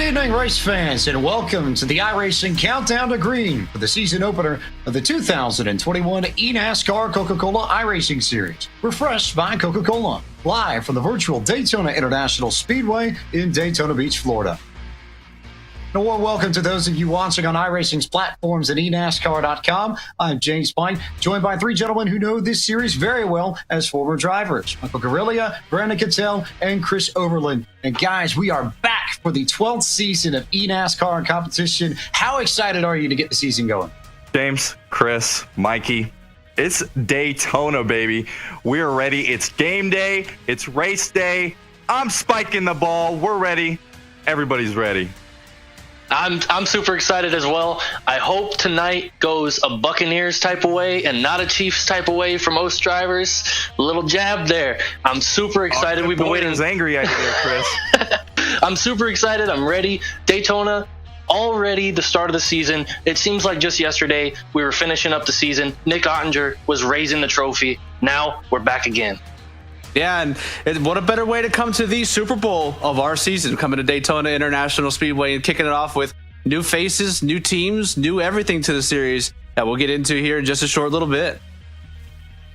evening, race fans, and welcome to the iRacing Countdown to Green for the season opener of the 2021 eNASCAR Coca-Cola iRacing Series, refreshed by Coca-Cola, live from the virtual Daytona International Speedway in Daytona Beach, Florida. A warm welcome to those of you watching on iRacing's platforms at eNASCAR.com. I'm James Pine, joined by three gentlemen who know this series very well as former drivers: Michael Guerrilla, Brandon Cattell, and Chris Overland. And guys, we are back for the 12th season of eNASCAR competition. How excited are you to get the season going? James, Chris, Mikey, it's Daytona, baby. We're ready. It's game day. It's race day. I'm spiking the ball. We're ready. Everybody's ready. I'm super excited as well. I hope tonight goes a Buccaneers type of way and not a Chiefs type of way for most drivers. A little jab there. I'm super excited. We've been waiting. Angry at you, Chris. I'm super excited. I'm ready. Daytona, already the start of the season. It seems like just yesterday we were finishing up the season. Nick Ottinger was raising the trophy. Now we're back again. Yeah, and what a better way to come to the Super Bowl of our season, coming to Daytona International Speedway and kicking it off with new faces, new teams, new everything to the series that we'll get into here in just a short little bit.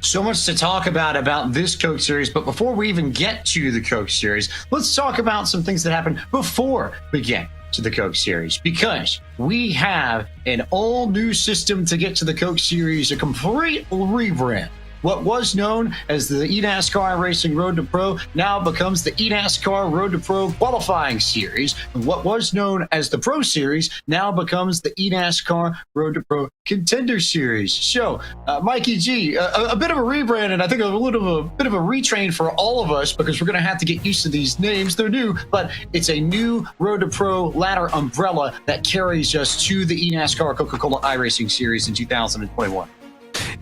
So much to talk about this Coke Series, but before we even get to the Coke Series, let's talk about some things that happened before we get to the Coke Series, because we have an all new system to get to the Coke Series, a complete rebrand. What was known as the eNASCAR iRacing Road to Pro now becomes the eNASCAR Road to Pro Qualifying Series. And what was known as the Pro Series now becomes the eNASCAR Road to Pro Contender Series. So, Mikey G, a bit of a rebrand, and I think a bit of a retrain for all of us, because we're going to have to get used to these names. They're new, but it's a new Road to Pro ladder umbrella that carries us to the eNASCAR Coca-Cola iRacing Series in 2021.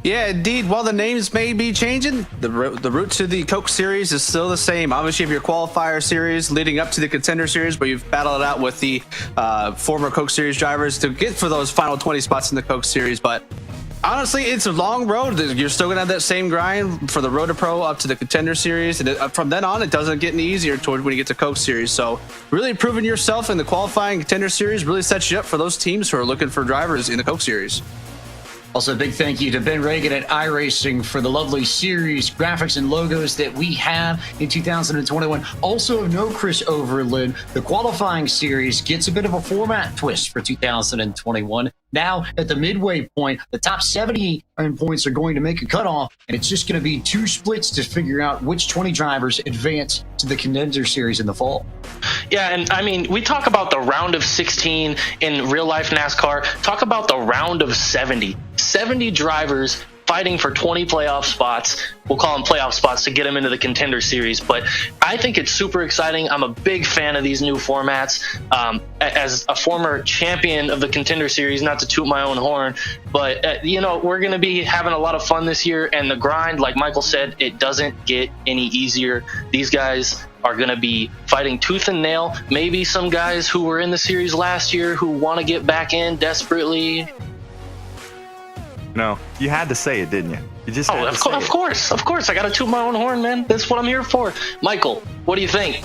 Yeah, indeed. While the names may be changing, the route to the Coke Series is still the same. Obviously, you have your qualifier series leading up to the Contender Series, where you've battled it out with the former Coke Series drivers to get for those final 20 spots in the Coke Series. But honestly, it's a long road. You're still going to have that same grind for the Road to Pro up to the Contender Series. And from then on, it doesn't get any easier toward when you get to Coke Series. So really proving yourself in the qualifying Contender Series really sets you up for those teams who are looking for drivers in the Coke Series. Also, a big thank you to Ben Reagan at iRacing for the lovely series, graphics, and logos that we have in 2021. Also, no Chris Overland. The qualifying series gets a bit of a format twist for 2021. Now, at the midway point, the top 70 points are going to make a cutoff, and it's just going to be two splits to figure out which 20 drivers advance to the Contender Series in the fall. Yeah, and I mean, we talk about the round of 16 in real life NASCAR. Talk about the round of 70. 70 drivers fighting for 20 playoff spots. We'll call them playoff spots to get them into the Contender Series. But I think it's super exciting. I'm a big fan of these new formats. As a former champion of the Contender Series, not to toot my own horn, but we're going to be having a lot of fun this year. And the grind, like Michael said, it doesn't get any easier. These guys are going to be fighting tooth and nail. Maybe some guys who were in the series last year who want to get back in desperately. No, you had to say it, didn't you? You just had to say it. Of course. I got to toot my own horn, man. That's what I'm here for. Michael, what do you think?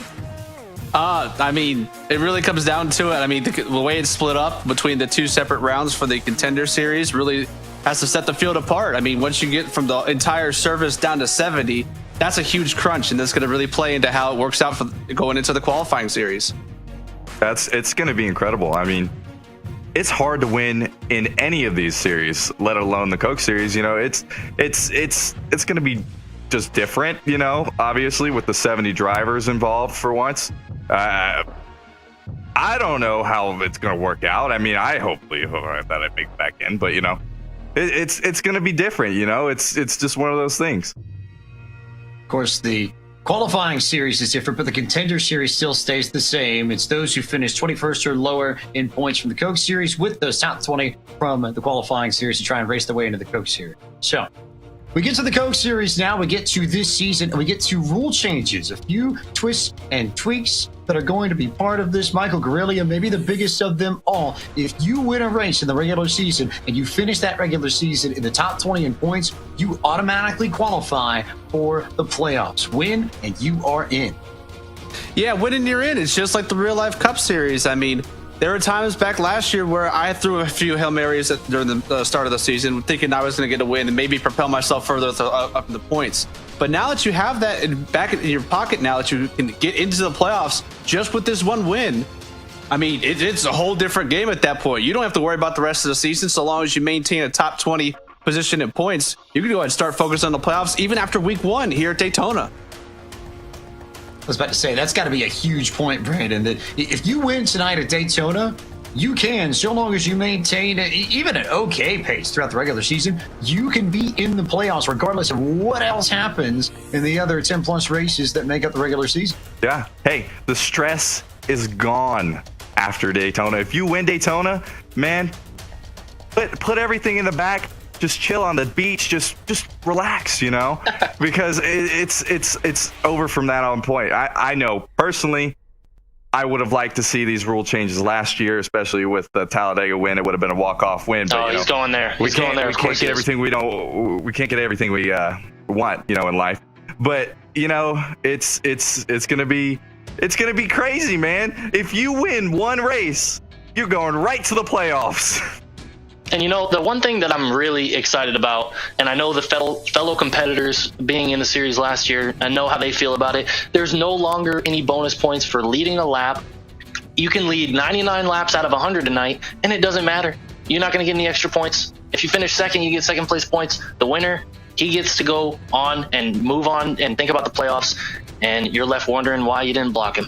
I mean, it really comes down to it. I mean, the way it's split up between the two separate rounds for the Contender Series really has to set the field apart. I mean, once you get from the entire service down to 70, that's a huge crunch, and that's going to really play into how it works out for going into the qualifying series. It's going to be incredible. I mean, it's hard to win in any of these series, let alone the Coke Series. You know, it's going to be just different. You know, obviously with the 70 drivers involved for once. I don't know how it's going to work out. I mean, I hope that I make it back in, but you know, it's going to be different. You know, it's just one of those things. Of course, the qualifying series is different, but the Contender Series still stays the same. It's those who finish 21st or lower in points from the Coke Series with those top 20 from the qualifying series to try and race their way into the Coke Series. So we get to the Coke Series now. We get to this season, and we get to rule changes, a few twists and tweaks that are going to be part of this. Michael Guerrilla, maybe the biggest of them all. If you win a race in the regular season and you finish that regular season in the top 20 in points, you automatically qualify for the playoffs. Win, and you are in. Yeah, winning you're in. It's just like the real life Cup Series. I mean, there were times back last year where I threw a few Hail Marys during the start of the season, thinking I was going to get a win and maybe propel myself further up in the points. But now that you have that back in your pocket, now that you can get into the playoffs just with this one win, I mean, it's a whole different game at that point. You don't have to worry about the rest of the season so long as you maintain a top 20 position in points. You can go ahead and start focusing on the playoffs even after week 1 here at Daytona. I was about to say, that's got to be a huge point, Brandon, that if you win tonight at Daytona, you can, so long as you maintain even an okay pace throughout the regular season, you can be in the playoffs regardless of what else happens in the other 10-plus races that make up the regular season. Yeah. Hey, the stress is gone after Daytona. If you win Daytona, man, put everything in the back. Just chill on the beach, just relax, you know, because it's over from that on point. I know personally, I would have liked to see these rule changes last year, especially with the Talladega win. It would have been a walk-off win. But, he's going there. We can't get everything we want, you know, in life. But you know, it's gonna be crazy, man. If you win one race, you're going right to the playoffs. And you know, the one thing that I'm really excited about, and I know the fellow competitors being in the series last year, I know how they feel about it. There's no longer any bonus points for leading a lap. You can lead 99 laps out of 100 tonight, and it doesn't matter. You're not going to get any extra points. If you finish second, you get second place points. The winner, he gets to go on and move on and think about the playoffs, and you're left wondering why you didn't block him.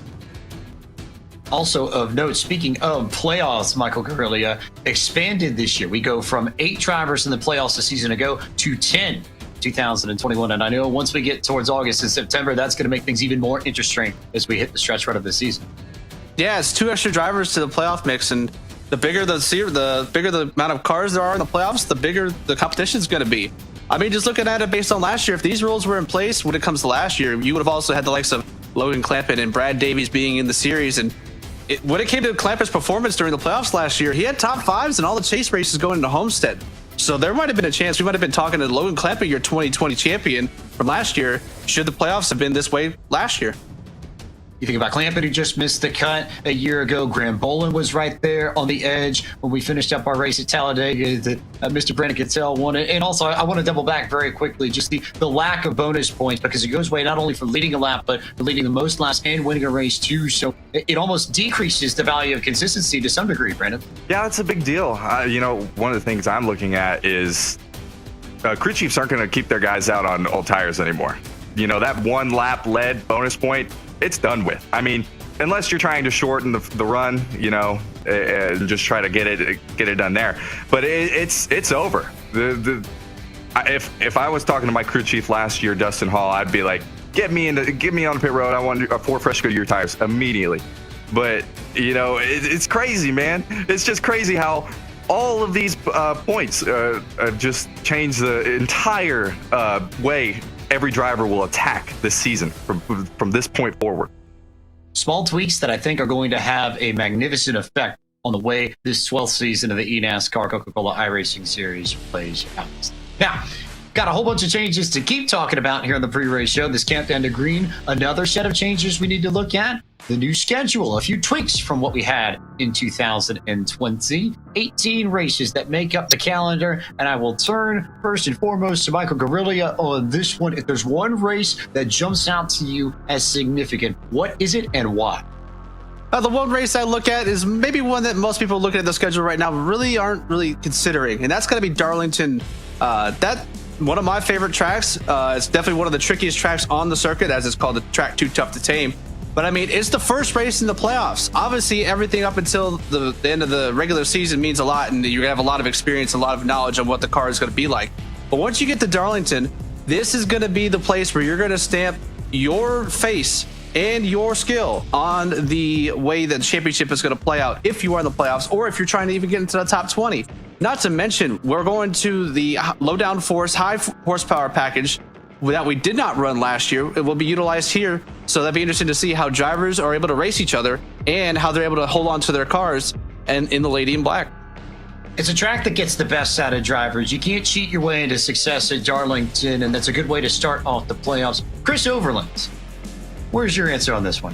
Also of note, speaking of playoffs, Michael Guerrilla expanded this year. We go from 8 drivers in the playoffs a season ago to 10 2021. And I know once we get towards August and September, that's going to make things even more interesting as we hit the stretch run of the season. Yeah, it's 2 extra drivers to the playoff mix, and the bigger the amount of cars there are in the playoffs, the bigger the competition is going to be. I mean, just looking at it based on last year, if these rules were in place when it comes to last year, you would have also had the likes of Logan Clampett and Brad Davies being in the series. And when it came to Clampett's performance during the playoffs last year, he had top 5s in all the chase races going into Homestead. So there might have been a chance we might have been talking to Logan Clampett, your 2020 champion from last year, should the playoffs have been this way last year. You think about Clampett, who just missed the cut a year ago. Graham Bolin was right there on the edge when we finished up our race at Talladega that Mr. Brandon Cattell won it. And also, I want to double back very quickly, just the lack of bonus points, because it goes away not only for leading a lap, but for leading the most laps and winning a race too. So it almost decreases the value of consistency to some degree, Brandon. Yeah, that's a big deal. You know, one of the things I'm looking at is crew chiefs aren't going to keep their guys out on old tires anymore. You know, that one lap led bonus point, it's done with. I mean, unless you're trying to shorten the run, you know, and just try to get it done there. But it's over. If I was talking to my crew chief last year, Dustin Hall, I'd be like, get me on the pit road. I want 4 fresh Goodyear tires immediately. But you know, it's crazy, man. It's just crazy how all of these points just change the entire way every driver will attack this season from this point forward. Small tweaks that I think are going to have a magnificent effect on the way this 12th season of the eNASCAR Coca-Cola iRacing Series plays out. Now, got a whole bunch of changes to keep talking about here on the pre-race show. This countdown to green, another set of changes we need to look at. The new schedule, a few tweaks from what we had in 2020. 18 races that make up the calendar. And I will turn first and foremost to Michael Guerrilla on this one. If there's one race that jumps out to you as significant, what is it and why? The one race I look at is maybe one that most people looking at the schedule right now really aren't really considering, and that's going to be Darlington. That one of my favorite tracks. It's definitely one of the trickiest tracks on the circuit, as it's called the track Too Tough to Tame. But I mean, it's the first race in the playoffs. Obviously, everything up until the end of the regular season means a lot, and you're gonna have a lot of experience, a lot of knowledge on what the car is gonna be like. But once you get to Darlington, this is gonna be the place where you're gonna stamp your face and your skill on the way that the championship is going to play out if you are in the playoffs, or if you're trying to even get into the top 20. Not to mention, we're going to the low downforce, high horsepower package that we did not run last year. It will be utilized here, so that'd be interesting to see how drivers are able to race each other and how they're able to hold on to their cars and in the Lady in Black. It's a track that gets the best out of drivers. You can't cheat your way into success at Darlington, and that's a good way to start off the playoffs. Chris Overland, where's your answer on this one?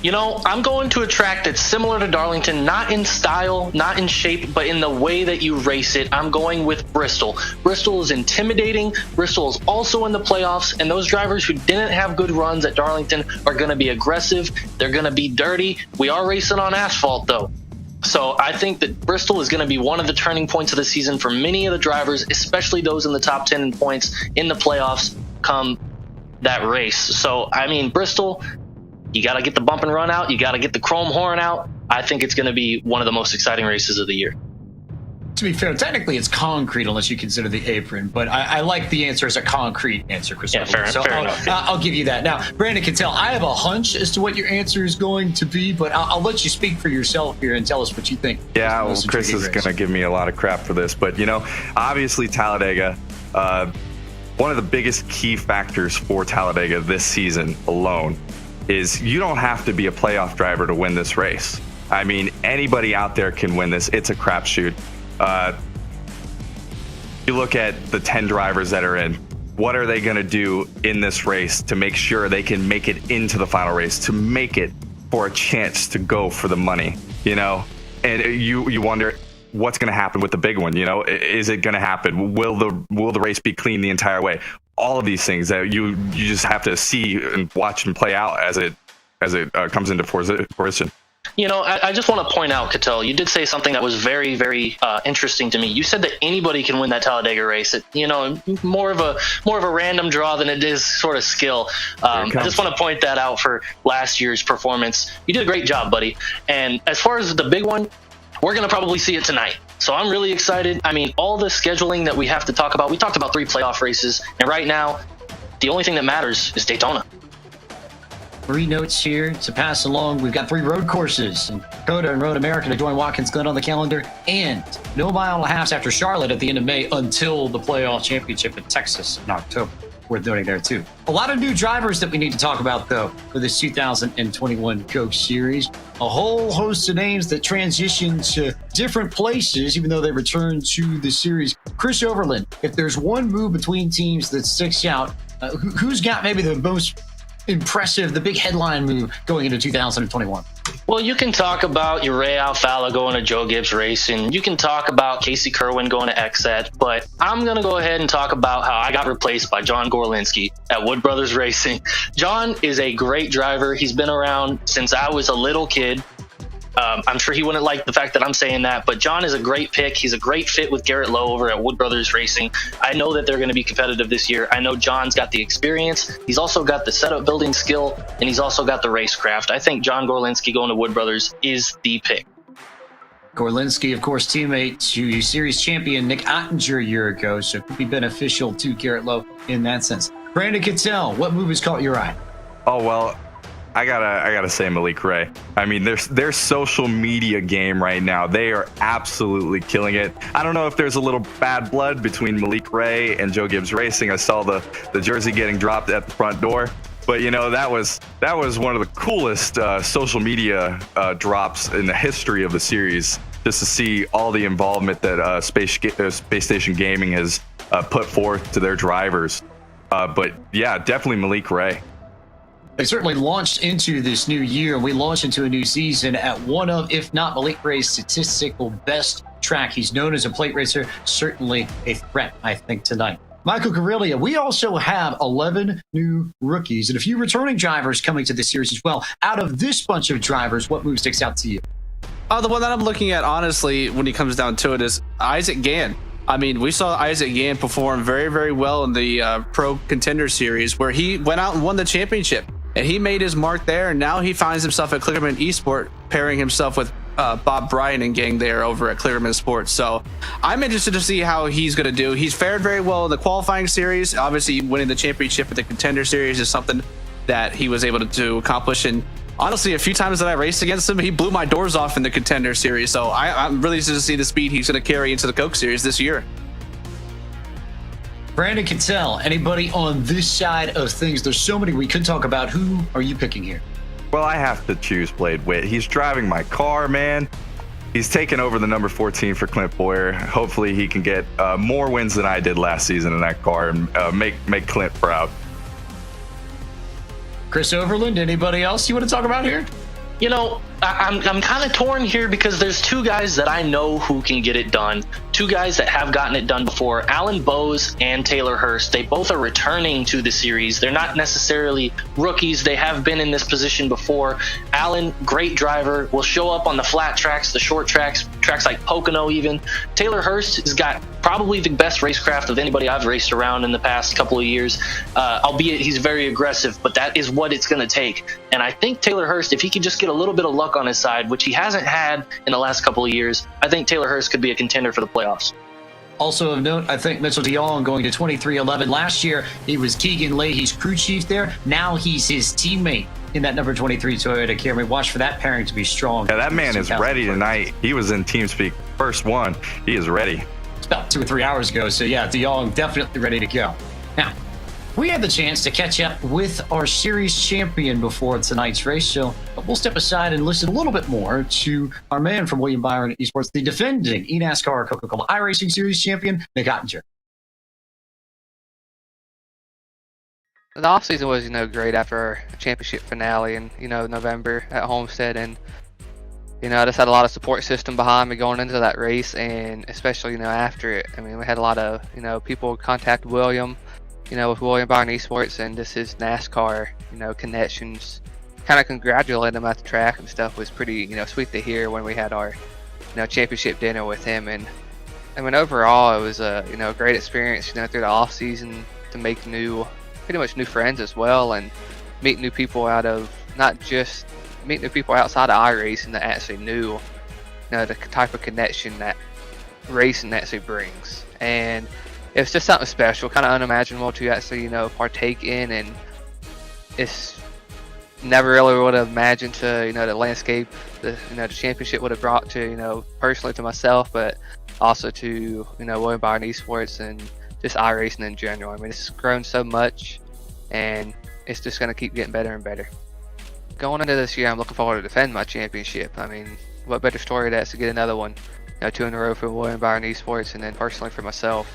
You know, I'm going to a track that's similar to Darlington, not in style, not in shape, but in the way that you race it. I'm going with Bristol. Bristol is intimidating. Bristol is also in the playoffs, and those drivers who didn't have good runs at Darlington are going to be aggressive. They're going to be dirty. We are racing on asphalt, though. So I think that Bristol is going to be one of the turning points of the season for many of the drivers, especially those in the top 10 in points in the playoffs come that race. So, I mean, Bristol, you got to get the bump and run out. You got to get the chrome horn out. I think it's going to be one of the most exciting races of the year. To be fair, technically it's concrete unless you consider the apron, but I like the answer as a concrete answer, Chris. Yeah, fair enough. I'll give you that. Now, Brandon can tell I have a hunch as to what your answer is going to be, but I'll let you speak for yourself here and tell us what you think. Yeah, well, Chris is going to give me a lot of crap for this, but, you know, obviously Talladega, one of the biggest key factors for Talladega this season alone is you don't have to be a playoff driver to win this race. I mean, anybody out there can win this. It's a crapshoot. You look at the 10 drivers that are in. What are they going to do in this race to make sure they can make it into the final race, to make it for a chance to go for the money, you know? And you wonder what's going to happen with the big one, you know? Is it going to happen? Will the race be clean the entire way? All of these things that you just have to see and watch and play out as it comes into fruition. You know, I just want to point out, Cattell, you did say something that was very, very interesting to me. You said that anybody can win that Talladega race. You know, more of a random draw than it is sort of skill. I just want to point that out for last year's performance. You did a great job, buddy. And as far as the big one, we're going to probably see it tonight. So I'm really excited. I mean, all the scheduling that we have to talk about, we talked about 3 playoff races. And right now, the only thing that matters is Daytona. 3 notes here to pass along. We've got 3 road courses in Dakota and Road America to join Watkins Glen on the calendar, and no mile and a half after Charlotte at the end of May until the playoff championship in Texas in October. Worth noting there too. A lot of new drivers that we need to talk about though for this 2021 Coke Series. A whole host of names that transition to different places, even though they return to the series. Chris Overland, if there's one move between teams that sticks out, who's got maybe the most impressive, the big headline move going into 2021? Well, you can talk about Ray Alfala going to Joe Gibbs Racing. You can talk about Casey Kerwin going to XET, but I'm going to go ahead and talk about how I got replaced by John Gorlinski at Wood Brothers Racing. John is a great driver. He's been around since I was a little kid. I'm sure he wouldn't like the fact that I'm saying that, but John is a great pick. He's a great fit with Garrett Lowe over at Wood Brothers Racing. I know that they're going to be competitive this year. I know John's got the experience. He's also got the setup building skill, and he's also got the racecraft. I think John Gorlinski going to Wood Brothers is the pick. Gorlinski, of course, teammate to series champion Nick Ottinger a year ago, so it could be beneficial to Garrett Lowe in that sense. Brandon Cattell, what move has caught your eye? Oh, well, I gotta say Malik Ray. I mean, their social media game right now, they are absolutely killing it. I don't know if there's a little bad blood between Malik Ray and Joe Gibbs Racing. I saw the jersey getting dropped at the front door, but you know that was one of the coolest social media drops in the history of the series. Just to see all the involvement that Space Station Gaming has put forth to their drivers. But yeah, definitely Malik Ray. They certainly launched into this new year, and we launched into a new season at one of, if not Malik Ray's statistical best track. He's known as a plate racer, certainly a threat, I think, tonight. Michael Carrillia, we also have 11 new rookies and a few returning drivers coming to this series as well. Out of this bunch of drivers, what move sticks out to you? The one that I'm looking at, honestly, when it comes down to it, is Isaac Gann. I mean, we saw Isaac Gann perform very, very well in the Pro Contender Series, where he went out and won the championship. And he made his mark there, and now he finds himself at Clickerman Esport, pairing himself with Bob Bryan and gang there over at Clickerman Sports. So I'm interested to see how he's going to do. He's fared very well in the qualifying series. Obviously, winning the championship at the Contender Series is something that he was able to accomplish. And honestly, a few times that I raced against him, he blew my doors off in the Contender Series. So I'm really interested to see the speed he's going to carry into the Coke Series this year. Brandon Cattell, anybody on this side of things? There's so many we could talk about. Who are you picking here? Well, I have to choose Blade Witt. He's driving my car, man. He's taken over the number 14 for Clint Boyer. Hopefully he can get more wins than I did last season in that car and make Clint proud. Chris Overland, anybody else you want to talk about here? You know, I'm kind of torn here because there's two guys that I know who can get it done. Two guys that have gotten it done before, Alan Bowes and Taylor Hurst. They both are returning to the series. They're not necessarily rookies. They have been in this position before. Alan, great driver, will show up on the flat tracks, the short tracks, tracks like Pocono even. Taylor Hurst has got probably the best racecraft of anybody I've raced around in the past couple of years, albeit he's very aggressive, but that is what it's going to take. And I think Taylor Hurst, if he could just get a little bit of luck on his side, which he hasn't had in the last couple of years, I think Taylor Hurst could be a contender for the playoffs. Also of note, I think Mitchell DeYoung going to 2311. Last year, he was Keegan Leahy's crew chief there. Now he's his teammate in that number 23 Toyota Camry. Watch for that pairing to be strong. Yeah, that man is ready tonight. He was in TeamSpeak first one. He is ready. It's about 2 or 3 hours ago. So yeah, DeYoung definitely ready to go. Now, we had the chance to catch up with our series champion before tonight's race, so we'll step aside and listen a little bit more to our man from William Byron Esports, the defending eNASCAR Coca-Cola iRacing Series champion, Nick Ottinger. The offseason was, great after our championship finale in, November at Homestead. And, I just had a lot of support system behind me going into that race, and especially, after it. I mean, we had a lot of, people contact William, with William Byron Esports and just his NASCAR, connections. Kind of congratulate him at the track and stuff was pretty, sweet to hear when we had our, championship dinner with him. And I mean, overall, it was a, great experience, through the off season to make pretty much new friends as well, and meet new people meet new people outside of iRacing that actually knew, the type of connection that racing actually brings. And it's just something special, kind of unimaginable to actually, partake in, and it's never really would have imagined to, the landscape, the championship would have brought to, personally to myself, but also to, William Byron Esports and just iRacing in general. I mean, it's grown so much, and it's just going to keep getting better and better. Going into this year, I'm looking forward to defend my championship. I mean, what better story that's to get another one, 2 in a row for William Byron Esports, and then personally for myself.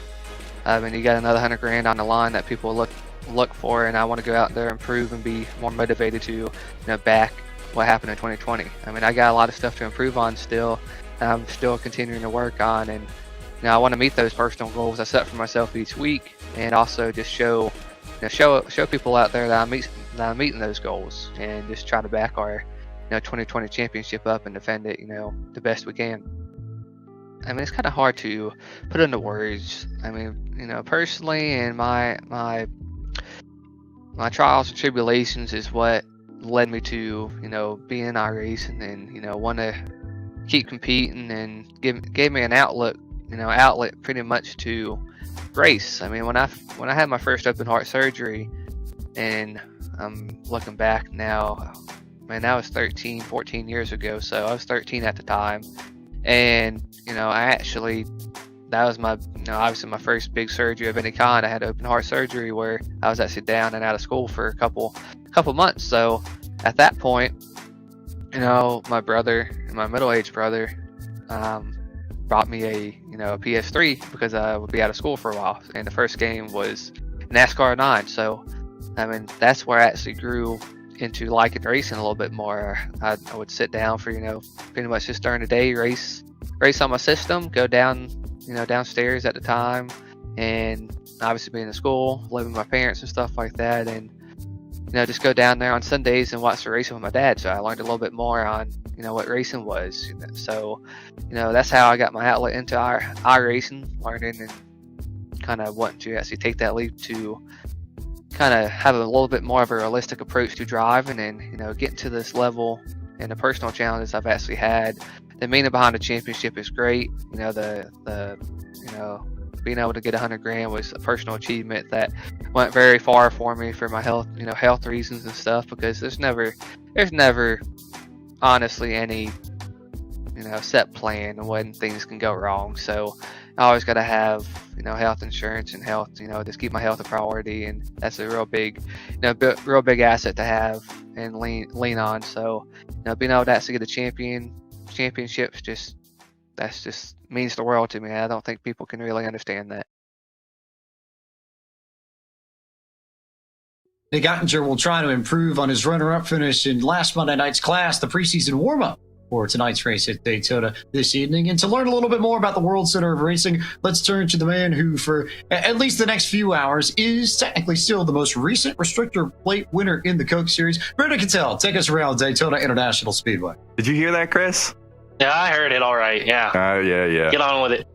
I mean, you got another $100,000 on the line that people look for, and I want to go out there and prove and be more motivated to, back what happened in 2020. I mean, I got a lot of stuff to improve on still. I'm still continuing to work on, and I want to meet those personal goals I set for myself each week, and also just show people out there that I'm meeting those goals, and just try to back our 2020 championship up and defend it the best we can. I mean, it's kind of hard to put into words. I mean, personally, and my trials and tribulations is what led me to, being in iRacing and, want to keep competing, and gave me an outlet pretty much to race. I mean, when I had my first open heart surgery, and I'm looking back now, man, that was 14 years ago. So I was 13 at the time. And, that was my, obviously my first big surgery of any kind. I had open heart surgery where I was actually down and out of school for a couple months. So at that point, my middle-aged brother, brought me a PS3 because I would be out of school for a while. And the first game was NASCAR 9. So, I mean, that's where I actually grew into liking racing a little bit more. I would sit down for pretty much just during the day, race on my system, go down downstairs at the time, and obviously being in school, living with my parents and stuff like that, and just go down there on Sundays and watch the racing with my dad. So I learned a little bit more on what racing was. So that's how I got my outlet into iRacing, learning and kind of wanting to actually take that leap to kind of have a little bit more of a realistic approach to driving, and getting to this level and the personal challenges I've actually had. The meaning behind the championship is great. The being able to get $100,000 was a personal achievement that went very far for me for my health, health reasons and stuff, because there's never honestly any, set plan when things can go wrong. So I always got to have, health insurance and health, just keep my health a priority. And that's a real big, real big asset to have and lean on. So, being able to actually get the championships, just means the world to me. I don't think people can really understand that. Nick Ottinger will try to improve on his runner-up finish in last Monday night's class, the preseason warm-up for tonight's race at Daytona this evening. And to learn a little bit more about the World Center of Racing, let's turn to the man who, for at least the next few hours, is technically still the most recent restrictor plate winner in the Coke Series. Brandon Cattell, take us around Daytona International Speedway. Did you hear that, Chris? Yeah, I heard it. All right. Yeah. Yeah. Get on with it.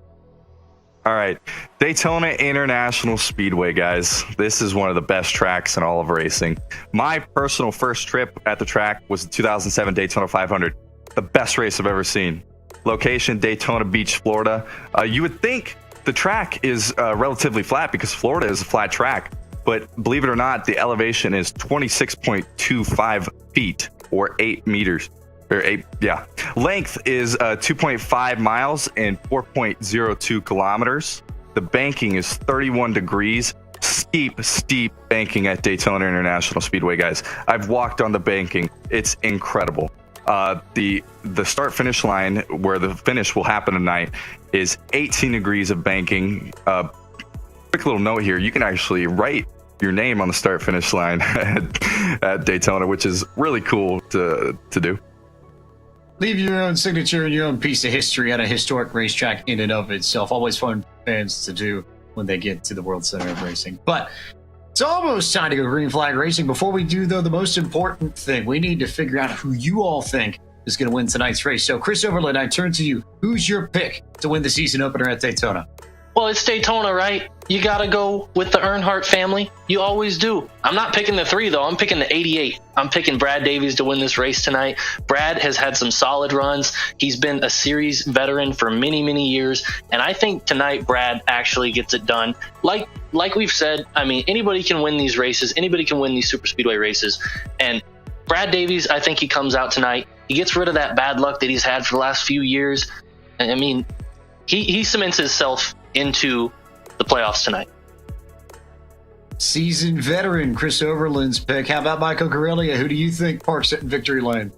All right. Daytona International Speedway, guys. This is one of the best tracks in all of racing. My personal first trip at the track was the 2007 Daytona 500. The best race I've ever seen. Location, Daytona Beach, Florida. You would think the track is relatively flat because Florida is a flat track. But believe it or not, the elevation is 26.25 feet or 8 meters. Length is 2.5 miles and 4.02 kilometers. The banking is 31 degrees. Steep banking at Daytona International Speedway, guys. I've walked on the banking. It's incredible. The start finish line where the finish will happen tonight is 18 degrees of banking. Quick little note here: you can actually write your name on the start finish line at Daytona, which is really cool to do. Leave your own signature and your own piece of history at a historic racetrack in and of itself. Always fun for fans to do when they get to the World Center of Racing. But it's almost time to go green flag racing. Before we do, though, the most important thing, we need to figure out who you all think is going to win tonight's race. So, Chris Overland, I turn to you. Who's your pick to win the season opener at Daytona? Well, it's Daytona, right? You got to go with the Earnhardt family. You always do. I'm not picking the 3, though. I'm picking the 88. I'm picking Brad Davies to win this race tonight. Brad has had some solid runs. He's been a series veteran for many, many years. And I think tonight Brad actually gets it done. Like we've said, I mean, anybody can win these races. Anybody can win these super speedway races. And Brad Davies, I think he comes out tonight. He gets rid of that bad luck that he's had for the last few years. I mean, he cements himself into the playoffs tonight. Seasoned veteran Chris Overland's pick. How about Michael Corellia? Who do you think parks it in victory lane?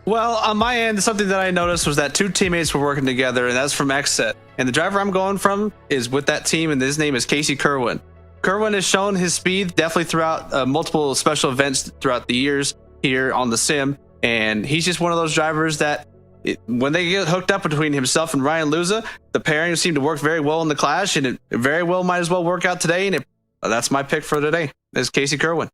Well, on my end, something that I noticed was that 2 teammates were working together, and that's from Xset. And the driver I'm going from is with that team, and his name is Casey Kerwin. Kerwin has shown his speed definitely throughout multiple special events throughout the years here on the sim, and he's just one of those drivers that when they get hooked up between himself and Ryan Luza, the pairing seemed to work very well in the clash, and it very well might as well work out today. And that's my pick for today, is Casey Kerwin.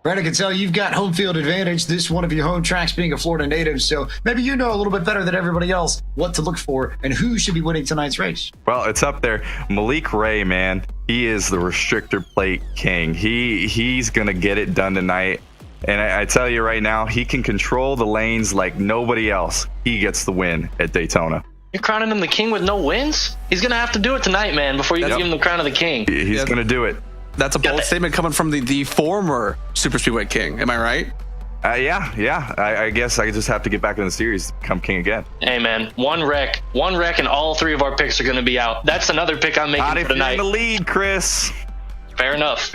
Brandon can tell you've got home field advantage. This one of your home tracks being a Florida native, so maybe you know a little bit better than everybody else what to look for and who should be winning tonight's race. Well, it's up there. Malik Ray, man, he is the restrictor plate king. He's gonna get it done tonight. And I tell you right now, he can control the lanes like nobody else. He gets the win at Daytona. You're crowning him the king with no wins? He's going to have to do it tonight, man, before you give him the crown of the king. He's going to do it. That's a bold statement coming from the former Super Speedway king. Am I right? Yeah. I guess I just have to get back in the series to become king again. Hey, man, one wreck, and all 3 of our picks are going to be out. That's another pick I'm making Not for if tonight. you're in the lead, Chris. Fair enough.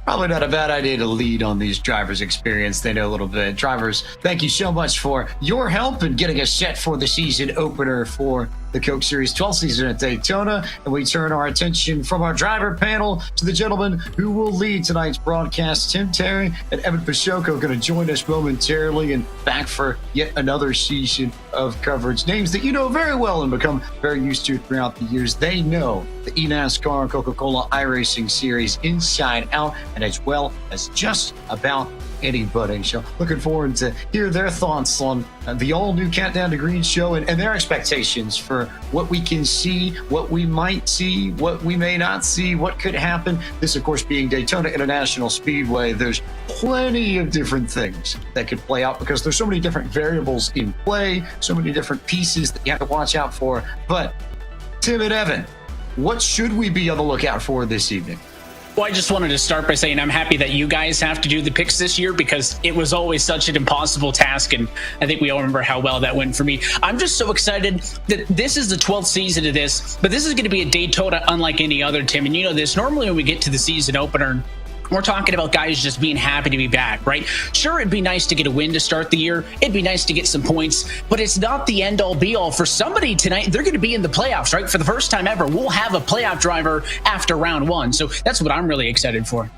Probably not a bad idea to lead on these drivers' experience. They know a little bit. Drivers, thank you so much for your help in getting us set for the season opener for the Coke Series 12th season at Daytona. And we turn our attention from our driver panel to the gentleman who will lead tonight's broadcast. Tim Terry and Evan Pashoko going to join us momentarily and back for yet another season of coverage. Names that you know very well and become very used to throughout the years. They know the eNASCAR and Coca-Cola iRacing series inside out, and as well as just about anybody. So looking forward to hear their thoughts on the all-new Countdown to Green show and their expectations for what we can see, what we might see, what we may not see, what could happen. This, of course, being Daytona International Speedway, there's plenty of different things that could play out because there's so many different variables in play, so many different pieces that you have to watch out for. But Tim and Evan, what should we be on the lookout for this evening? Well, I just wanted to start by saying I'm happy that you guys have to do the picks this year because it was always such an impossible task, and I think we all remember how well that went for me. I'm just so excited that this is the 12th season of this, but this is going to be a Daytona unlike any other, Tim. And you know this, normally when we get to the season opener, we're talking about guys just being happy to be back, right? Sure, it'd be nice to get a win to start the year. It'd be nice to get some points, but it's not the end all be all. For somebody tonight, they're going to be in the playoffs, right? For the first time ever, we'll have a playoff driver after round one. So that's what I'm really excited for.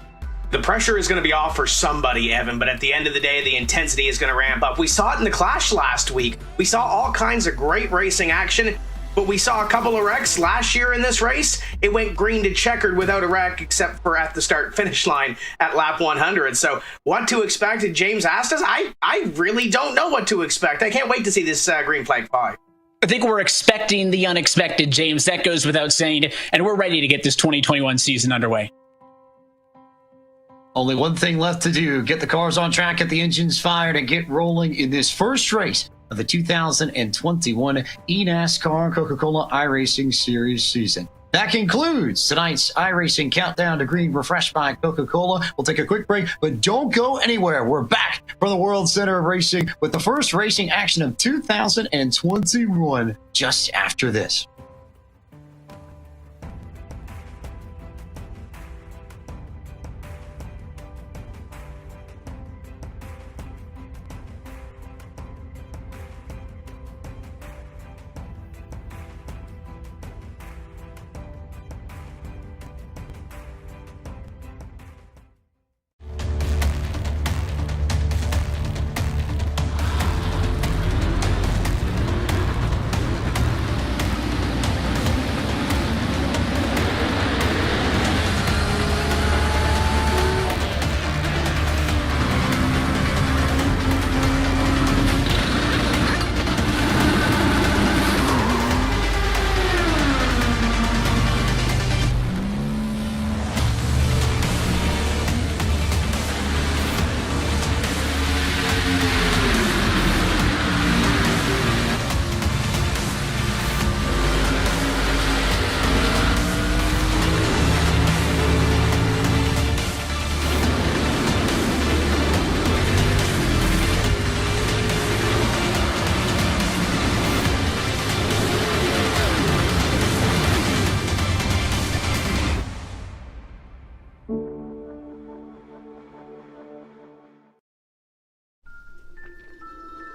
The pressure is going to be off for somebody, Evan, but at the end of the day, the intensity is going to ramp up. We saw it in the Clash last week. We saw all kinds of great racing action, but we saw a couple of wrecks last year in this race. It went green to checkered without a wreck, except for at the start-finish line at lap 100. So what to expect? James asked us. I really don't know what to expect. I can't wait to see this green flag fly. I think we're expecting the unexpected, James. That goes without saying, and we're ready to get this 2021 season underway. Only one thing left to do. Get the cars on track, get the engines fired, and get rolling in this first race of the 2021 eNASCAR Coca-Cola iRacing Series season. That concludes tonight's iRacing Countdown to Green, refreshed by Coca-Cola. We'll take a quick break, but don't go anywhere. We're back from the World Center of Racing with the first racing action of 2021 just after this.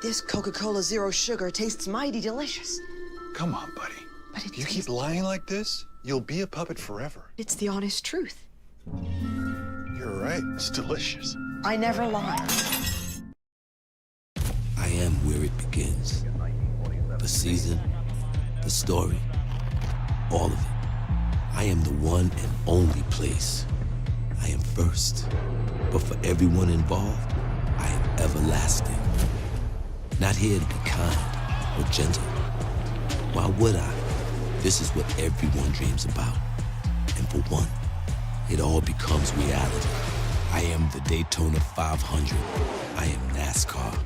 This Coca-Cola Zero Sugar tastes mighty delicious. Come on, buddy. But If you keep lying like this, you'll be a puppet forever. It's the honest truth. You're right. It's delicious. I never lie. I am where it begins. The season, the story, all of it. I am the one and only place. I am first. But for everyone involved, I am everlasting. Not here to be kind or gentle. Why would I? This is what everyone dreams about. And for one, it all becomes reality. I am the Daytona 500. I am NASCAR.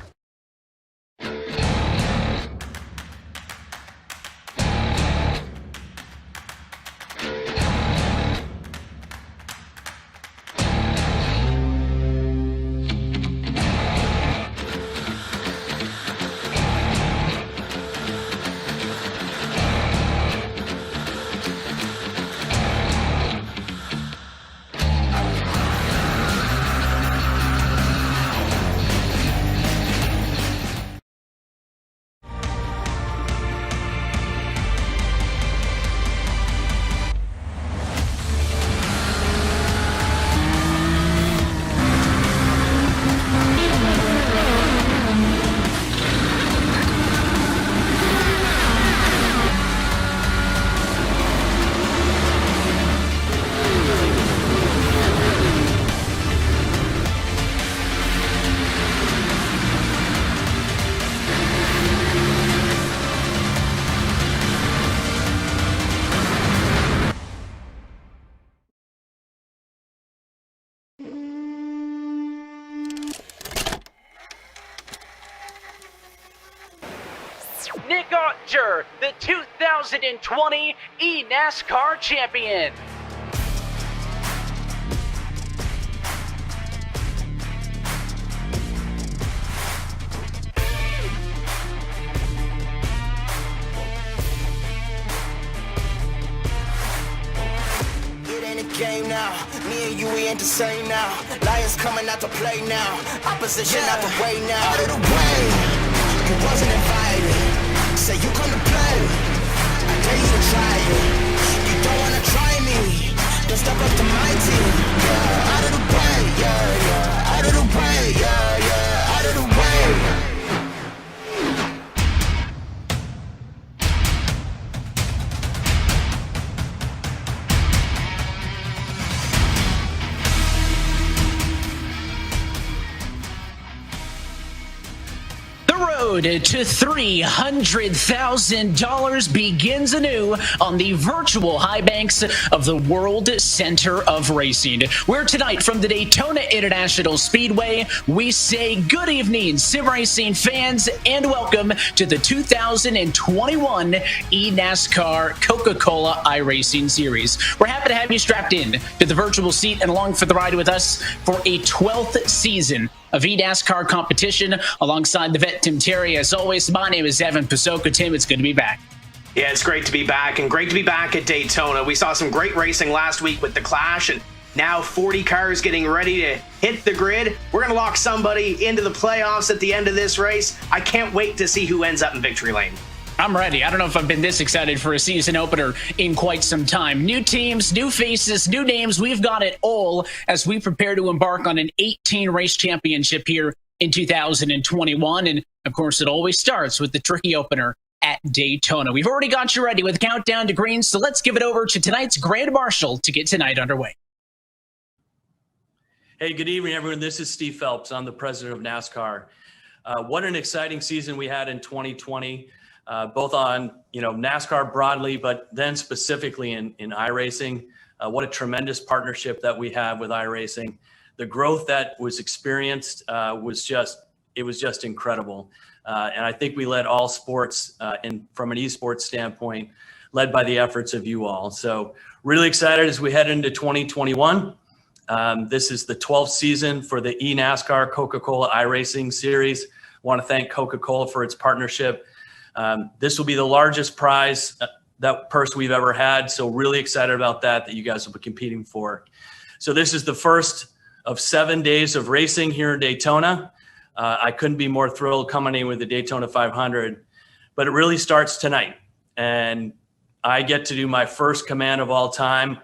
Nick Ottinger, the 2020 eNASCAR champion. It ain't a game now. Me me and you, we ain't the same now. Lions coming out to play now. Opposition out the way now. Out of the way. You wasn't invited. Say you come to play. I dare you to try it. You don't wanna try me. Then step up to my team. Yeah. Out of the way. Yeah, yeah. Out of the way. Yeah, yeah. Out of the way. Road to $300,000 begins anew on the virtual high banks of the World Center of Racing, where tonight from the Daytona International Speedway, we say good evening, sim racing fans, and welcome to the 2021 eNASCAR Coca-Cola iRacing Series. We're happy to have you strapped in to the virtual seat and along for the ride with us for a 12th season of eNASCAR competition alongside the vet Tim Terry. As always, my name is Evan Pasoka. Tim, it's good to be back. Yeah, it's great to be back, and great to be back at Daytona. We saw some great racing last week with the Clash, and now 40 cars getting ready to hit the grid. We're going to lock somebody into the playoffs at the end of this race. I can't wait to see who ends up in victory lane. I'm ready. I don't know if I've been this excited for a season opener in quite some time. New teams, new faces, new names. We've got it all as we prepare to embark on an 18-race championship here in 2021. And, of course, it always starts with the tricky opener at Daytona. We've already got you ready with Countdown to Green, so let's give it over to tonight's Grand Marshal to get tonight underway. Hey, good evening, everyone. This is Steve Phelps. I'm the president of NASCAR. What an exciting season we had in 2020. Both on, NASCAR broadly, but then specifically in iRacing. What a tremendous partnership that we have with iRacing. The growth that was experienced was just incredible. And I think we led all sports from an esports standpoint, led by the efforts of you all. So really excited as we head into 2021. This is the 12th season for the eNASCAR Coca-Cola iRacing Series. I want to thank Coca-Cola for its partnership. This will be the largest prize purse we've ever had. So really excited about that you guys will be competing for. So this is the first of 7 days of racing here in Daytona. I couldn't be more thrilled coming in with the Daytona 500, but it really starts tonight. And I get to do my first command of all time.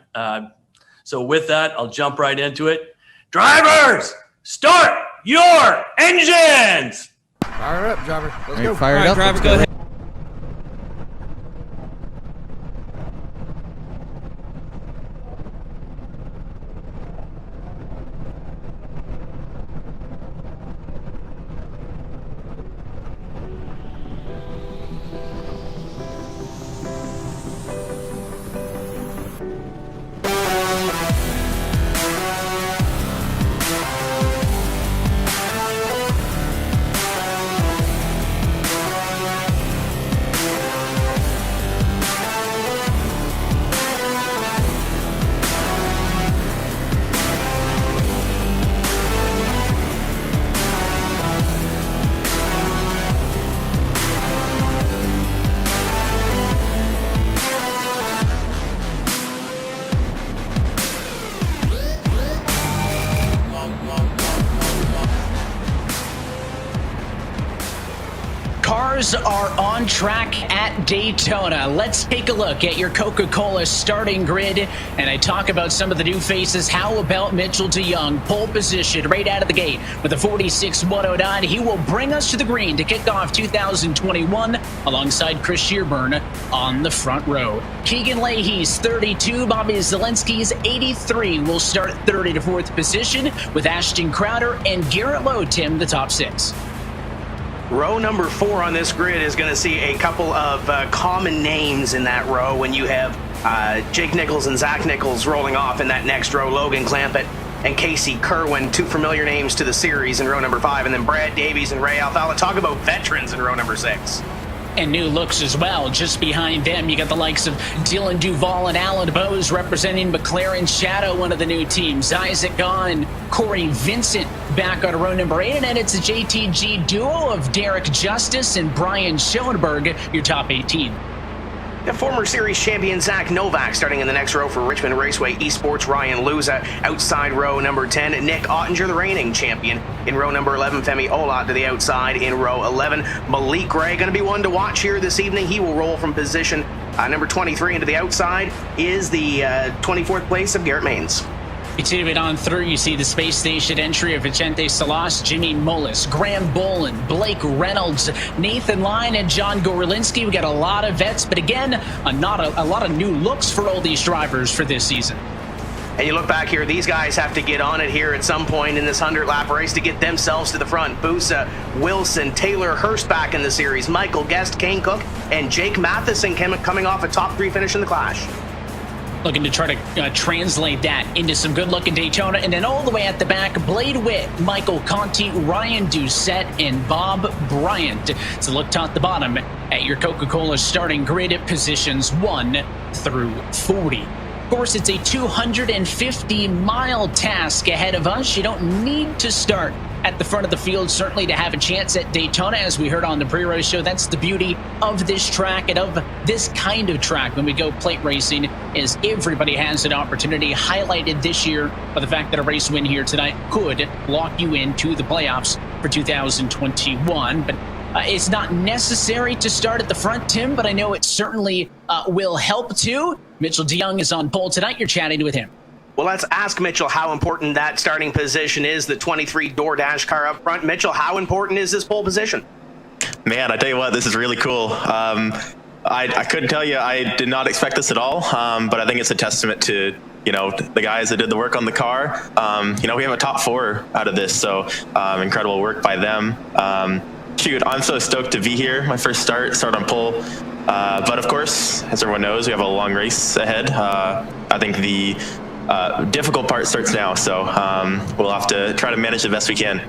So with that, I'll jump right into it. Drivers, start your engines! Fire up, driver. Let's go. Fire it up. Driver, go ahead. Cars are on track at Daytona. Let's take a look at your Coca-Cola starting grid. And I talk about some of the new faces. How about Mitchell DeYoung? Pole position right out of the gate with a 46.109. He will bring us to the green to kick off 2021 alongside Chris Shearburn on the front row. Keegan Leahy's 32. Bobby Zielinski's 83 will start third to fourth position with Ashton Crowder and Garrett Lowe, Tim, the top six. Row number 4 on this grid is going to see a couple of common names in that row when you have Jake Nichols and Zach Nichols rolling off in that next row. Logan Clampett and Casey Kerwin, two familiar names to the series in row number 5. And then Brad Davies and Ray Alfala. Talk about veterans in row number 6. And new looks as well. Just behind them, you got the likes of Dylan Duval and Alan Bowes representing McLaren Shadow, one of the new teams. Isaac Gaughan and Corey Vincent back on row number 8. And then it's a JTG duo of Derek Justice and Brian Schoenberg, your top 18. The former series champion Zach Novak starting in the next row for Richmond Raceway Esports. Ryan Luza outside row number 10. Nick Ottinger, the reigning champion, in row number 11. Femi Ola to the outside in row 11. Malik Gray going to be one to watch here this evening. He will roll from position number 23 into the outside is the 24th place of Garrett Maines. Continuing on through, you see the space station entry of Vicente Salas, Jimmy Mullis, Graham Boland, Blake Reynolds, Nathan Lyon, and John Gorlinski. We got a lot of vets, but again, a lot of new looks for all these drivers for this season. And you look back here, these guys have to get on it here at some point in this 100-lap race to get themselves to the front. Busa, Wilson, Taylor Hurst back in the series, Michael Guest, Kane Cook, and Jake Matheson coming off a top 3 finish in the Clash. Looking to try to translate that into some good look in Daytona. And then all the way at the back, Blade Witt, Michael Conti, Ryan Doucette, and Bob Bryant. So look top to bottom at your Coca-Cola starting grid at positions 1 through 40. Of course, it's a 250-mile task ahead of us. You don't need to start at the front of the field, certainly, to have a chance at Daytona. As we heard on the pre-race show, that's the beauty of this track and of this kind of track when we go plate racing, is everybody has an opportunity, highlighted this year by the fact that a race win here tonight could lock you into the playoffs for 2021. But it's not necessary to start at the front, Tim, but I know it certainly will help too. Mitchell DeYoung is on pole tonight. You're chatting with him. Well, let's ask Mitchell how important that starting position is, the 23 DoorDash car up front. Mitchell, how important is this pole position? Man, I tell you what, this is really cool. I couldn't tell you, I did not expect this at all, but I think it's a testament to, the guys that did the work on the car. We have a top 4 out of this, so incredible work by them. I'm so stoked to be here. My first start on pole. But of course, as everyone knows, we have a long race ahead. I think the difficult part starts now, so we'll have to try to manage the best we can.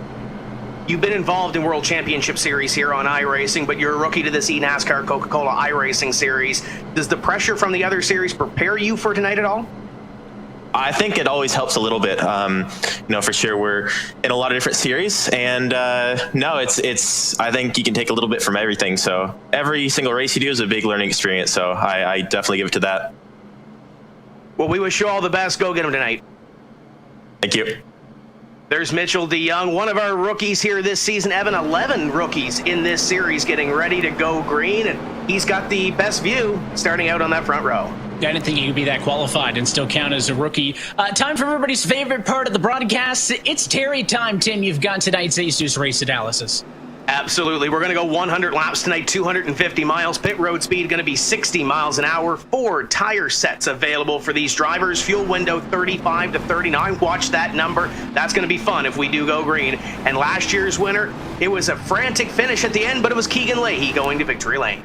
You've been involved in World Championship Series here on iRacing, but you're a rookie to this eNASCAR Coca-Cola iRacing Series. Does the pressure from the other series prepare you for tonight at all? I think it always helps a little bit. For sure, we're in a lot of different series, and it's. I think you can take a little bit from everything. So every single race you do is a big learning experience. So I definitely give it to that. Well, we wish you all the best. Go get them tonight. Thank you. There's Mitchell DeYoung, one of our rookies here this season. Evan, 11 rookies in this series getting ready to go green, and he's got the best view starting out on that front row. I didn't think you could be that qualified and still count as a rookie. Time for everybody's favorite part of the broadcast. It's Terry time, Tim. You've got tonight's Asus race analysis. Absolutely. We're going to go 100 laps tonight, 250 miles. Pit road speed going to be 60 miles an hour. 4 tire sets available for these drivers. Fuel window 35 to 39. Watch that number. That's going to be fun if we do go green. And last year's winner, it was a frantic finish at the end, but it was Keegan Leahy going to victory lane.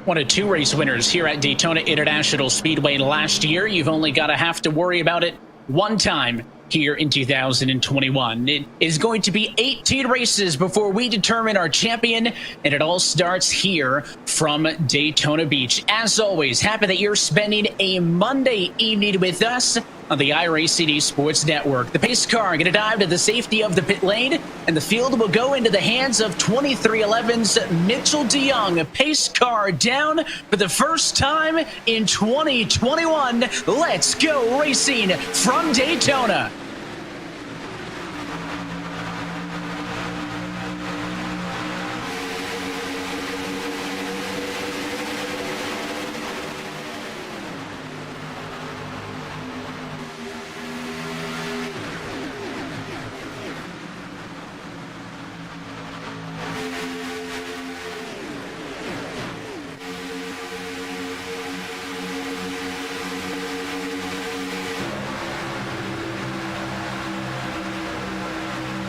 One of 2 race winners here at Daytona International Speedway last year. You've only got to have to worry about it one time here in 2021. It is going to be 18 races before we determine our champion, and it all starts here from Daytona Beach. As always, happy that you're spending a Monday evening with us on the iRacing Esports Network. The pace car going to dive to the safety of the pit lane, and the field will go into the hands of 2311's Mitchell DeYoung. A pace car down for the first time in 2021. Let's go racing from Daytona.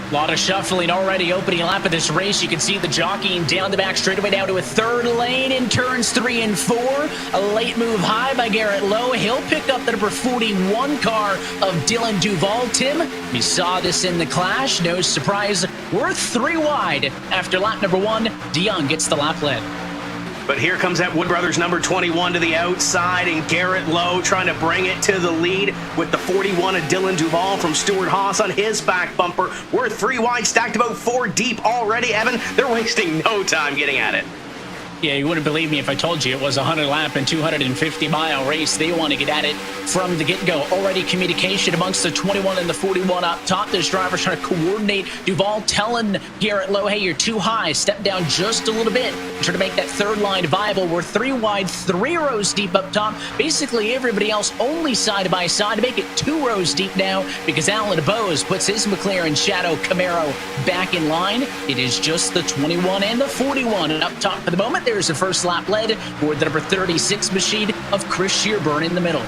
A lot of shuffling already opening lap of this race. You can see the jockeying down the back straightaway down to a 3rd lane in turns 3 and 4. A late move high by Garrett Lowe. He'll pick up the number 41 car of Dylan Duval. Tim, we saw this in the Clash. No surprise. We're 3 wide after lap number 1. DeYoung gets the lap lead. But here comes that Wood Brothers number 21 to the outside, and Garrett Lowe trying to bring it to the lead with the 41 of Dylan Duval from Stuart Haas on his back bumper. We're 3 wide, stacked about 4 deep already, Evan. They're wasting no time getting at it. Yeah, you wouldn't believe me if I told you it was a 100-lap and 250-mile race. They want to get at it from the get-go. Already communication amongst the 21 and the 41 up top. There's drivers trying to coordinate. Duval telling Garrett Lowe, hey, you're too high. Step down just a little bit. Try to make that third line viable. We're 3 wide, 3 rows deep up top. Basically, everybody else only side by side to make it 2 rows deep now because Alan Bowes puts his McLaren Shadow Camaro back in line. It is just the 21 and the 41. And up top for the moment, there's the first lap led for the number 36 machine of Chris Shearburn in the middle.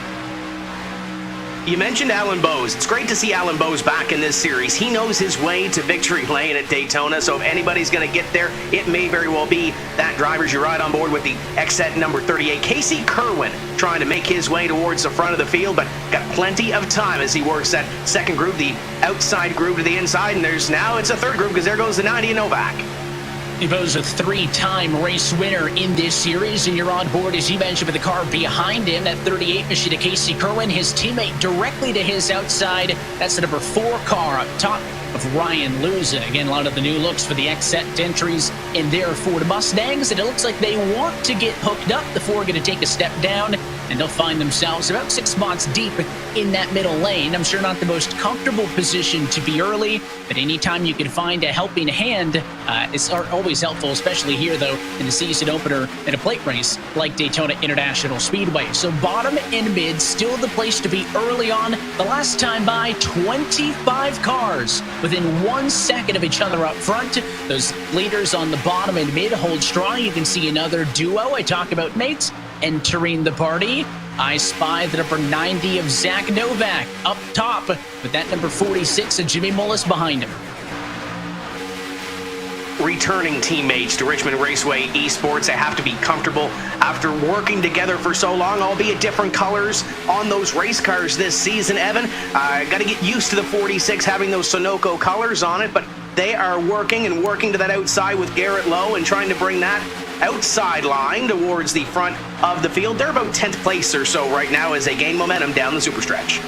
You mentioned Alan Bowes. It's great to see Alan Bowes back in this series. He knows his way to victory lane at Daytona, so if anybody's going to get there, it may very well be that driver's you ride on board with the XZ number 38. Casey Kerwin trying to make his way towards the front of the field, but got plenty of time as he works that second groove, the outside groove to the inside, and it's a third groove because there goes the 90 Novak. Bowes a 3-time race winner in this series, and you're on board, as you mentioned, with the car behind him, that 38 machine of Casey Kerwin, his teammate directly to his outside. That's the number 4 car up top of Ryan Luza. Again, a lot of the new looks for the XZ entries in their Ford Mustangs, and it looks like they want to get hooked up. The 4 are going to take a step down, and they'll find themselves about 6 spots deep in that middle lane. I'm sure not the most comfortable position to be early, but anytime you can find a helping hand is always helpful, especially here, though, in the season opener in a plate race like Daytona International Speedway. So bottom and mid, still the place to be early on. The last time by, 25 cars within 1 second of each other up front. Those leaders on the bottom and mid hold strong. You can see another duo. I talk about mates entering the party. I spy the number 90 of Zach Novak up top with that number 46 of Jimmy Mullis behind him. Returning teammates to Richmond Raceway Esports, they have to be comfortable after working together for so long, albeit different colors on those race cars this season. Evan, got to get used to the 46 having those Sunoco colors on it, but they are working to that outside with Garrett Lowe and trying to bring that outside line towards the front of the field. They're about 10th place or so right now as they gain momentum down the super stretch.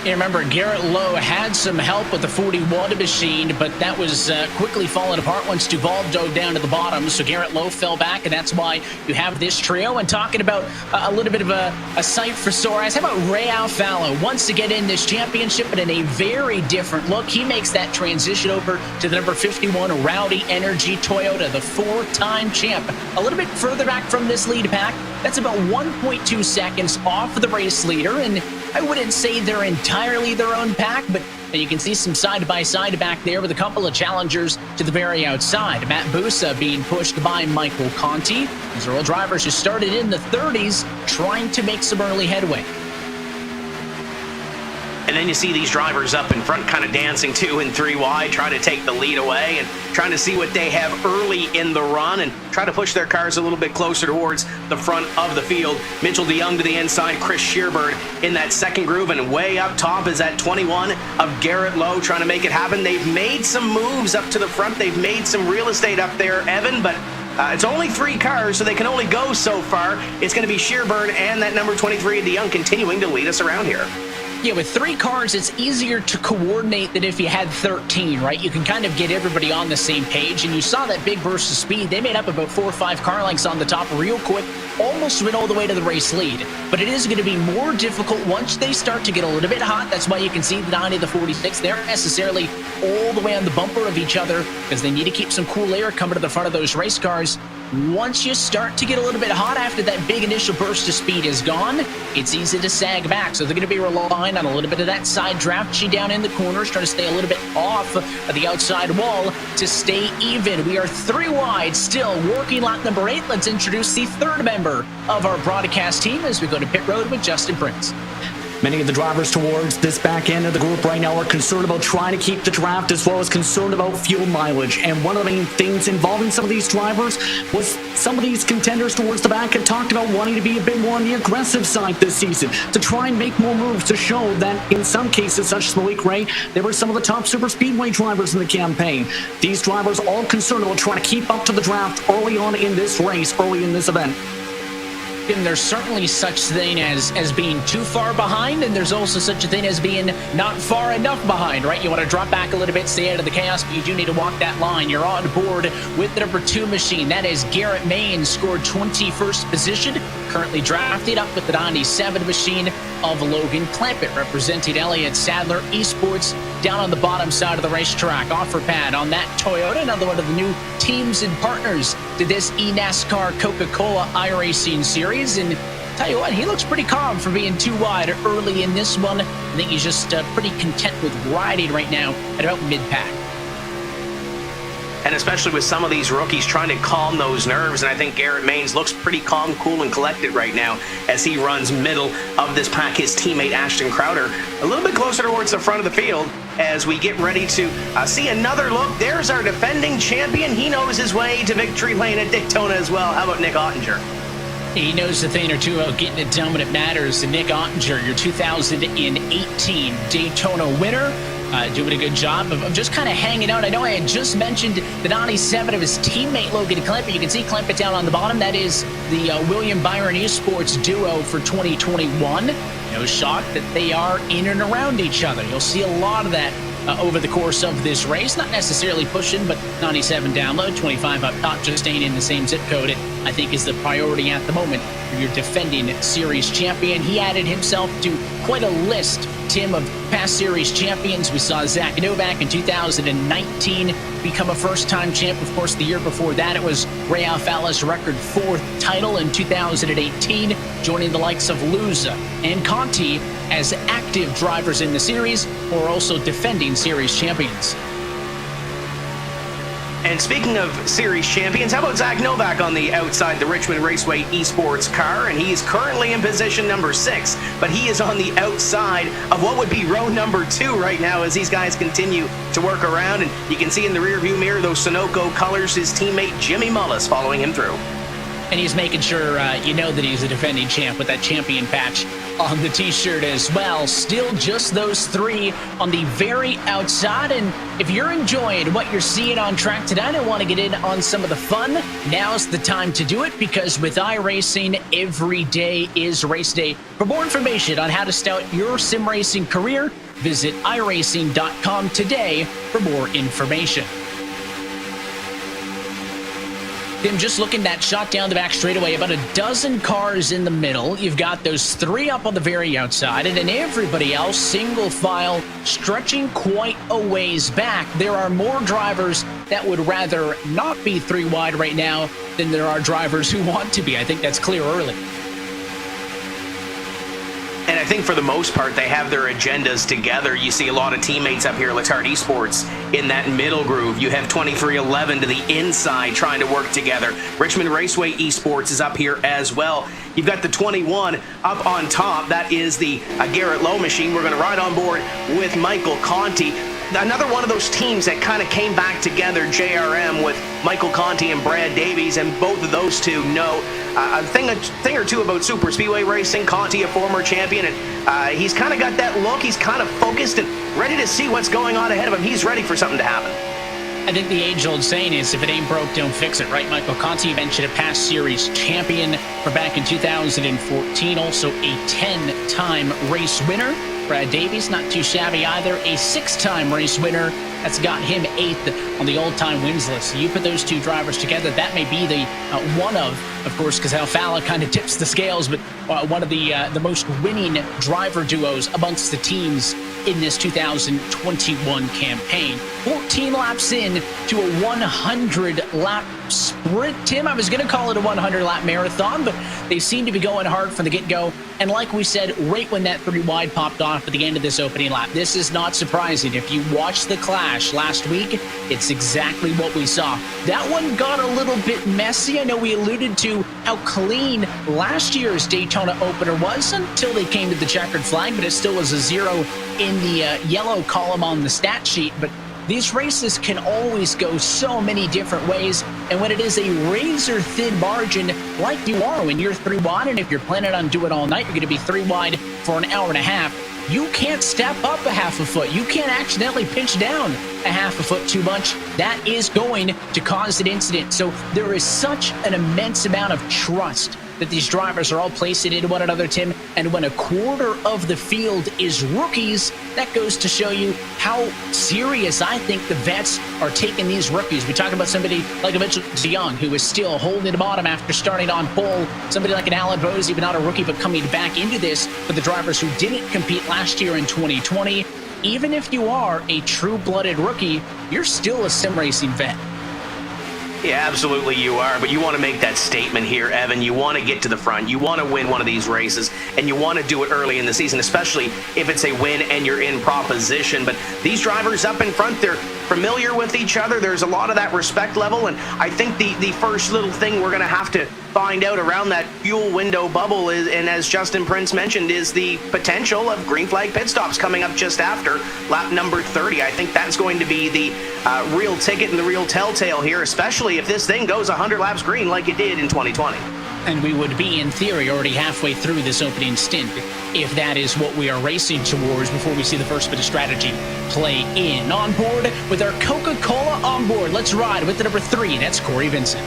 You remember, Garrett Lowe had some help with the 41 machine, but that was quickly falling apart once Duval dove down to the bottom. So Garrett Lowe fell back, and that's why you have this trio. And talking about a little bit of a sight for sore eyes, how about Ray Alfalo once again in this championship, but in a very different look? He makes that transition over to the number 51 Rowdy Energy Toyota, the 4-time champ. A little bit further back from this lead pack. That's about 1.2 seconds off of the race leader, and I wouldn't say they're entirely their own pack, but you can see some side-by-side back there with a couple of challengers to the very outside. Matt Busa being pushed by Michael Conti. These are all drivers who started in the 30s trying to make some early headway. And then you see these drivers up in front kind of dancing 2 and 3 wide, trying to take the lead away and trying to see what they have early in the run and try to push their cars a little bit closer towards the front of the field. Mitchell DeYoung to the inside, Chris Shearburn in that second groove, and way up top is that 21 of Garrett Lowe trying to make it happen. They've made some moves up to the front. They've made some real estate up there, Evan, but it's only 3 cars, so they can only go so far. It's going to be Shearburn and that number 23 of DeYoung continuing to lead us around here. Yeah, with 3 cars, it's easier to coordinate than if you had 13, right? You can kind of get everybody on the same page, and you saw that big burst of speed. They made up about 4 or 5 car lengths on the top real quick, almost went all the way to the race lead. But it is going to be more difficult once they start to get a little bit hot. That's why you can see the 90 to 46. They aren't necessarily all the way on the bumper of each other because they need to keep some cool air coming to the front of those race cars. Once you start to get a little bit hot after that big initial burst of speed is gone, it's easy to sag back. So they're going to be relying on a little bit of that side draft down in the corners, trying to stay a little bit off of the outside wall to stay even. We are 3 wide still, working lap number 8. Let's introduce the 3rd member of our broadcast team as we go to pit road with Justin Prince. Many of the drivers towards this back end of the group right now are concerned about trying to keep the draft as well as concerned about fuel mileage. And one of the main things involving some of these drivers was some of these contenders towards the back had talked about wanting to be a bit more on the aggressive side this season to try and make more moves to show that in some cases, such as Malik Ray, they were some of the top super speedway drivers in the campaign. These drivers all concerned about trying to keep up to the draft early on in this race, early in this event. Tim, there's certainly such thing as being too far behind, and there's also such a thing as being not far enough behind, right? You want to drop back a little bit, stay out of the chaos, but you do need to walk that line. You're on board with the number 2 machine. That is Garrett Main, scored 21st position, currently drafted up with the 97 machine of Logan Clampett, representing Elliott Sadler Esports down on the bottom side of the racetrack. Offer pad on that Toyota, another one of the new teams and partners to this eNASCAR Coca-Cola iRacing series. And tell you what, he looks pretty calm for being too wide early in this one. I think he's just pretty content with riding right now at about mid-pack. And especially with some of these rookies trying to calm those nerves. And I think Garrett Maines looks pretty calm, cool, and collected right now as he runs middle of this pack. His teammate Ashton Crowder a little bit closer towards the front of the field as we get ready to see another look. There's our defending champion. He knows his way to victory lane at Daytona as well. How about Nick Ottinger? He knows a thing or two about getting it done when it matters. And Nick Ottinger, your 2018 Daytona winner, doing a good job of just kind of hanging out. I know I had just mentioned the 97 of his teammate Logan Clampett. You can see Clampett down on the bottom. That is the William Byron Esports duo for 2021. No shock that they are in and around each other. You'll see a lot of that over the course of this race. Not necessarily pushing, but 97 download, 25 up top, just staying in the same zip code. It, I think, is the priority at the moment for your defending series champion. He added himself to quite a list, Tim, of past series champions. We saw Zach Novak in 2019 become a first-time champ. Of course, the year before that, it was Ray Alfala's record 4th title in 2018, joining the likes of Luza and Conti as active drivers in the series, or also defending series champions. And speaking of series champions, how about Zach Novak on the outside, the Richmond Raceway Esports car? And he's currently in position number 6, but he is on the outside of what would be row number 2 right now as these guys continue to work around. And you can see in the rearview mirror those Sunoco colors, his teammate Jimmy Mullis following him through. And he's making sure you know that he's a defending champ with that champion patch on the t-shirt as well. Still just those 3 on the very outside. And if you're enjoying what you're seeing on track tonight and want to get in on some of the fun, now's the time to do it, because with iRacing, every day is race day. For more information on how to start your sim racing career, visit iRacing.com today for more information. Tim, just looking that shot down the back straightaway, about a dozen cars in the middle. You've got those 3 up on the very outside, and then everybody else single file stretching quite a ways back. There are more drivers that would rather not be 3 wide right now than there are drivers who want to be. I think that's clear early. And I think for the most part, they have their agendas together. You see a lot of teammates up here, Letard Esports, in that middle groove. You have 2311 to the inside trying to work together. Richmond Raceway Esports is up here as well. You've got the 21 up on top. That is the Garrett Lowe machine. We're going to ride on board with Michael Conti. Another one of those teams that kind of came back together, JRM, with Michael Conti and Brad Davies, and both of those two know a thing or two about super speedway racing. Conti, a former champion, and he's kind of got that look. He's kind of focused and ready to see what's going on ahead of him. He's ready for something to happen. I think the age-old saying is, if it ain't broke, don't fix it, right? Michael Conti mentioned a past series champion for back in 2014, also a 10-time race winner. Brad Davies, not too shabby either, a 6-time race winner. That's got him 8th on the all-time wins list. So you put those 2 drivers together, that may be the one of course, because Alfala kind of tips the scales, but one of the most winning driver duos amongst the teams in this 2021 campaign. 14 laps in to a 100-lap sprint. Tim, I was going to call it a 100-lap marathon, but they seem to be going hard from the get-go. And like we said, right when that 3 wide popped off at the end of this opening lap, this is not surprising. If you watched the clash last week, it's exactly what we saw. That one got a little bit messy. I know we alluded to how clean last year's Daytona opener was until they came to the checkered flag, but it still was a 0 in the yellow column on the stat sheet. But these races can always go so many different ways, and when it is a razor-thin margin like you are when you're 3 wide, and if you're planning on doing it all night, you're going to be 3 wide for an hour and a half, you can't step up a half a foot. You can't accidentally pinch down a half a foot too much. That is going to cause an incident. So there is such an immense amount of trust that these drivers are all placing into one another, Tim. And when a quarter of the field is rookies, that goes to show you how serious I think the vets are taking these rookies. We talk about somebody like a Mitchell DeYoung, who is still holding the bottom after starting on pole. Somebody like an Alan Bose, even not a rookie, but coming back into this for the drivers who didn't compete last year in 2020. Even if you are a true-blooded rookie, you're still a sim racing vet. Yeah, absolutely you are, but you want to make that statement here, Evan. You want to get to the front. You want to win one of these races, and you want to do it early in the season, especially if it's a win and you're in proposition. But these drivers up in front, they're familiar with each other. There's a lot of that respect level, and I think the first little thing we're going to have to find out around that fuel window bubble is, and as Justin Prince mentioned, is the potential of green flag pit stops coming up just after lap number 30. I think that's going to be the real ticket and the real telltale here, especially if this thing goes 100 laps green like it did in 2020. And we would be, in theory, already halfway through this opening stint if that is what we are racing towards before we see the first bit of strategy play in. On board with our Coca-Cola on board. Let's ride with the number 3. That's Corey Vincent.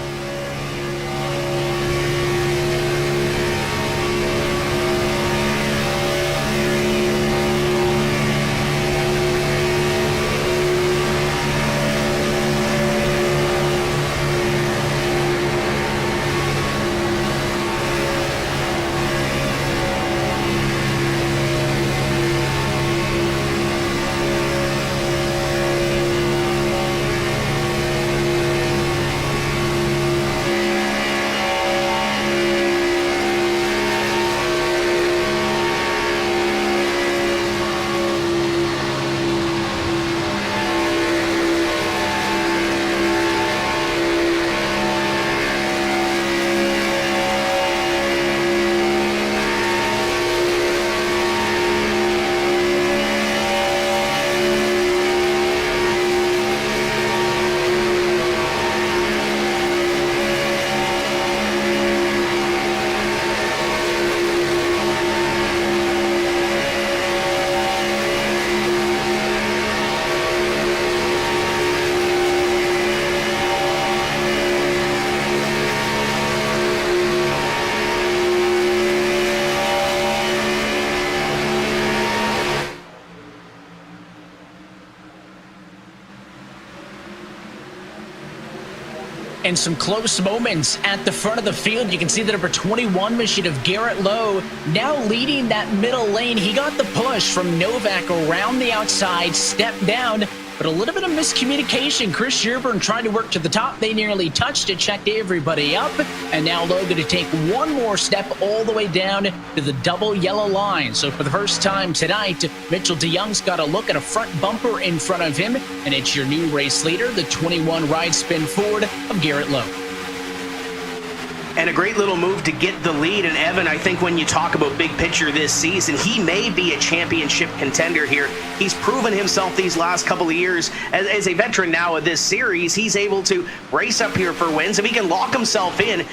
And some close moments at the front of the field. You can see the number 21 machine of Garrett Lowe now leading that middle lane. He got the push from Novak around the outside, stepped down, but a little bit of miscommunication. Chris Sherburne trying to work to the top. They nearly touched it, checked everybody up, and now Lowe going to take one more step all the way down to the double yellow line. So for the first time tonight, Mitchell DeYoung's got a look at a front bumper in front of him, and it's your new race leader, the 21 ride spin Ford of Garrett Lowe. And a great little move to get the lead. And Evan, I think when you talk about big picture this season, he may be a championship contender here. He's proven himself these last couple of years as a veteran now of this series. He's able to race up here for wins. If he can lock himself in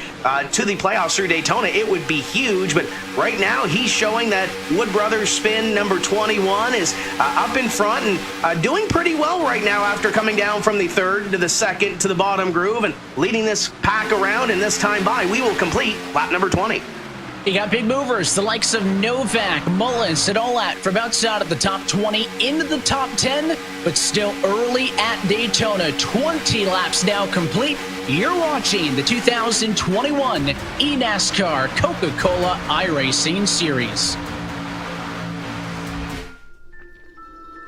to the playoffs through Daytona, it would be huge. But right now, he's showing that Wood Brothers spin number 21 is up in front and doing pretty well right now after coming down from the third to the second to the bottom groove and leading this pack around. And this time by, we will complete lap number 20. You got big movers, the likes of Novak, Mullins, and Olat from outside of the top 20 into the top 10, but still early at Daytona. 20 laps now complete. You're watching the 2021 eNASCAR Coca-Cola iRacing Series.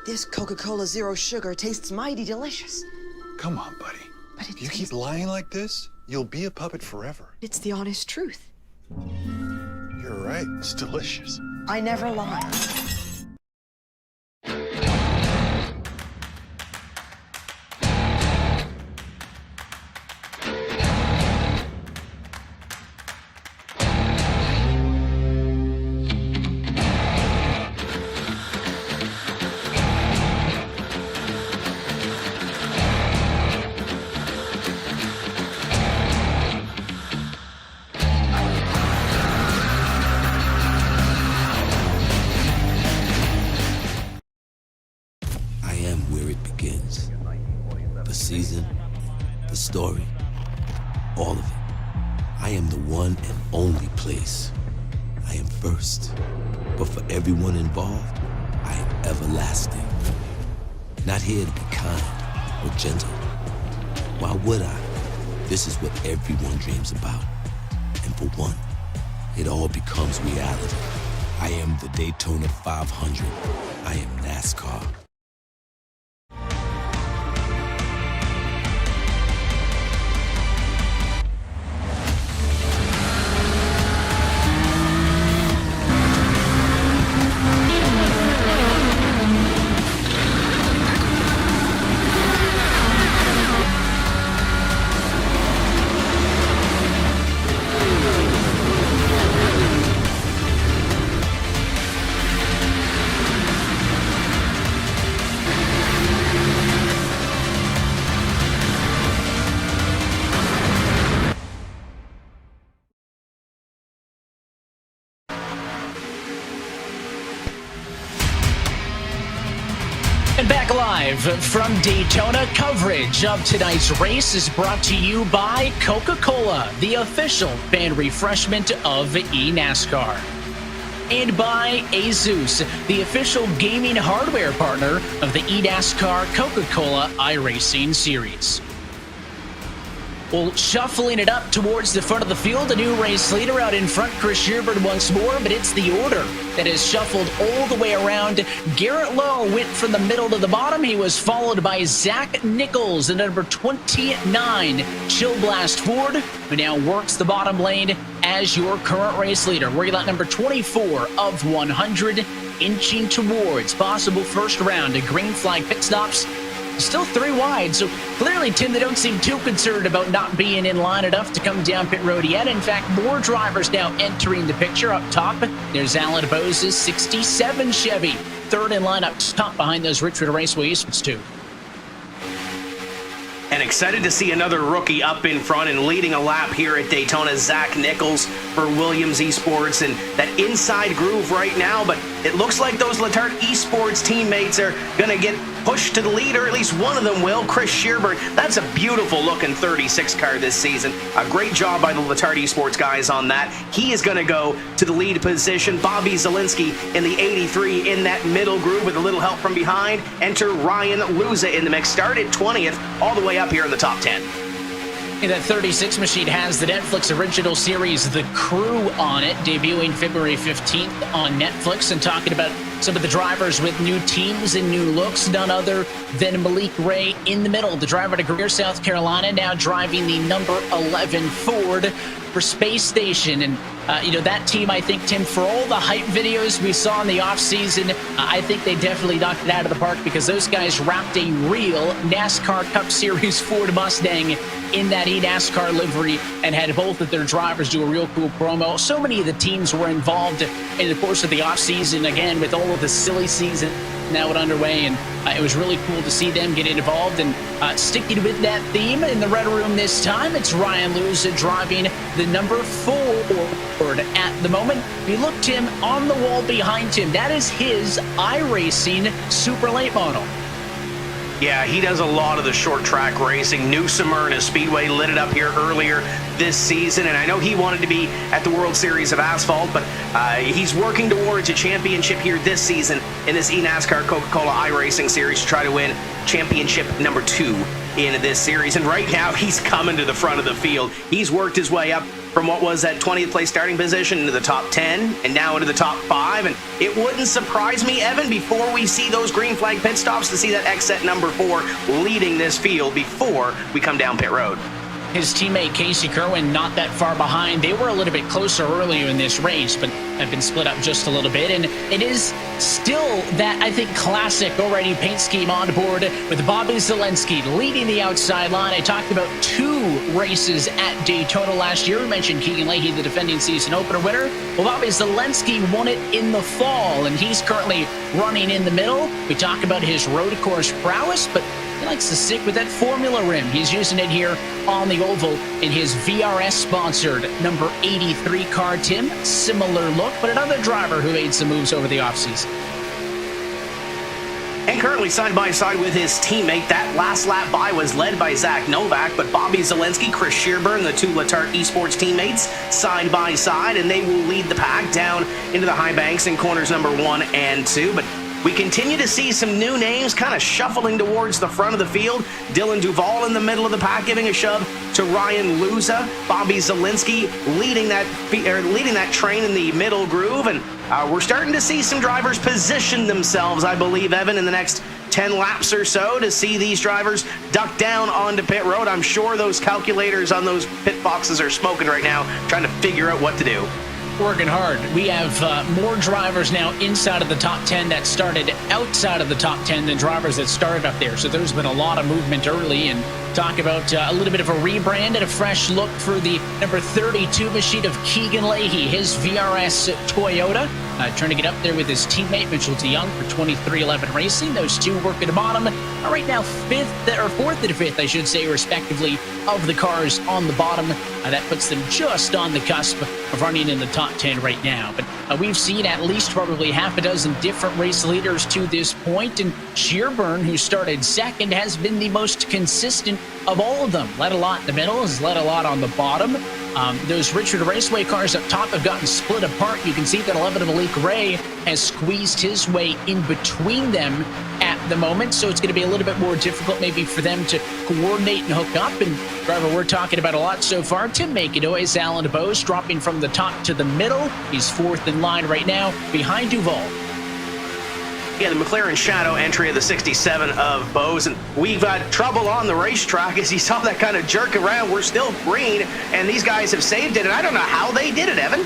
This Coca-Cola Zero Sugar tastes mighty delicious. Come on, buddy. But If you keep lying like this, you'll be a puppet forever. It's the honest truth. You're right. It's delicious. I never lie. I am the one and only place. I am first. But for everyone involved, I am everlasting. Not here to be kind or gentle. Why would I? This is what everyone dreams about. And for one, it all becomes reality. I am the Daytona 500. I am NASCAR. And back live from Daytona, coverage of tonight's race is brought to you by Coca-Cola, the official fan refreshment of eNASCAR. And by Asus, the official gaming hardware partner of the eNASCAR Coca-Cola iRacing Series. Well, shuffling it up towards the front of the field, a new race leader out in front, Chris Sherbert once more, but it's the order that is shuffled all the way around. Garrett Lowe went from the middle to the bottom. He was followed by Zach Nichols, and number 29, Chill Blast Ford, who now works the bottom lane as your current race leader. We're at number 24 of 100, inching towards possible first round of green flag pit stops. Still 3 wide, so clearly, Tim, they don't seem too concerned about not being in line enough to come down pit road yet. In fact, more drivers now entering the picture. Up top, there's Alan Bose's 67 Chevy, third in line up top behind those Richard Raceway Eastwoods too. And excited to see another rookie up in front and leading a lap here at Daytona, Zach Nichols for Williams Esports, and that inside groove right now, but it looks like those Letarte Esports teammates are going to get pushed to the lead, or at least one of them will. Chris Sherbert, that's a beautiful looking 36 car this season. A great job by the Letarte Esports guys on that. He is going to go to the lead position. Bobby Zielinski in the 83 in that middle groove with a little help from behind. Enter Ryan Luza in the mix. Started 20th all the way up here in the top 10. And that 36 machine has the Netflix original series The Crew on it, debuting February 15th on Netflix, and talking about some of the drivers with new teams and new looks, none other than Malik Ray in the middle, the driver to Greer, South Carolina, now driving the number 11 Ford for Space Station. And that team, I think, Tim, for all the hype videos we saw in the offseason, I think they definitely knocked it out of the park, because those guys wrapped a real NASCAR Cup Series Ford Mustang in that eNASCAR livery and had both of their drivers do a real cool promo. So many of the teams were involved in the course of the offseason, again, with all of the silly season now underway, and it was really cool to see them get involved. And sticking with that theme in the red room this time, it's Ryan Luza driving the number 4 at the moment. If you look, Tim, on the wall behind him, that is his iRacing Super Late model. Yeah, he does a lot of the short track racing. New Smyrna Speedway lit it up here earlier this season, and I know he wanted to be at the World Series of Asphalt, but he's working towards a championship here this season in this eNASCAR Coca-Cola iRacing Series to try to win championship number 2 in this series. And right now, he's coming to the front of the field. He's worked his way up from what was that 20th place starting position into the top 10 and now into the top 5. And it wouldn't surprise me, Evan, before we see those green flag pit stops, to see that exit number 4 leading this field before we come down pit road. His teammate Casey Kerwin not that far behind. They were a little bit closer earlier in this race, but have been split up just a little bit. And it is still that, I think, classic already paint scheme on board with Bobby Zielinski leading the outside line. I talked about 2 races at Daytona last year. We mentioned Keegan Leahy, the defending season opener winner. Well, Bobby Zielinski won it in the fall, and he's currently running in the middle. We talk about his road course prowess, but he likes to stick with that formula rim. He's using it here on the oval in his VRS-sponsored number 83 car, Tim. Similar look, but another driver who made some moves over the offseason. And currently side by side with his teammate. That last lap by was led by Zach Novak, but Bobby Zielinski, Chris Shearburn, the two Letarte Esports teammates, side by side, and they will lead the pack down into the high banks in corners number 1 and 2. But we continue to see some new names kind of shuffling towards the front of the field. Dylan Duval in the middle of the pack, giving a shove to Ryan Luza. Bobby Zielinski leading that train in the middle groove. And we're starting to see some drivers position themselves, I believe, Evan, in the next 10 laps or so to see these drivers duck down onto pit road. I'm sure those calculators on those pit boxes are smoking right now, trying to figure out what to do. Working hard. We have more drivers now inside of the top 10 that started outside of the top 10 than drivers that started up there. So there's been a lot of movement early, and talk about a little bit of a rebrand and a fresh look for the number 32 machine of Keegan Leahy, his VRS Toyota, trying to get up there with his teammate Mitchell DeYoung for 2311 Racing. Those two work at the bottom right now, 4th and 5th, I should say, respectively, of the cars on the bottom. That puts them just on the cusp of running in the top 10 right now. But we've seen at least probably half a dozen different race leaders to this point, and Shearburn, who started second, has been the most consistent of all of them. Led a lot in the middle, has led a lot on the bottom. Those Richard Raceway cars up top have gotten split apart. You can see that 11 of Malik Ray has squeezed his way in between them at the moment, so it's going to be a little bit more difficult maybe for them to coordinate and hook up. And driver we're talking about a lot so far, Tim McAdoy, is Alan Bose, dropping from the top to the middle. He's 4th in line right now behind Duval. Yeah, the McLaren Shadow entry of the 67 of Bose, and we've got trouble on the racetrack as you saw that kind of jerk around. We're still green, and these guys have saved it, and I don't know how they did it, Evan.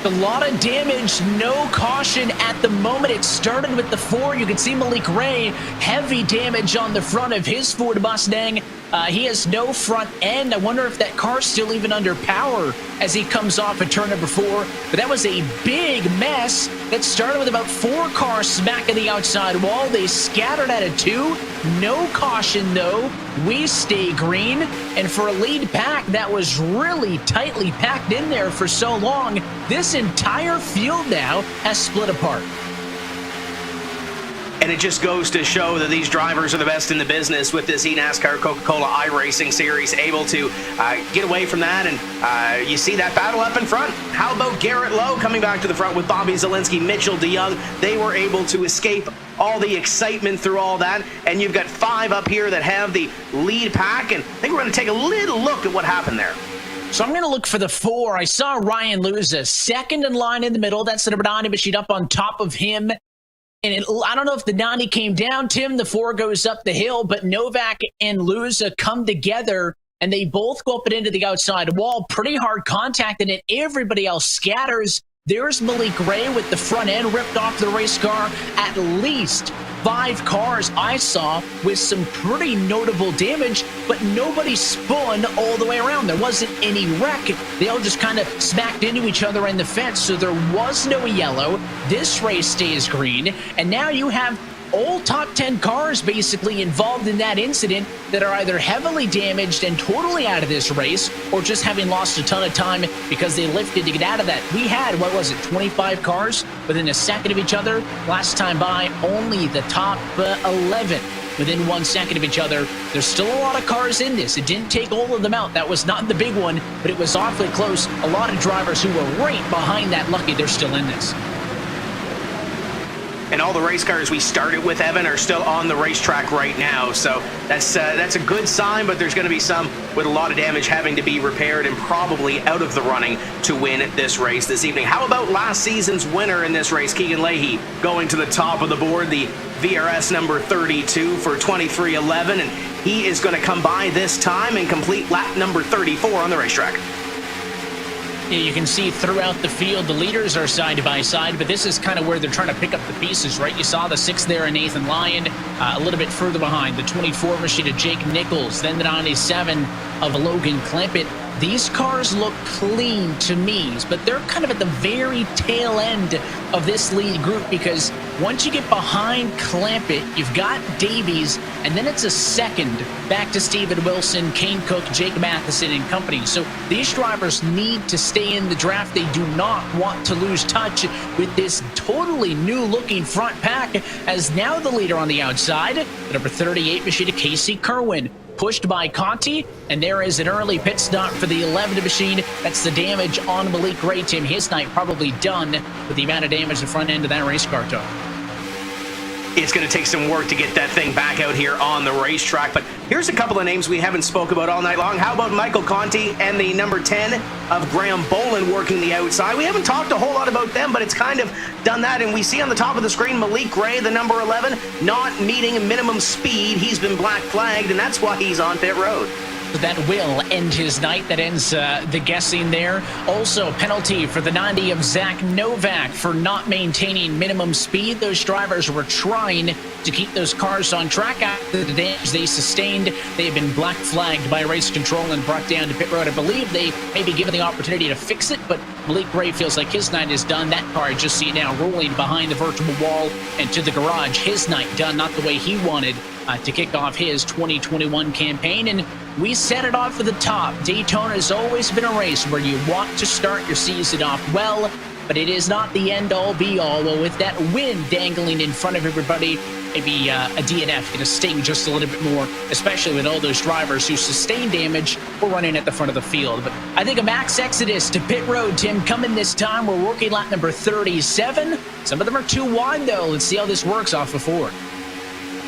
A lot of damage, no caution at the moment. It started with the 4. You can see Malik Ray, heavy damage on the front of his Ford Mustang. He has no front end. I wonder if that car's still even under power as he comes off at turn number 4. But that was a big mess that started with about 4 cars smacking the outside wall. They scattered out of 2. No caution, though. We stay green. And for a lead pack that was really tightly packed in there for so long, this entire field now has split apart. And it just goes to show that these drivers are the best in the business with this eNASCAR Coca-Cola iRacing Series, able to get away from that. And you see that battle up in front. How about Garrett Lowe coming back to the front with Bobby Zielinski, Mitchell DeYoung? They were able to escape all the excitement through all that. And you've got 5 up here that have the lead pack. And I think we're going to take a little look at what happened there. So I'm going to look for the 4. I saw Ryan Luza, second in line in the middle. That's the number 90 machine up on top of him. And I don't know if the 90 came down, Tim. The 4 goes up the hill, but Novak and Luza come together, and they both go up and into the outside wall. Pretty hard contact, and then everybody else scatters. There's Malik Ray with the front end ripped off the race car. At least 5 cars I saw with some pretty notable damage, but nobody spun all the way around. There wasn't any wreck. They all just kind of smacked into each other in the fence, so there was no yellow. This race stays green, and now you have all top 10 cars basically involved in that incident that are either heavily damaged and totally out of this race, or just having lost a ton of time because they lifted to get out of that. We had, 25 cars within a second of each other. Last time by, only the top 11 within 1 second of each other. There's still a lot of cars in this. It didn't take all of them out. That was not the big one, but it was awfully close. A lot of drivers who were right behind that, lucky they're still in this. And all the race cars we started with, Evan, are still on the racetrack right now. So that's a good sign, but there's going to be some with a lot of damage having to be repaired and probably out of the running to win this race this evening. How about last season's winner in this race, Keegan Leahy, going to the top of the board, the VRS number 32 for 2311, and he is going to come by this time and complete lap number 34 on the racetrack. You can see throughout the field, the leaders are side by side, but this is kind of where they're trying to pick up the pieces, right? You saw the 6 there in Nathan Lyon, a little bit further behind, the 24 machine of Jake Nichols, then the 97 of Logan Clempitt. these cars look clean to me, but they're kind of at the very tail end of this lead group, because once you get behind Clampett, you've got Davies, and then it's a second back to Steven Wilson, Kane Cook, Jake Matheson, and company. So these drivers need to stay in the draft. They do not want to lose touch with this totally new-looking front pack, as now the leader on the outside, the number 38 machine, Casey Kerwin, pushed by Conti, and there is an early pit stop for the 11 machine. That's the damage on Malik Ray. Tim, his night probably done with the amount of damage the front end of that race car took. It's going to take some work to get that thing back out here on the racetrack. But here's a couple of names we haven't spoke about all night long. How about Michael Conti and the number 10 of Graham Boland working the outside? We haven't talked a whole lot about them, but it's kind of done that. And we see on the top of the screen Malik Ray, the number 11, not meeting minimum speed. He's been black flagged, and that's why he's on pit road. That will end his night. That ends the guessing there. Also, penalty for the 90 of Zach Novak for not maintaining minimum speed. Those drivers were trying to keep those cars on track after the damage they sustained. They have been black flagged by race control and brought down to pit road. I believe they may be given the opportunity to fix it, but Malik Ray feels like his night is done. That car, I just see it now rolling behind the virtual wall and to the garage. His night done, not the way he wanted to kick off his 2021 campaign. And we set it off at the top. Daytona has always been a race where you want to start your season off well, but it is not the end-all be-all. Well, with that win dangling in front of everybody, maybe a DNF going to sting just a little bit more, especially with all those drivers who sustained damage were running at the front of the field. But I think a max exodus to pit road, Tim, coming this time. We're working lap number 37. Some of them are too wide, though. Let's see how this works off of 4.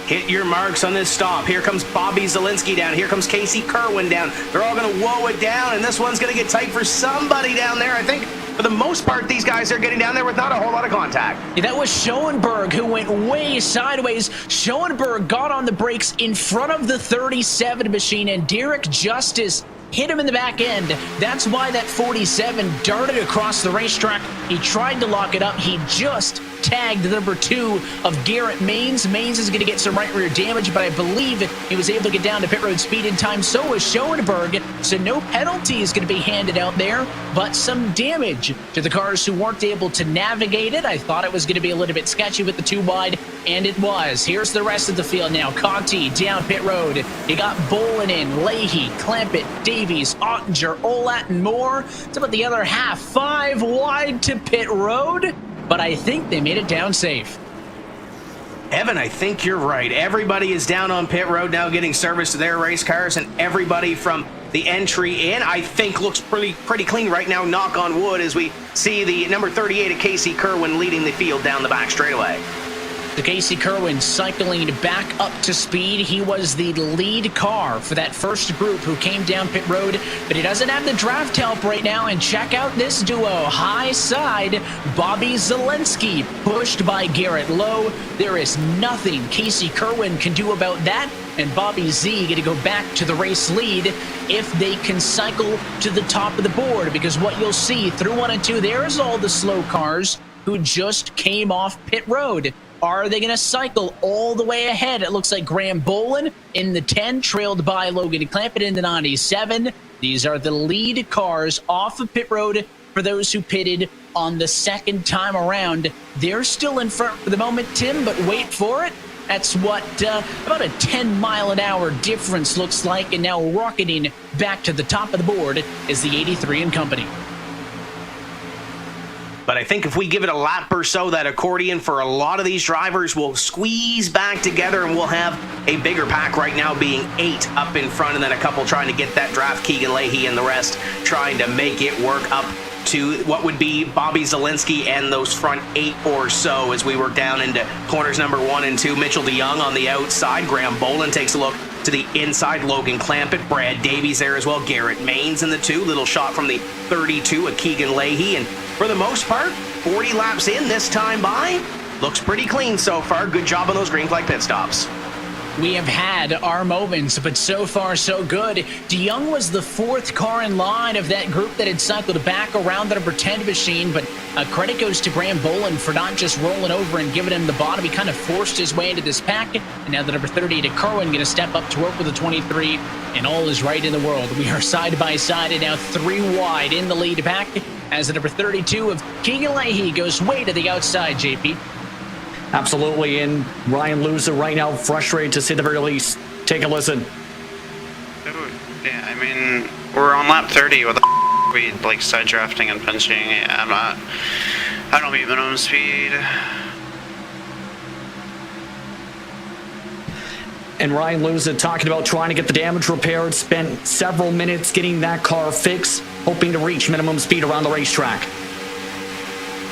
Hit your marks on this stop. Here comes Bobby Zielinski down. Here comes Casey Kerwin down. They're all going to whoa it down, and this one's going to get tight for somebody down there. I think for the most part, these guys are getting down there with not a whole lot of contact. Yeah, that was Schoenberg who went way sideways. Schoenberg got on the brakes in front of the 37 machine, and Derek Justice hit him in the back end. That's why that 47 darted across the racetrack. He tried to lock it up. He just tagged the number 2 of Garrett Maines. Maines is going to get some right rear damage, but I believe he was able to get down to pit road speed in time. So was Schoenberg. So no penalty is going to be handed out there, but some damage to the cars who weren't able to navigate it. I thought it was going to be a little bit sketchy with the 2 wide, and it was. Here's the rest of the field now. Conti down pit road. You got Bolin in, Leahy, Clampett, Davies, Ottinger, Olat, and more. It's about the other half. 5 wide to pit road, but I think they made it down safe. Evan, I think you're right. Everybody is down on pit road now getting service to their race cars, and everybody from the entry in, I think, looks pretty clean right now, knock on wood, as we see the number 38 of Casey Kerwin leading the field down the back straightaway. The Casey Kerwin cycling back up to speed. He was the lead car for that first group who came down pit road, but he doesn't have the draft help right now. And check out this duo. High side, Bobby Zielinski pushed by Garrett Lowe. There is nothing Casey Kerwin can do about that. And Bobby Z going to go back to the race lead if they can cycle to the top of the board, because what you'll see through 1 and 2, there's all the slow cars who just came off pit road. Are they going to cycle all the way ahead? It looks like Graham Boland in the 10, trailed by Logan Clampett in the 97. These are the lead cars off of pit road for those who pitted on the second time around. They're still in front for the moment, Tim, but wait for it. That's what about a 10-mile-an-hour difference looks like, and now rocketing back to the top of the board is the 83 and company. But I think if we give it a lap or so, that accordion for a lot of these drivers will squeeze back together, and we'll have a bigger pack right now being 8 up in front, and then a couple trying to get that draft, Keegan Leahy and the rest trying to make it work up to what would be Bobby Zielinski and those front 8 or so as we work down into corners number 1 and 2. Mitchell DeYoung on the outside. Graham Boland takes a look to the inside. Logan Clampett, Brad Davies there as well. Garrett Maines in the 2. Little shot from the 32 of Keegan Leahy. And for the most part, 40 laps in this time by. Looks pretty clean so far. Good job on those green flag pit stops. we have had our moments, but so far so good. DeYoung was the 4th car in line of that group that had cycled back around the number 10 machine, but credit goes to Graham Boland for not just rolling over and giving him the bottom. He kind of forced his way into this pack, and now the number 30 to Kerwin going to step up to work with the 23, and all is right in the world. We are side by side and now 3 wide in the lead pack as the number 32 of Keegan Leahy goes way to the outside, JP. Absolutely, and Ryan Luza right now frustrated to say the very least. Take a listen. Dude, yeah, I mean, we're on lap 30 with we like side drafting and pinching. Yeah, I don't beat minimum speed. And Ryan Luza talking about trying to get the damage repaired, spent several minutes getting that car fixed, hoping to reach minimum speed around the racetrack.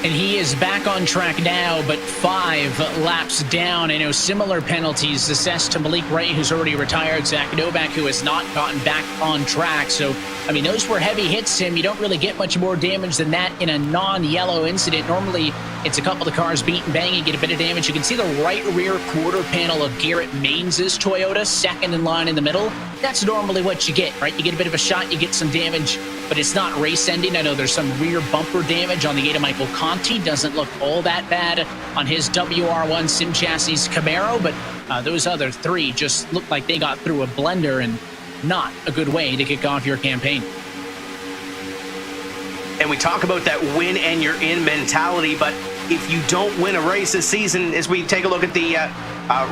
And he is back on track now, but 5 laps down. I know similar penalties assessed to Malik Ray, who's already retired, Zach Novak, who has not gotten back on track. So, I mean, those were heavy hits, Tim. You don't really get much more damage than that in a non-yellow incident. Normally, it's a couple of cars beat and bang and get a bit of damage. You can see the right rear quarter panel of Garrett Mains's Toyota, second in line in the middle. That's normally what you get, right? You get a bit of a shot, you get some damage, but it's not race-ending. I know there's some rear bumper damage on the 8 of Michael Conti. Doesn't look all that bad on his WR1 Sim Chassis Camaro, but those other 3 just look like they got through a blender, and not a good way to kick off your campaign. And we talk about that win and you're in mentality, but if you don't win a race this season, as we take a look at the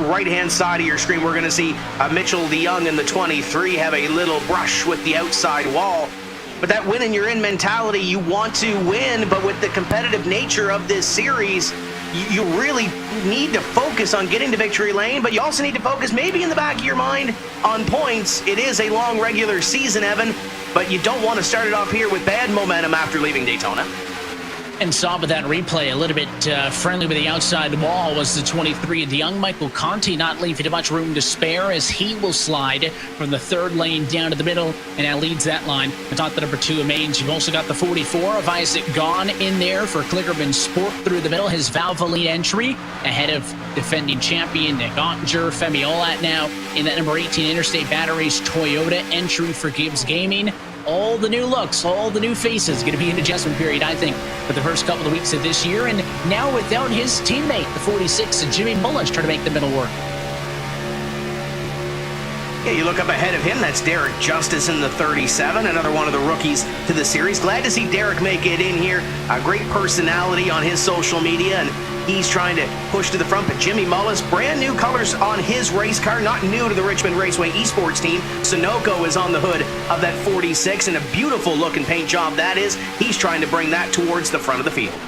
right-hand side of your screen, we're going to see Mitchell DeYoung in the 23 have a little brush with the outside wall. But that win and you're in mentality, you want to win, but with the competitive nature of this series, you really need to focus on getting to victory lane, but you also need to focus maybe in the back of your mind on points. It is a long regular season, Evan, but you don't want to start it off here with bad momentum after leaving Daytona. And saw with that replay a little bit friendly with the outside wall was the 23 of DeYoung. Michael Conti not leaving much room to spare as he will slide from the 3rd lane down to the middle and now leads that line. Atop the number 2 of Mains. You've also got the 44 of Isaac Gahn in there for Klingerman Sport through the middle. His Valvoline entry ahead of defending champion Nick Ottinger. Femi Olat now in that number 18 Interstate Batteries Toyota entry for Gibbs Gaming. All the new looks, all the new faces. Going to be an adjustment period, I think, for the first couple of weeks of this year. And now without his teammate, the 46, Jimmy Mullis, trying to make the middle work. Yeah, you look up ahead of him. That's Derek Justice in the 37, another one of the rookies to the series. Glad to see Derek make it in here. A great personality on his social media, and he's trying to push to the front. But Jimmy Mullis, brand new colors on his race car, not new to the Richmond Raceway Esports team. Sunoco is on the hood of that 46, and a beautiful looking paint job that is. He's trying to bring that towards the front of the field.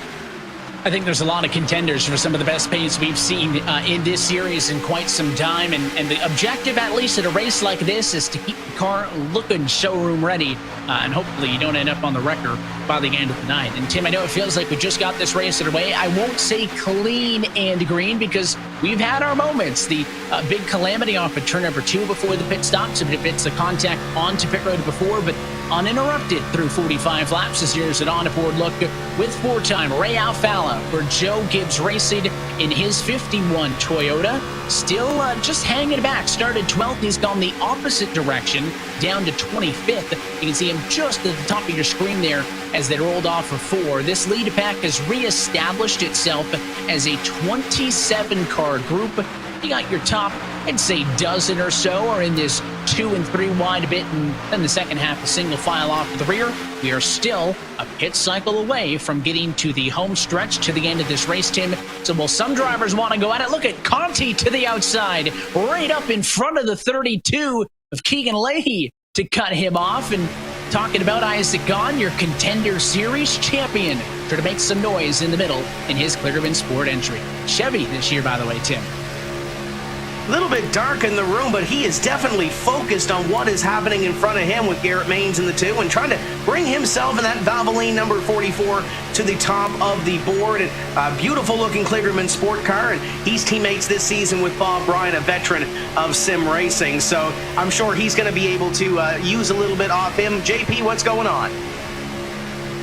I think there's a lot of contenders for some of the best paints we've seen in this series in quite some time. And the objective, at least at a race like this, is to keep the car looking showroom ready. And hopefully you don't end up on the wrecker by the end of the night. And Tim, I know it feels like we just got this race underway. I won't say clean and green because we've had our moments. The big calamity off at turn number 2 before the pit stops. If it's the contact onto pit road before, but uninterrupted through 45 laps. This year's an on-board look with 4-time Ray Alfala for Joe Gibbs Racing in his 51 Toyota. Still just hanging back. Started 12th. He's gone the opposite direction down to 25th. You can see him just at the top of your screen there as they rolled off for 4. This lead pack has reestablished itself as a 27-car group. You got your top, I'd say, dozen or so are in this 2 and 3 wide bit, and then the second half a single file off to the rear. We are still a pit cycle away from getting to the home stretch to the end of this race, Tim. So while some drivers want to go at it, look at Conti to the outside, right up in front of the 32 of Keegan Leahy to cut him off. And talking about Isaac Gahn, your Contender Series champion, trying to make some noise in the middle in his Klingerman Sport entry. Chevy this year, by the way, Tim. A little bit dark in the room, but he is definitely focused on what is happening in front of him with Garrett Mains in the 2 and trying to bring himself in that Valvoline number 44 to the top of the board. And a beautiful looking Klingerman Sport car, and he's teammates this season with Bob Bryan, a veteran of sim racing. So I'm sure he's going to be able to use a little bit off him. JP, what's going on?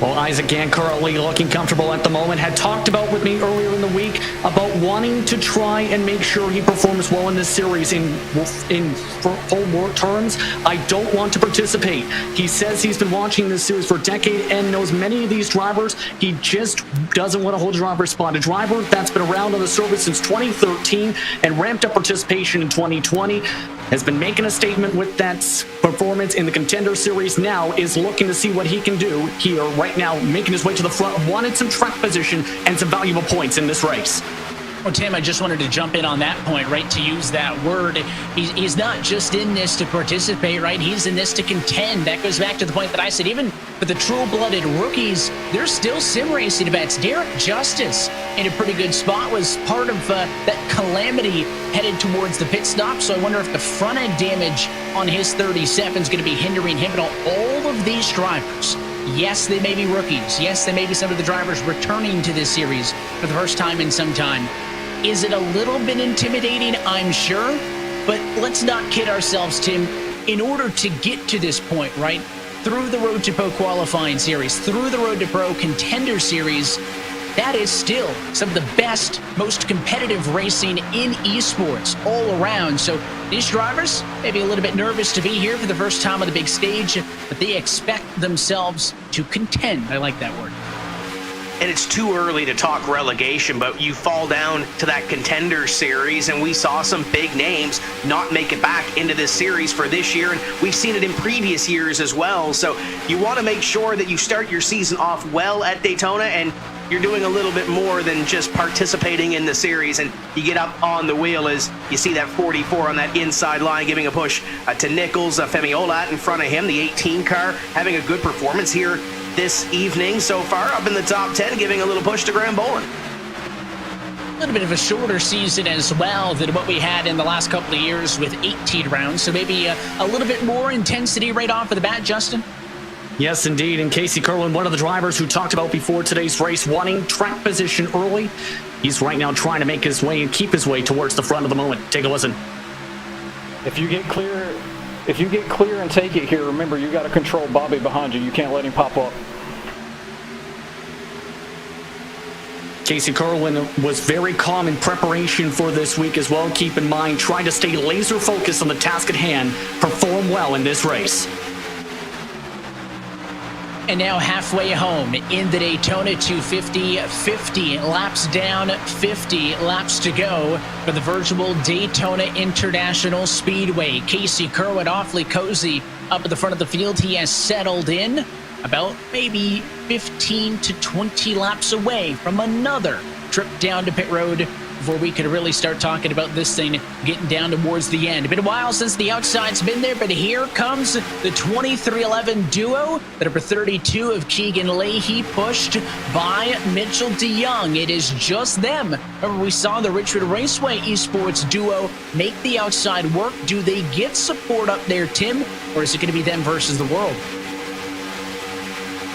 Well, Isaac Gann currently looking comfortable at the moment, had talked about with me earlier in the week about wanting to try and make sure he performs well in this series in full work terms. I don't want to participate. He says he's been watching this series for a decade and knows many of these drivers. He just doesn't want to hold a driver's spot. A driver that's been around on the circuit since 2013 and ramped up participation in 2020 has been making a statement with that performance in the Contender Series, now is looking to see what he can do here right now, making his way to the front, wanted some track position and some valuable points in this race. Well, Tim, I just wanted to jump in on that point, right? To use that word, he's not just in this to participate, right? He's in this to contend. That goes back to the point that I said, even for the true-blooded rookies, there's still sim racing events. Derek Justice in a pretty good spot was part of that calamity headed towards the pit stop. So I wonder if the front-end damage on his 37 is going to be hindering him. And all of these drivers, yes, they may be rookies. Yes, they may be some of the drivers returning to this series for the first time in some time. Is it a little bit intimidating? I'm sure. But let's not kid ourselves, Tim. In order to get to this point, right, through the Road to Pro qualifying series, through the Road to Pro Contender Series, that is still some of the best, most competitive racing in esports all around. So these drivers may be a little bit nervous to be here for the first time on the big stage, but they expect themselves to contend. I like that word. And it's too early to talk relegation, but you fall down to that Contender Series, and we saw some big names not make it back into this series for this year, and we've seen it in previous years as well. So you want to make sure that you start your season off well at Daytona, and you're doing a little bit more than just participating in the series, and you get up on the wheel as you see that 44 on that inside line giving a push to Nichols. Femi Olat in front of him, the 18 car, having a good performance here this evening so far, up in the top 10, giving a little push to Graham Boland. A little bit of a shorter season as well than what we had in the last couple of years with 18 rounds, so maybe a little bit more intensity right off of the bat, Justin? Yes, indeed. And Casey Kerwin, one of the drivers who talked about before today's race, wanting track position early. He's right now trying to make his way and keep his way towards the front of the moment. Take a listen. If you get clear and take it here, remember you got to control Bobby behind you. You can't let him pop up. Casey Kerwin was very calm in preparation for this week as well. Keep in mind, trying to stay laser focused on the task at hand, perform well in this race. And now halfway home in the Daytona 250, 50 laps down, 50 laps to go for the virtual Daytona International Speedway. Casey Kerwin awfully cozy up at the front of the field. He has settled in about maybe 15 to 20 laps away from another trip down to pit road before we could really start talking about this thing getting down towards the end. Been a while since the outside's been there, but here comes the 2311 duo, the number 32 of Keegan Leahy, pushed by Mitchell DeYoung. It is just them. Remember, we saw the Richmond Raceway Esports duo make the outside work. Do they get support up there, Tim, or is it going to be them versus the world?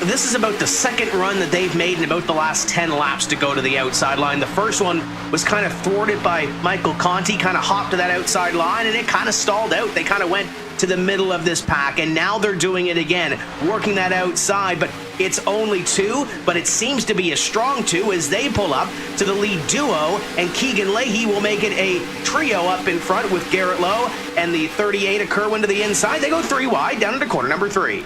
This is about the second run that they've made in about the last 10 laps to go to the outside line. The first one was kind of thwarted by Michael Conti, kind of hopped to that outside line, and it kind of stalled out. They kind of went to the middle of this pack, and now they're doing it again, working that outside, but it's only two, but it seems to be a strong two as they pull up to the lead duo, and Keegan Leahy will make it a trio up in front with Garrett Lowe and the 38 of Kerwin to the inside. They go three wide down into corner number 3.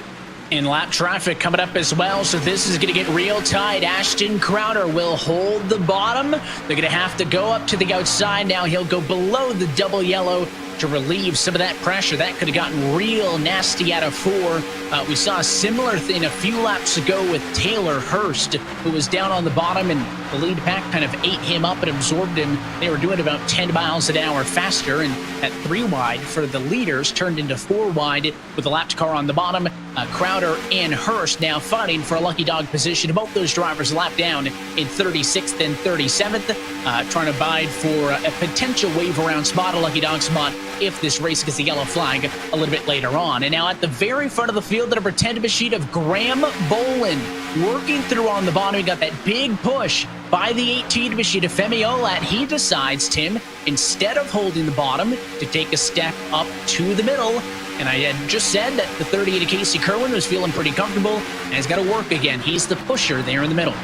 And lap traffic coming up as well, so this is going to get real tight. Ashton Crowder will hold the bottom. They're going to have to go up to the outside now. He'll go below the double yellow to relieve some of that pressure. That could have gotten real nasty out of 4. We saw a similar thing a few laps ago with Taylor Hurst, who was down on the bottom, and the lead pack kind of ate him up and absorbed him. They were doing about 10 miles an hour faster, and that 3 wide for the leaders turned into 4 wide with the lapped car on the bottom. Crowder and Hurst now fighting for a lucky dog position. Both those drivers lapped down in 36th and 37th, trying to bide for a potential wave around spot, a lucky dog spot, if this race gets the yellow flag a little bit later on. And now at the very front of the field, the number 10 machine of Graham Boland working through on the bottom. We got that big push by the 18 machine of Femi Olat. He decides, Tim, instead of holding the bottom, to take a step up to the middle. And I had just said that the 38 of Casey Kerwin was feeling pretty comfortable and has got to work again. He's the pusher there in the middle.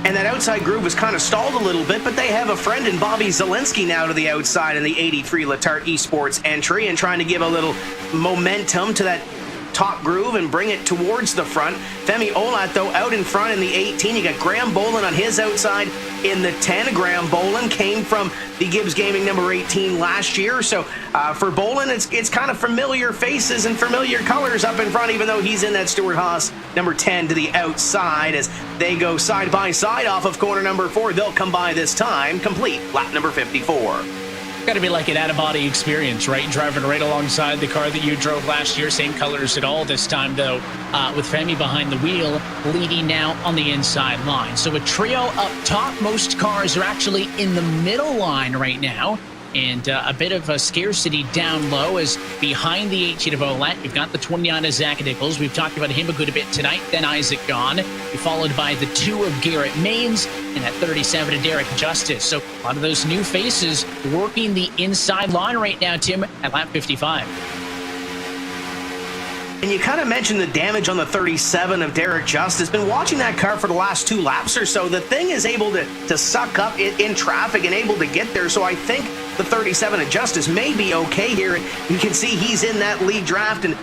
And that outside groove was kind of stalled a little bit, but they have a friend in Bobby Zielinski now to the outside in the 83 Letarte Esports entry and trying to give a little momentum to that top groove and bring it towards the front. Femi Olat, though, out in front in the 18. You got Graham Bolin on his outside in the 10. Graham Bolin came from the Gibbs Gaming number 18 last year. So for Bolin, it's kind of familiar faces and familiar colors up in front, even though he's in that Stuart Haas number 10 to the outside as they go side by side off of corner number 4. They'll come by this time, complete lap number 54. Got to be like an out-of-body experience, right? Driving right alongside the car that you drove last year. Same colors at all this time, though, with Femi behind the wheel, leading now on the inside line. So a trio up top. Most cars are actually in the middle line right now. And a bit of a scarcity down low as behind the 18 of Olat, you've got the 29 of Zach Nichols. We've talked about him a good bit tonight. Then Isaac Gahn, followed by the 2 of Garrett Maines and that 37 of Derek Justice. So a lot of those new faces working the inside line right now, Tim, at lap 55. And you kind of mentioned the damage on the 37 of Derek Justice. Been watching that car for the last 2 laps or so. The thing is able to suck up in traffic and able to get there. So I think the 37 of Justice may be okay here. You can see he's in that lead draft and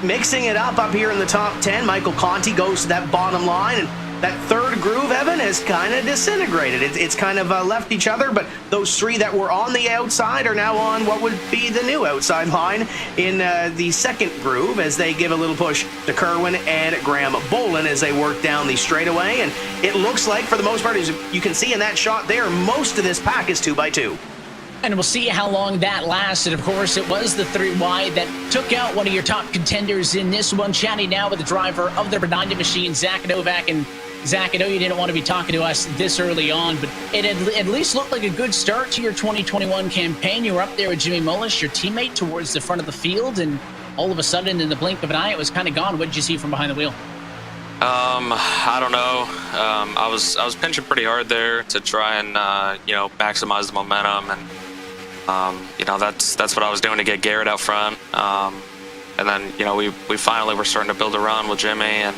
mixing it up here in the top 10. Michael Conti goes to that bottom line, and that third groove, Evan, has kind of disintegrated. It's kind of left each other, but those 3 that were on the outside are now on what would be the new outside line in the second groove as they give a little push to Kerwin and Graham Bolin as they work down the straightaway. And it looks like, for the most part, as you can see in that shot there, most of this pack is 2x2. And we'll see how long that lasts. And of course, it was the 3 wide that took out one of your top contenders in this one. Chatting now with the driver of the Bernina machine, Zach Novak. And Zach, I know you didn't want to be talking to us this early on, but it at least looked like a good start to your 2021 campaign. You were up there with Jimmy Mullis, your teammate, towards the front of the field, and all of a sudden, in the blink of an eye, it was kind of gone. What did you see from behind the wheel? I don't know. I was pinching pretty hard there to try and maximize the momentum, and that's what I was doing to get Garrett out front. And then we finally were starting to build a run with Jimmy, and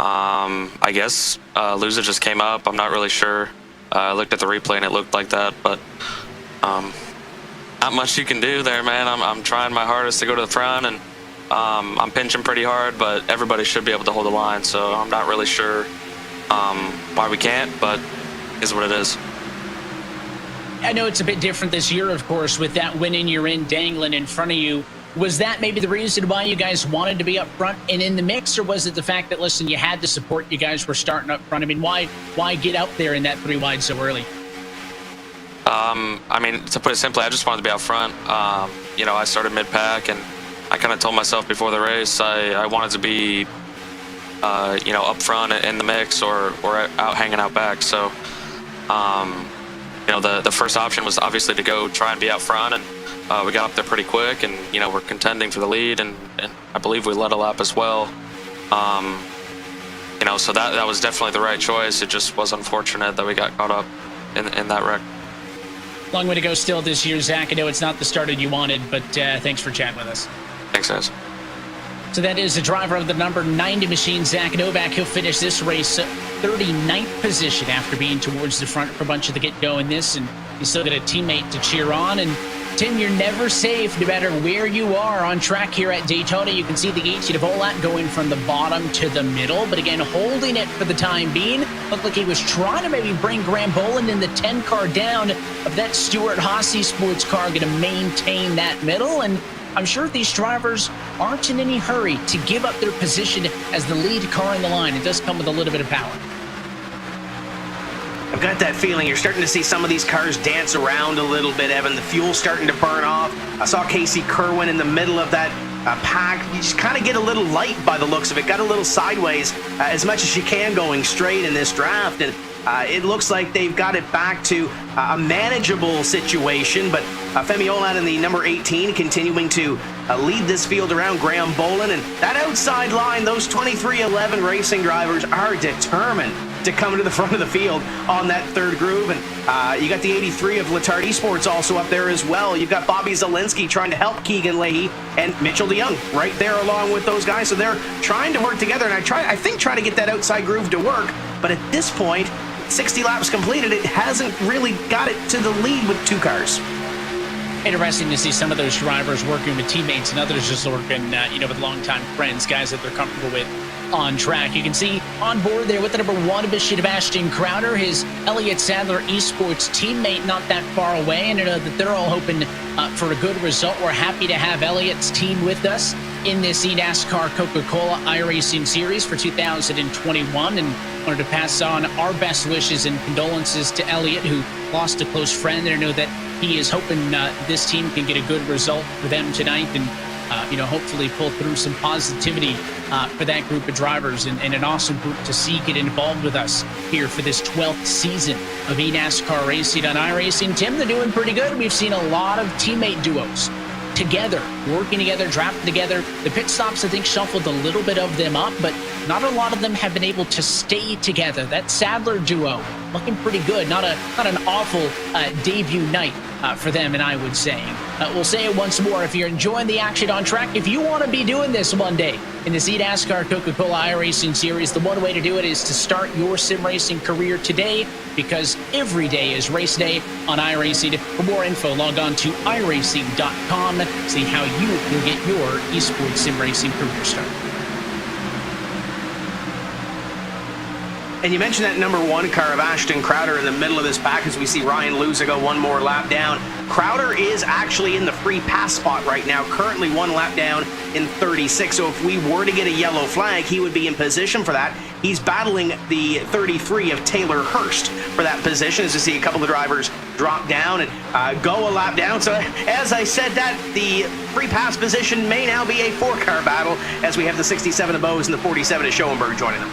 I guess Luza just came up. I'm not really sure. I looked at the replay and it looked like that, but not much you can do there, man. I'm trying my hardest to go to the front, and I'm pinching pretty hard, but everybody should be able to hold the line, so I'm not really sure why we can't, but it is what it is. I know it's a bit different this year, of course, with that win in your in dangling in front of you. Was that maybe the reason why you guys wanted to be up front and in the mix, or was it the fact that, listen, you had the support, you guys were starting up front? I mean, why get out there in that 3 wide so early? I mean, to put it simply, I just wanted to be out front. I started mid-pack, and I kind of told myself before the race I wanted to be, up front in the mix or out hanging out back. So, the first option was obviously to go try and be out front, and we got up there pretty quick, and we're contending for the lead, and I believe we led a lap as well. So that was definitely the right choice. It just was unfortunate that we got caught up in that wreck. Long way to go still this year, Zach. I know it's not the starter you wanted, but thanks for chatting with us. Thanks, guys. So that is the driver of the number 90 machine, Zach Novak. He'll finish this race 39th position after being towards the front for a bunch of the get-go in this, and he's still got a teammate to cheer on. And Tim, you're never safe no matter where you are on track here at Daytona. You can see the 18 of Olat going from the bottom to the middle, but again, holding it for the time being. Looked like he was trying to maybe bring Graham Bolin in the 10 car down of that Stuart Haas sports car, going to maintain that middle. And I'm sure these drivers aren't in any hurry to give up their position as the lead car in the line. It does come with a little bit of power. I've got that feeling you're starting to see some of these cars dance around a little bit, Evan. The fuel's starting to burn off. I saw Casey Kerwin in the middle of that pack. You just kind of get a little light by the looks of it. Got a little sideways as much as you can going straight in this draft. And it looks like they've got it back to a manageable situation, but Femi Olan in the number 18 continuing to lead this field around Graham Bolin. And that outside line, those 2311 racing drivers are determined to come to the front of the field on that third groove. And you got the 83 of Letard Esports also up there as well. You've got Bobby Zielinski trying to help Keegan Leahy and Mitchell DeYoung right there along with those guys. So they're trying to work together, and I think try to get that outside groove to work. But at this point, 60 laps completed, it hasn't really got it to the lead with 2 cars. Interesting to see some of those drivers working with teammates and others just working, with longtime friends, guys that they're comfortable with on track. You can see on board there with the number 1 of Ashton Crowder, his Elliott Sadler Esports teammate not that far away, and I know that they're all hoping for a good result. We're happy to have Elliott's team with us in this eNASCAR Coca-Cola iRacing Series for 2021, and wanted to pass on our best wishes and condolences to Elliott, who lost a close friend, and I know that he is hoping this team can get a good result for them tonight, and hopefully pull through some positivity for that group of drivers, and an awesome group to see get involved with us here for this 12th season of eNASCAR racing on iRacing. Tim, they're doing pretty good. We've seen a lot of teammate duos together, working together, drafting together. The pit stops, I think, shuffled a little bit of them up, but not a lot of them have been able to stay together. That Sadler duo looking pretty good. Not an awful debut night for them, and I would say. We'll say it once more. If you're enjoying the action on track, if you want to be doing this one day in the eNASCAR Coca-Cola iRacing Series, the one way to do it is to start your sim racing career today, because every day is race day on iRacing. For more info, log on to iRacing.com. See how you can get your esports sim racing career started. And you mentioned that number 1 car of Ashton Crowder in the middle of this pack as we see Ryan Luza go one more lap down. Crowder is actually in the free pass spot right now, currently 1 lap down in 36. So if we were to get a yellow flag, he would be in position for that. He's battling the 33 of Taylor Hurst for that position, as you see a couple of drivers drop down and go a lap down. So as I said, that the free pass position may now be a 4-car battle, as we have the 67 of Bose and the 47 of Schoenberg joining them.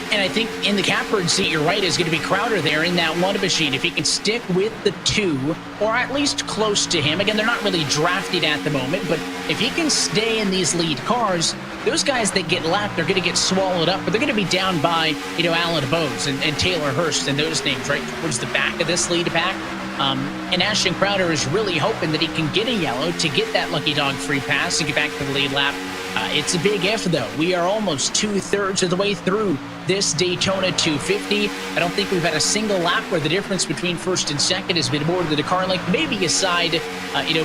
And I think in the catbird seat, you're right, is going to be Crowder there in that 1 machine. If he can stick with the 2, or at least close to him. Again, they're not really drafted at the moment, but if he can stay in these lead cars, those guys that get lapped, they're going to get swallowed up, but they're going to be down by, Alan Bose and Taylor Hurst and those names right towards the back of this lead pack. And Ashton Crowder is really hoping that he can get a yellow to get that lucky dog free pass and get back to the lead lap. It's a big if, though. We are almost 2/3 of the way through this Daytona 250. I don't think we've had a single lap where the difference between first and second has been more than the car length, maybe aside,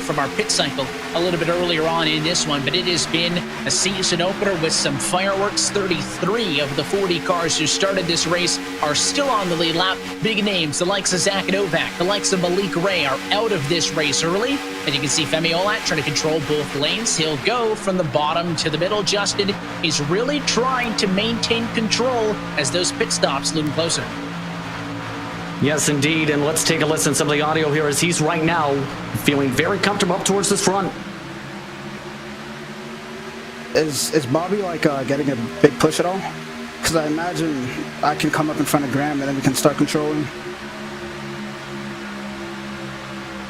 from our pit cycle a little bit earlier on in this one. But it has been a season opener with some fireworks. 33 of the 40 cars who started this race are still on the lead lap. Big names, the likes of Zach Novak, the likes of Malik Ray are out of this race early. And you can see Femi Olat trying to control both lanes. He'll go from the bottom to the middle. Justin is really trying to maintain control as those pit stops loom closer. Yes, indeed. And let's take a listen to some of the audio here as he's right now feeling very comfortable up towards this front. Is Bobby getting a big push at all? Because I imagine I can come up in front of Graham and then we can start controlling.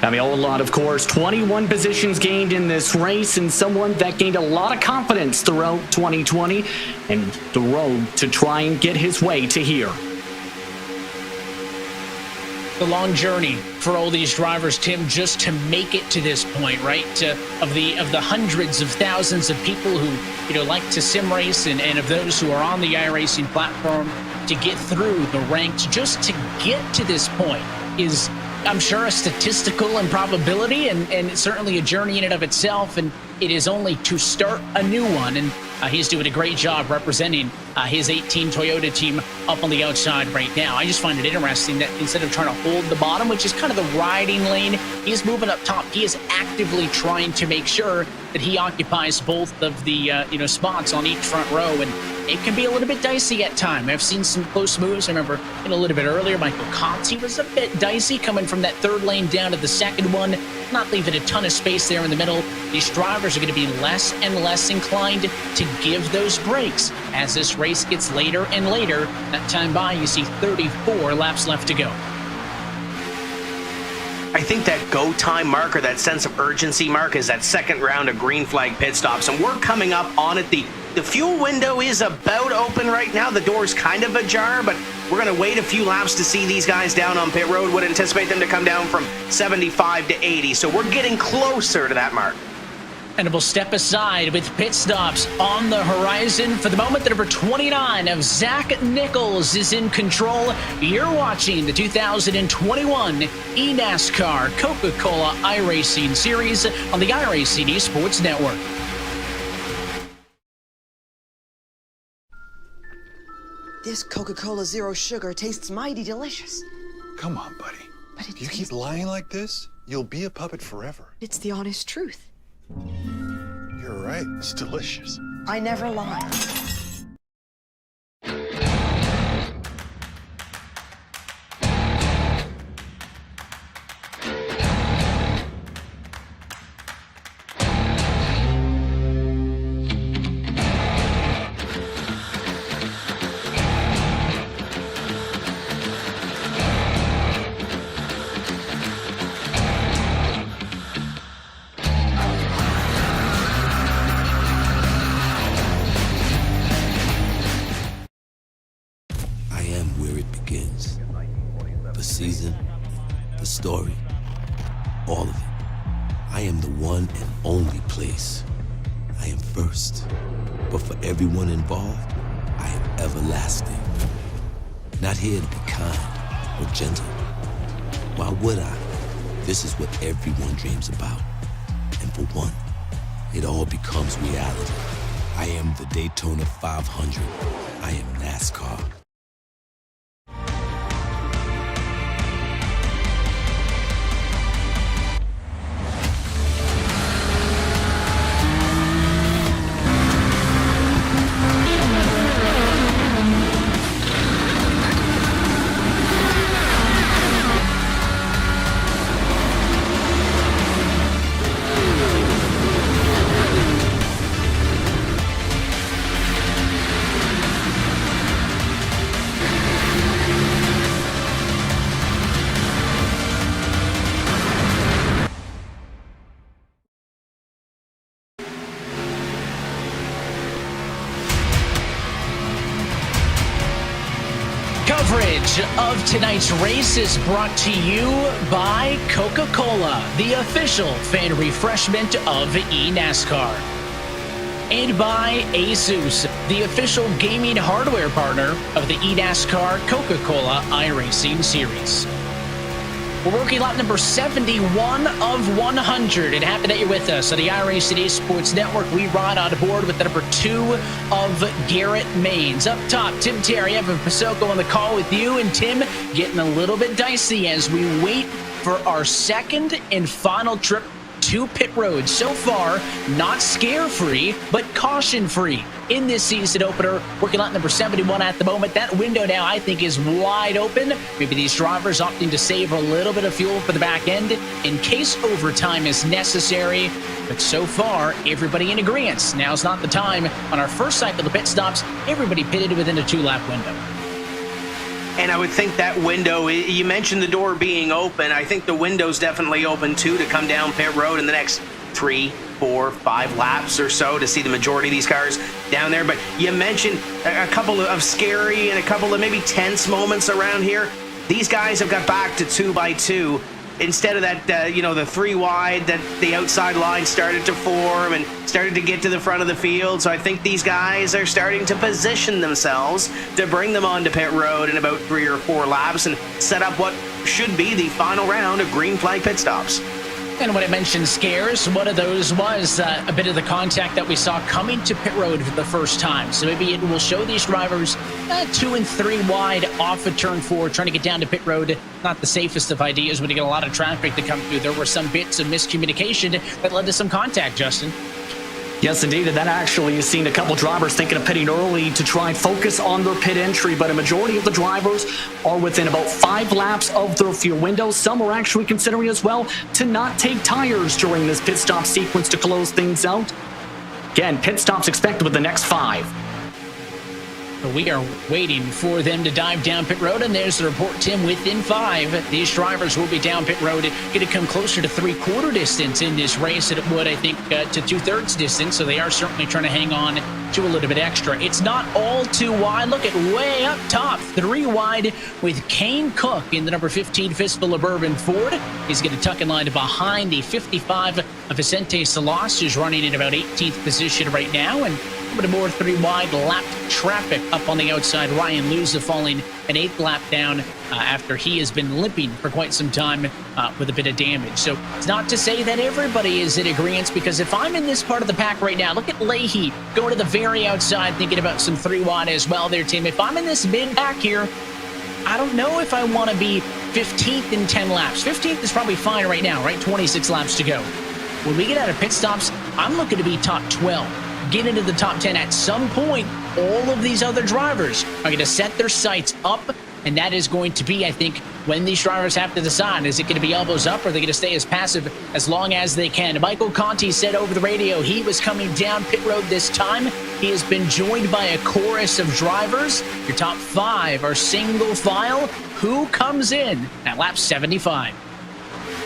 Femi Olat, of course, 21 positions gained in this race, and someone that gained a lot of confidence throughout 2020 and the road to try and get his way to here. The long journey for all these drivers, Tim, just to make it to this point, right? Of the hundreds of thousands of people who like to sim race, and of those who are on the iRacing platform, to get through the ranks, just to get to this point is, I'm sure, a statistical improbability, and certainly a journey in and of itself, and it is only to start a new one, and he's doing a great job representing his 18 Toyota team up on the outside right now. I just find it interesting that instead of trying to hold the bottom, which is kind of the riding lane, he's moving up top. He is actively trying to make sure that he occupies both of the spots on each front row, and it can be a little bit dicey at times. I've seen some close moves. I remember a little bit earlier, Michael Conti was a bit dicey coming from that third lane down to the second one, not leaving a ton of space there in the middle. These drivers are going to be less and less inclined to give those breaks as this race gets later and later. That time by, you see 34 laps left to go. I think that go time mark, or that sense of urgency mark, is that second round of green flag pit stops, and we're coming up on it. The fuel window is about open right now. The door's kind of ajar, but we're going to wait a few laps to see these guys down on pit road. Would anticipate them to come down from 75 to 80, so we're getting closer to that mark. And we'll step aside with pit stops on the horizon. For the moment, the number 29 of Zach Nichols is in control. You're watching the 2021 eNASCAR Coca-Cola iRacing Series on the iRacing Esports Network. This Coca-Cola Zero Sugar tastes mighty delicious. Come on, buddy. But if you keep lying like this, you'll be a puppet forever. It's the honest truth. You're right. It's delicious. I never lie. The season, the story, all of it. I am the one and only place. I am first. But for everyone involved, I am everlasting. Not here to be kind or gentle. Why would I? This is what everyone dreams about. And for one, it all becomes reality. I am the Daytona 500. I am NASCAR. Coverage of tonight's race is brought to you by Coca-Cola, the official fan refreshment of eNASCAR. And by Asus, the official gaming hardware partner of the eNASCAR Coca-Cola iRacing Series. We're working lap number 71 of 100, and happy that you're with us on the iRacing Esports Network. We ride on board with the number 2 of Garrett Maines. Up top, Tim Terry, Evan Pasoko on the call with you, and Tim getting a little bit dicey as we wait for our second and final trip to pit road. So far, not scare-free, but caution-free in this season opener. Working lap number 71 at the moment. That window now, I think, is wide open. Maybe these drivers opting to save a little bit of fuel for the back end in case overtime is necessary. But so far, everybody in agreement. Now's not the time. On our first cycle of pit stops, everybody pitted within a 2-lap window. And I would think that window, you mentioned the door being open. I think the window's definitely open too to come down pit road in the next 3, 4, 5 laps or so to see the majority of these cars down there. But you mentioned a couple of scary and a couple of maybe tense moments around here. These guys have got back to 2x2 instead of that, the 3 wide that the outside line started to form and started to get to the front of the field. So I think these guys are starting to position themselves to bring them onto pit road in about 3 or 4 laps and set up what should be the final round of green flag pit stops. And when I mentioned scares, one of those was a bit of the contact that we saw coming to pit road for the first time. So maybe it will show these drivers 2 and 3 wide off of turn 4, trying to get down to pit road. Not the safest of ideas when you get a lot of traffic to come through. There were some bits of miscommunication that led to some contact, Justin. Yes, indeed, and that actually has seen a couple drivers thinking of pitting early to try and focus on their pit entry, but a majority of the drivers are within about 5 laps of their fuel window. Some are actually considering as well to not take tires during this pit stop sequence to close things out. Again, pit stops expected with the next 5. But we are waiting for them to dive down pit road, and there's the report, Tim, within 5. These drivers will be down pit road, going to come closer to 3/4 distance in this race than it would, I think, to 2/3 distance, so they are certainly trying to hang on to a little bit extra. It's not all too wide. Look at way up top, 3 wide with Kane Cook in the number 15 Fistful of Bourbon Ford. He's going to tuck in line behind the 55 of Vicente Salas, who's running in about 18th position right now, and a bit more 3 wide lapped traffic up on the outside. Ryan Luza falling an 8th lap down after he has been limping for quite some time with a bit of damage. So it's not to say that everybody is in agreement, because if I'm in this part of the pack right now, look at Leahy going to the very outside, thinking about some 3 wide as well there, Tim. If I'm in this mid pack here, I don't know if I want to be 15th in 10 laps. 15th is probably fine right now, right? 26 laps to go. When we get out of pit stops, I'm looking to be top 12. Get into the top 10 at some point. All of these other drivers are going to set their sights up, and that is going to be, I think, when these drivers have to decide, is it going to be elbows up, or are they going to stay as passive as long as they can? Michael Conti said over the radio he was coming down pit road this time. He has been joined by a chorus of drivers. Your top 5 are single file. Who comes in at lap 75?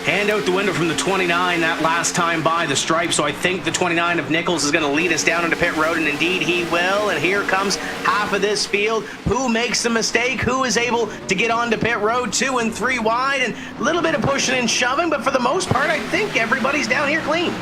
Hand out the window from the 29 that last time by the stripe, so I think the 29 of Nichols is going to lead us down into pit road, and indeed he will. And here comes half of this field. Who makes the mistake? Who is able to get onto pit road? 2 and 3 wide, and a little bit of pushing and shoving, but for the most part, I think everybody's down here clean.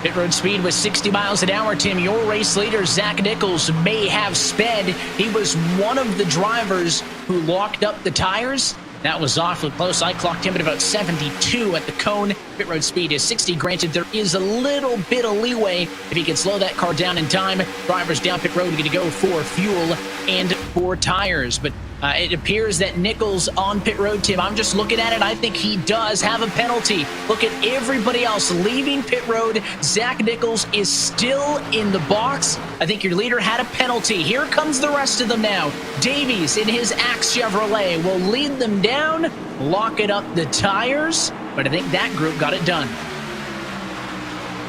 Pit road speed was 60 miles an hour, Tim. Your race leader, Zach Nichols, may have sped. He was one of the drivers who locked up the tires. That was awfully close. I clocked him at about 72 at the cone. Pit road speed is 60. Granted, there is a little bit of leeway if he can slow that car down in time. Drivers down pit road are going to go for fuel and for tires. But it appears that Nichols on pit road, Tim, I'm just looking at it. I think he does have a penalty. Look at everybody else leaving pit road. Zach Nichols is still in the box. I think your leader had a penalty. Here comes the rest of them now. Davies in his Axe Chevrolet will lead them down, lock it up the tires, but I think that group got it done.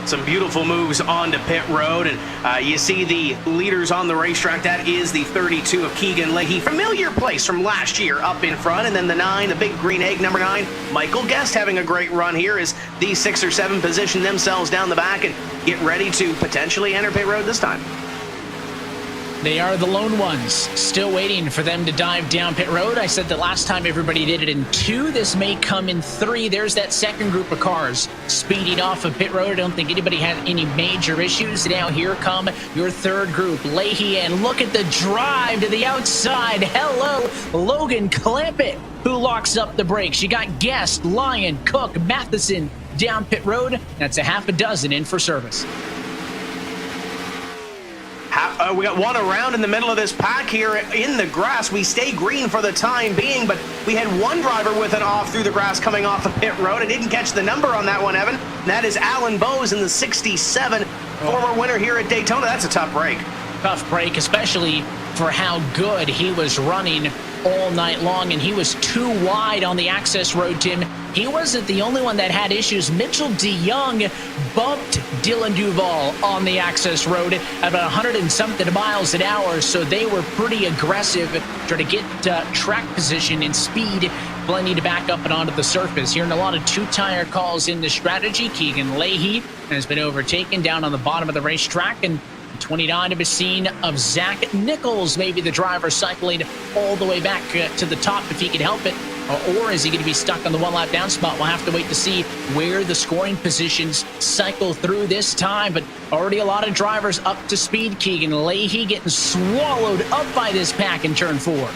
Some beautiful moves onto pit road, and you see the leaders on the racetrack. That is the 32 of Keegan Leahy, familiar place from last year up in front, and then the 9, the big green egg, number 9, Michael Guest, having a great run here as these 6 or 7 position themselves down the back and get ready to potentially enter pit road this time. They are the lone ones, still waiting for them to dive down pit road. I said that last time everybody did it in 2. This may come in 3. There's that second group of cars speeding off of pit road. I don't think anybody had any major issues. Now here come your third group, Leahy, and look at the drive to the outside. Hello, Logan Clampett, who locks up the brakes. You got Guest, Lyon, Cook, Matheson down pit road. That's a half a dozen in for service. We got one around in the middle of this pack here in the grass. We stay green for the time being, but we had one driver with an off through the grass coming off the pit road. I didn't catch the number on that one, Evan. That is Alan Bowes in the 67, former winner here at Daytona. That's a tough break. Tough break, especially for how good he was running all night long, and he was 2 wide on the access road, Tim. He wasn't the only one that had issues. Mitchell DeYoung bumped Dylan Duval on the access road at about 100 and something miles an hour, so they were pretty aggressive trying to get track position and speed, blending to back up and onto the surface. Hearing a lot of 2-tire calls in the strategy. Keegan Leahy has been overtaken down on the bottom of the racetrack, and 29 to be seen of Zach Nichols, maybe the driver cycling all the way back to the top if he can help it. Or is he going to be stuck on the 1 lap down spot? We'll have to wait to see where the scoring positions cycle through this time. But already a lot of drivers up to speed. Keegan Leahy getting swallowed up by this pack in turn 4.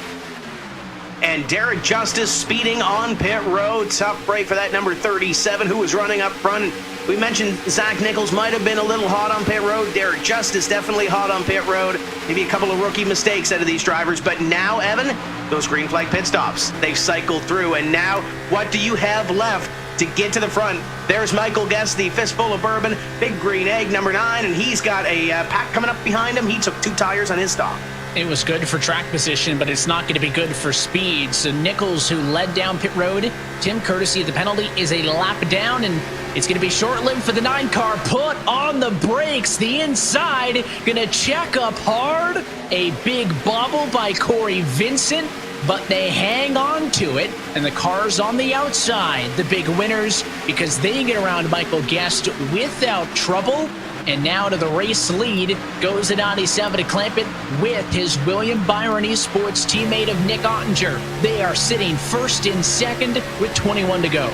And Derek Justice speeding on pit road. Tough break for that number 37 who was running up front. We mentioned Zach Nichols might have been a little hot on pit road. Derek Justice definitely hot on pit road. Maybe a couple of rookie mistakes out of these drivers. But now, Evan, those green flag pit stops, they've cycled through. And now, what do you have left to get to the front? There's Michael Guest, the fistful of bourbon, big green egg, number 9. And he's got a pack coming up behind him. He took 2 tires on his stop. It was good for track position, but it's not going to be good for speed. So Nichols, who led down pit road, Tim, courtesy of the penalty, is a lap down, and It's going to be short-lived for the 9 car. Put on the brakes. The inside going to check up hard. A big bobble by Corey Vincent, but they hang on to it, and the cars on the outside, the big winners, because they get around Michael Guest without trouble. And now to the race lead goes the 97 to clamp it with his William Byron Esports teammate of Nick Ottinger. They are sitting first and second with 21 to go.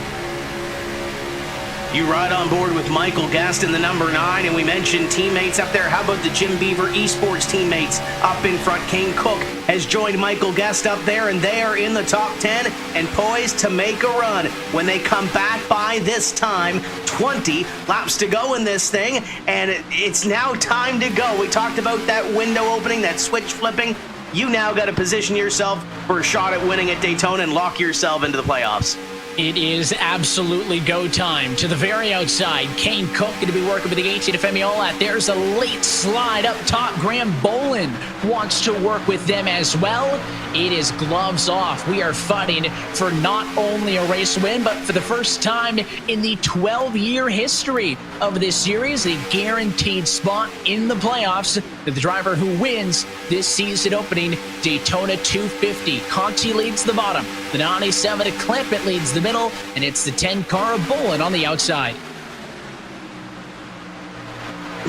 You ride on board with Michael Guest in the number 9, and we mentioned teammates up there. How about the Jim Beaver Esports teammates up in front? Kane Cook has joined Michael Guest up there, and they are in the top 10 and poised to make a run when they come back by this time. 20 laps to go in this thing, and it's now time to go. We talked about that window opening, that switch flipping. You now got to position yourself for a shot at winning at Daytona and lock yourself into the playoffs. It is absolutely go time. To the very outside, Kane Cook going to be working with the 18 of Femi Olat. There's a late slide up top. Graham Bolin wants to work with them as well. It is gloves off. We are fighting for not only a race win, but for the first time in the 12-year history of this series, a guaranteed spot in the playoffs. The driver who wins this season opening Daytona 250. Conti leads the bottom. The 97 to Clampett leads the middle, and it's the 10 car of Bolin on the outside.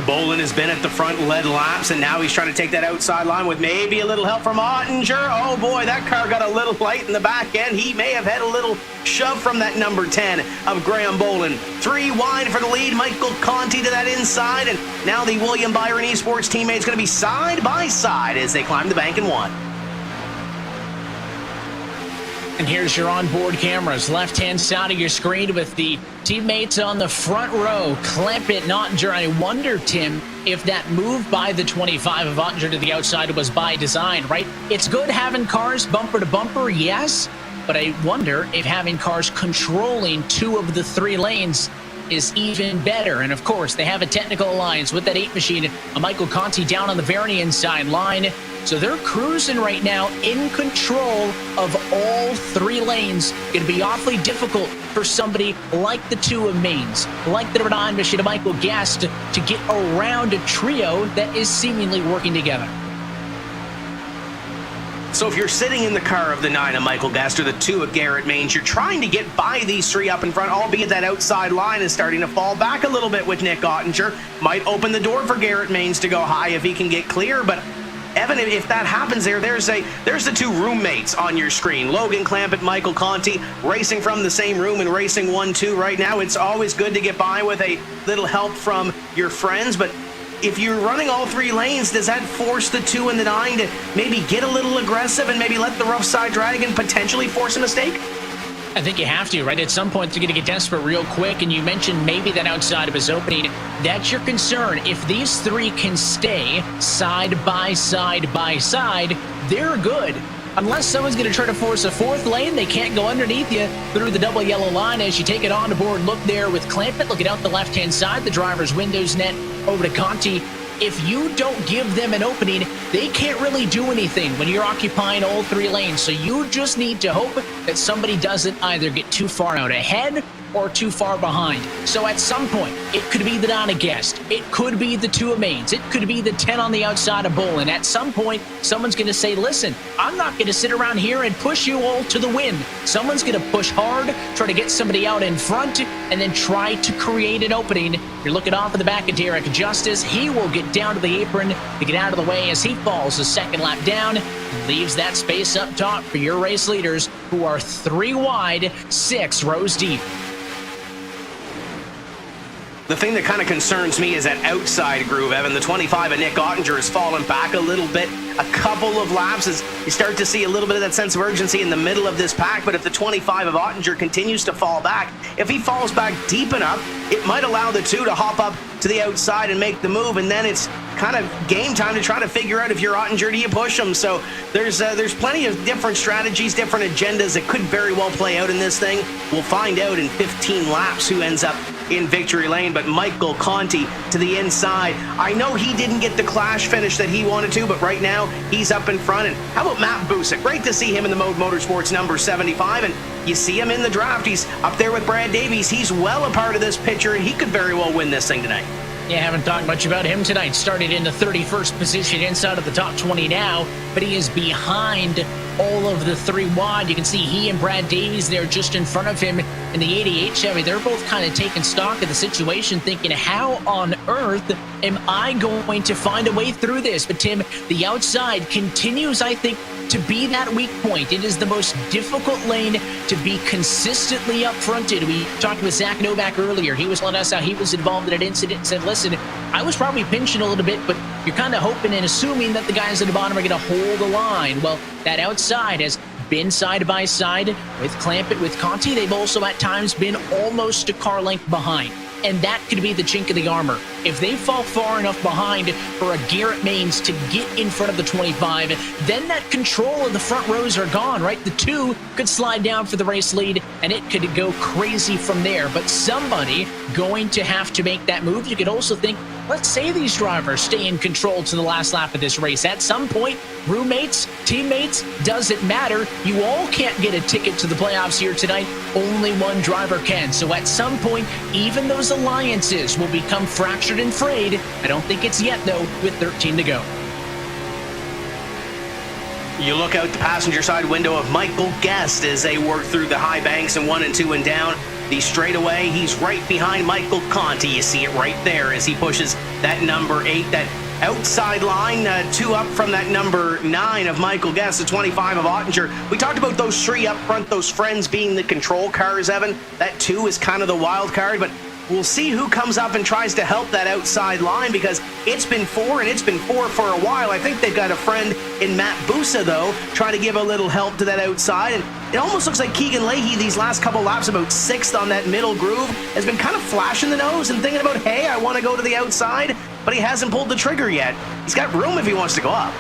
Bolin has been at the front, led laps, and now he's trying to take that outside line with maybe a little help from Ottinger. Oh boy, that car got a little light in the back end. He may have had a little shove from that number 10 of Graham Bolin. 3 wide for the lead. Michael Conti to that inside, and now the William Byron Esports teammate is going to be side by side as they climb the bank and 1. And here's your onboard cameras, left-hand side of your screen with the teammates on the front row. Clampett, Ottinger. I wonder, Tim, if that move by the 25 of Ottinger to the outside was by design, right? It's good having cars bumper to bumper, yes, but I wonder if having cars controlling 2 of the 3 lanes is even better. And of course, they have a technical alliance with that 8 machine, a Michael Conti down on the very inside line. So they're cruising right now in control of all 3 lanes. Going to be awfully difficult for somebody like the 2 of Mains, like the 9 machine of Michael Guest to get around a trio that is seemingly working together. So if you're sitting in the car of the 9 of Michael Guest or the 2 of Garrett Mains, you're trying to get by these 3 up in front, albeit that outside line is starting to fall back a little bit with Nick Ottinger. Might open the door for Garrett Mains to go high if he can get clear, but Evan, if that happens there's the 2 roommates on your screen. Logan Clampett, Michael Conti, racing from the same room and racing 1-2 right now. It's always good to get by with a little help from your friends, but if you're running all 3 lanes, does that force the 2 and the 9 to maybe get a little aggressive and maybe let the rough side drag and potentially force a mistake? I think you have to, right? At some point, they're going to get desperate real quick, and you mentioned maybe that outside of his opening. That's your concern. If these 3 can stay side by side by side, they're good. Unless someone's going to try to force a 4th lane, they can't go underneath you through the double yellow line as you take it on the board. Look there with Clampett, looking out the left-hand side, the driver's windows net over to Conti. If you don't give them an opening, they can't really do anything when you're occupying all 3 lanes. So you just need to hope that somebody doesn't either get too far out ahead or too far behind. So at some point, it could be the 9 of Guest. It could be the 2 of Mains. It could be the 10 on the outside of Bolin. At some point, someone's going to say, listen, I'm not going to sit around here and push you all to the win. Someone's going to push hard, try to get somebody out in front, and then try to create an opening. You're looking off of the back of Derek Justice. He will get down to the apron to get out of the way as he falls the 2nd lap down and leaves that space up top for your race leaders, who are 3 wide, 6 rows deep. The thing that kind of concerns me is that outside groove, Evan. The 25 of Nick Ottinger has fallen back a little bit. A couple of laps as you start to see a little bit of that sense of urgency in the middle of this pack. But if the 25 of Ottinger continues to fall back, if he falls back deep enough, it might allow the 2 to hop up to the outside and make the move. And then it's kind of game time to try to figure out if you're Ottinger, do you push him? So there's plenty of different strategies, different agendas that could very well play out in this thing. We'll find out in 15 laps who ends up in victory lane, but Michael Conti to the inside. I know he didn't get the Clash finish that he wanted to, but right now he's up in front. And how about Matt Busa? Great to see him in the Mode Motorsports number 75, and you see him in the draft. He's up there with Brad Davies. He's well a part of this picture, and he could very well win this thing tonight. Yeah, haven't talked much about him tonight. Started in the 31st position inside of the top 20 now, but he is behind all of the 3 wide. You can see he and Brad Davies there just in front of him in the 88 Chevy. They're both kind of taking stock of the situation, thinking, how on earth am I going to find a way through this? But Tim, the outside continues, I think, to be that weak point. It is the most difficult lane to be consistently up-fronted. We talked with Zach Novak earlier. He was telling us how he was involved in an incident and said, listen, I was probably pinching a little bit, but you're kind of hoping and assuming that the guys at the bottom are going to hold the line. Well, that outside has been side by side with Clampett, with Conti. They've also at times been almost a car length behind. And that could be the chink of the armor. If they fall far enough behind for a Garrett Maines to get in front of the 25, then that control of the front rows are gone, right? The 2 could slide down for the race lead, and it could go crazy from there. But somebody going to have to make that move. You could also think, let's say these drivers stay in control to the last lap of this race. At some point, roommates, teammates, doesn't matter. You all can't get a ticket to the playoffs here tonight. Only one driver can. So at some point, even those alliances will become fractured and frayed. I don't think it's yet, though, with 13 to go. You look out the passenger side window of Michael Guest as they work through the high banks and 1 and 2 and down the straightaway. He's right behind Michael Conti. You see it right there as he pushes that number 8, that outside line, 2 up from that number 9 of Michael Guest, the 25 of Ottinger. We talked about those 3 up front, those friends being the control cars, Evan. That 2 is kind of the wild card, but we'll see who comes up and tries to help that outside line, because it's been 4 and it's been 4 for a while. I think they've got a friend in Matt Busa, though, trying to give a little help to that outside. And it almost looks like Keegan Leahy, these last couple laps, about 6th on that middle groove, has been kind of flashing the nose and thinking about, hey, I want to go to the outside, but he hasn't pulled the trigger yet. He's got room if he wants to go up.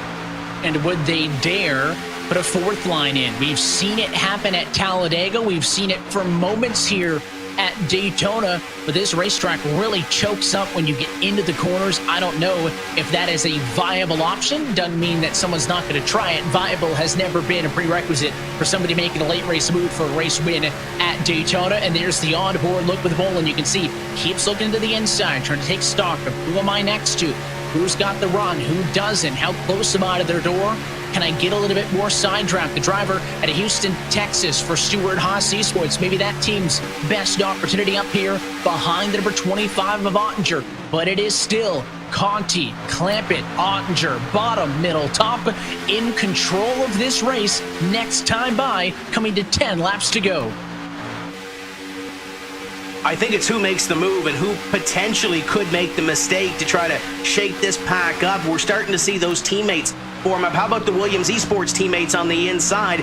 And would they dare put a 4th line in? We've seen it happen at Talladega. We've seen it for moments here at Daytona, but this racetrack really chokes up when you get into the corners. I don't know if that is a viable option. Doesn't mean that someone's not going to try it. Viable has never been a prerequisite for somebody making a late race move for a race win at Daytona. And there's the onboard look with Bolin. You can see keeps looking to the inside, trying to take stock of who am I next to, who's got the run, who doesn't, how close am I to their door. Can I get a little bit more side draft? The driver at Houston, Texas for Stewart Haas Esports. Maybe that team's best opportunity up here behind the number 25 of Ottinger. But it is still Conti, Clampett, Ottinger, bottom, middle, top, in control of this race. Next time by, coming to 10 laps to go. I think it's who makes the move and who potentially could make the mistake to try to shake this pack up. We're starting to see those teammates form up. How about the Williams Esports teammates on the inside?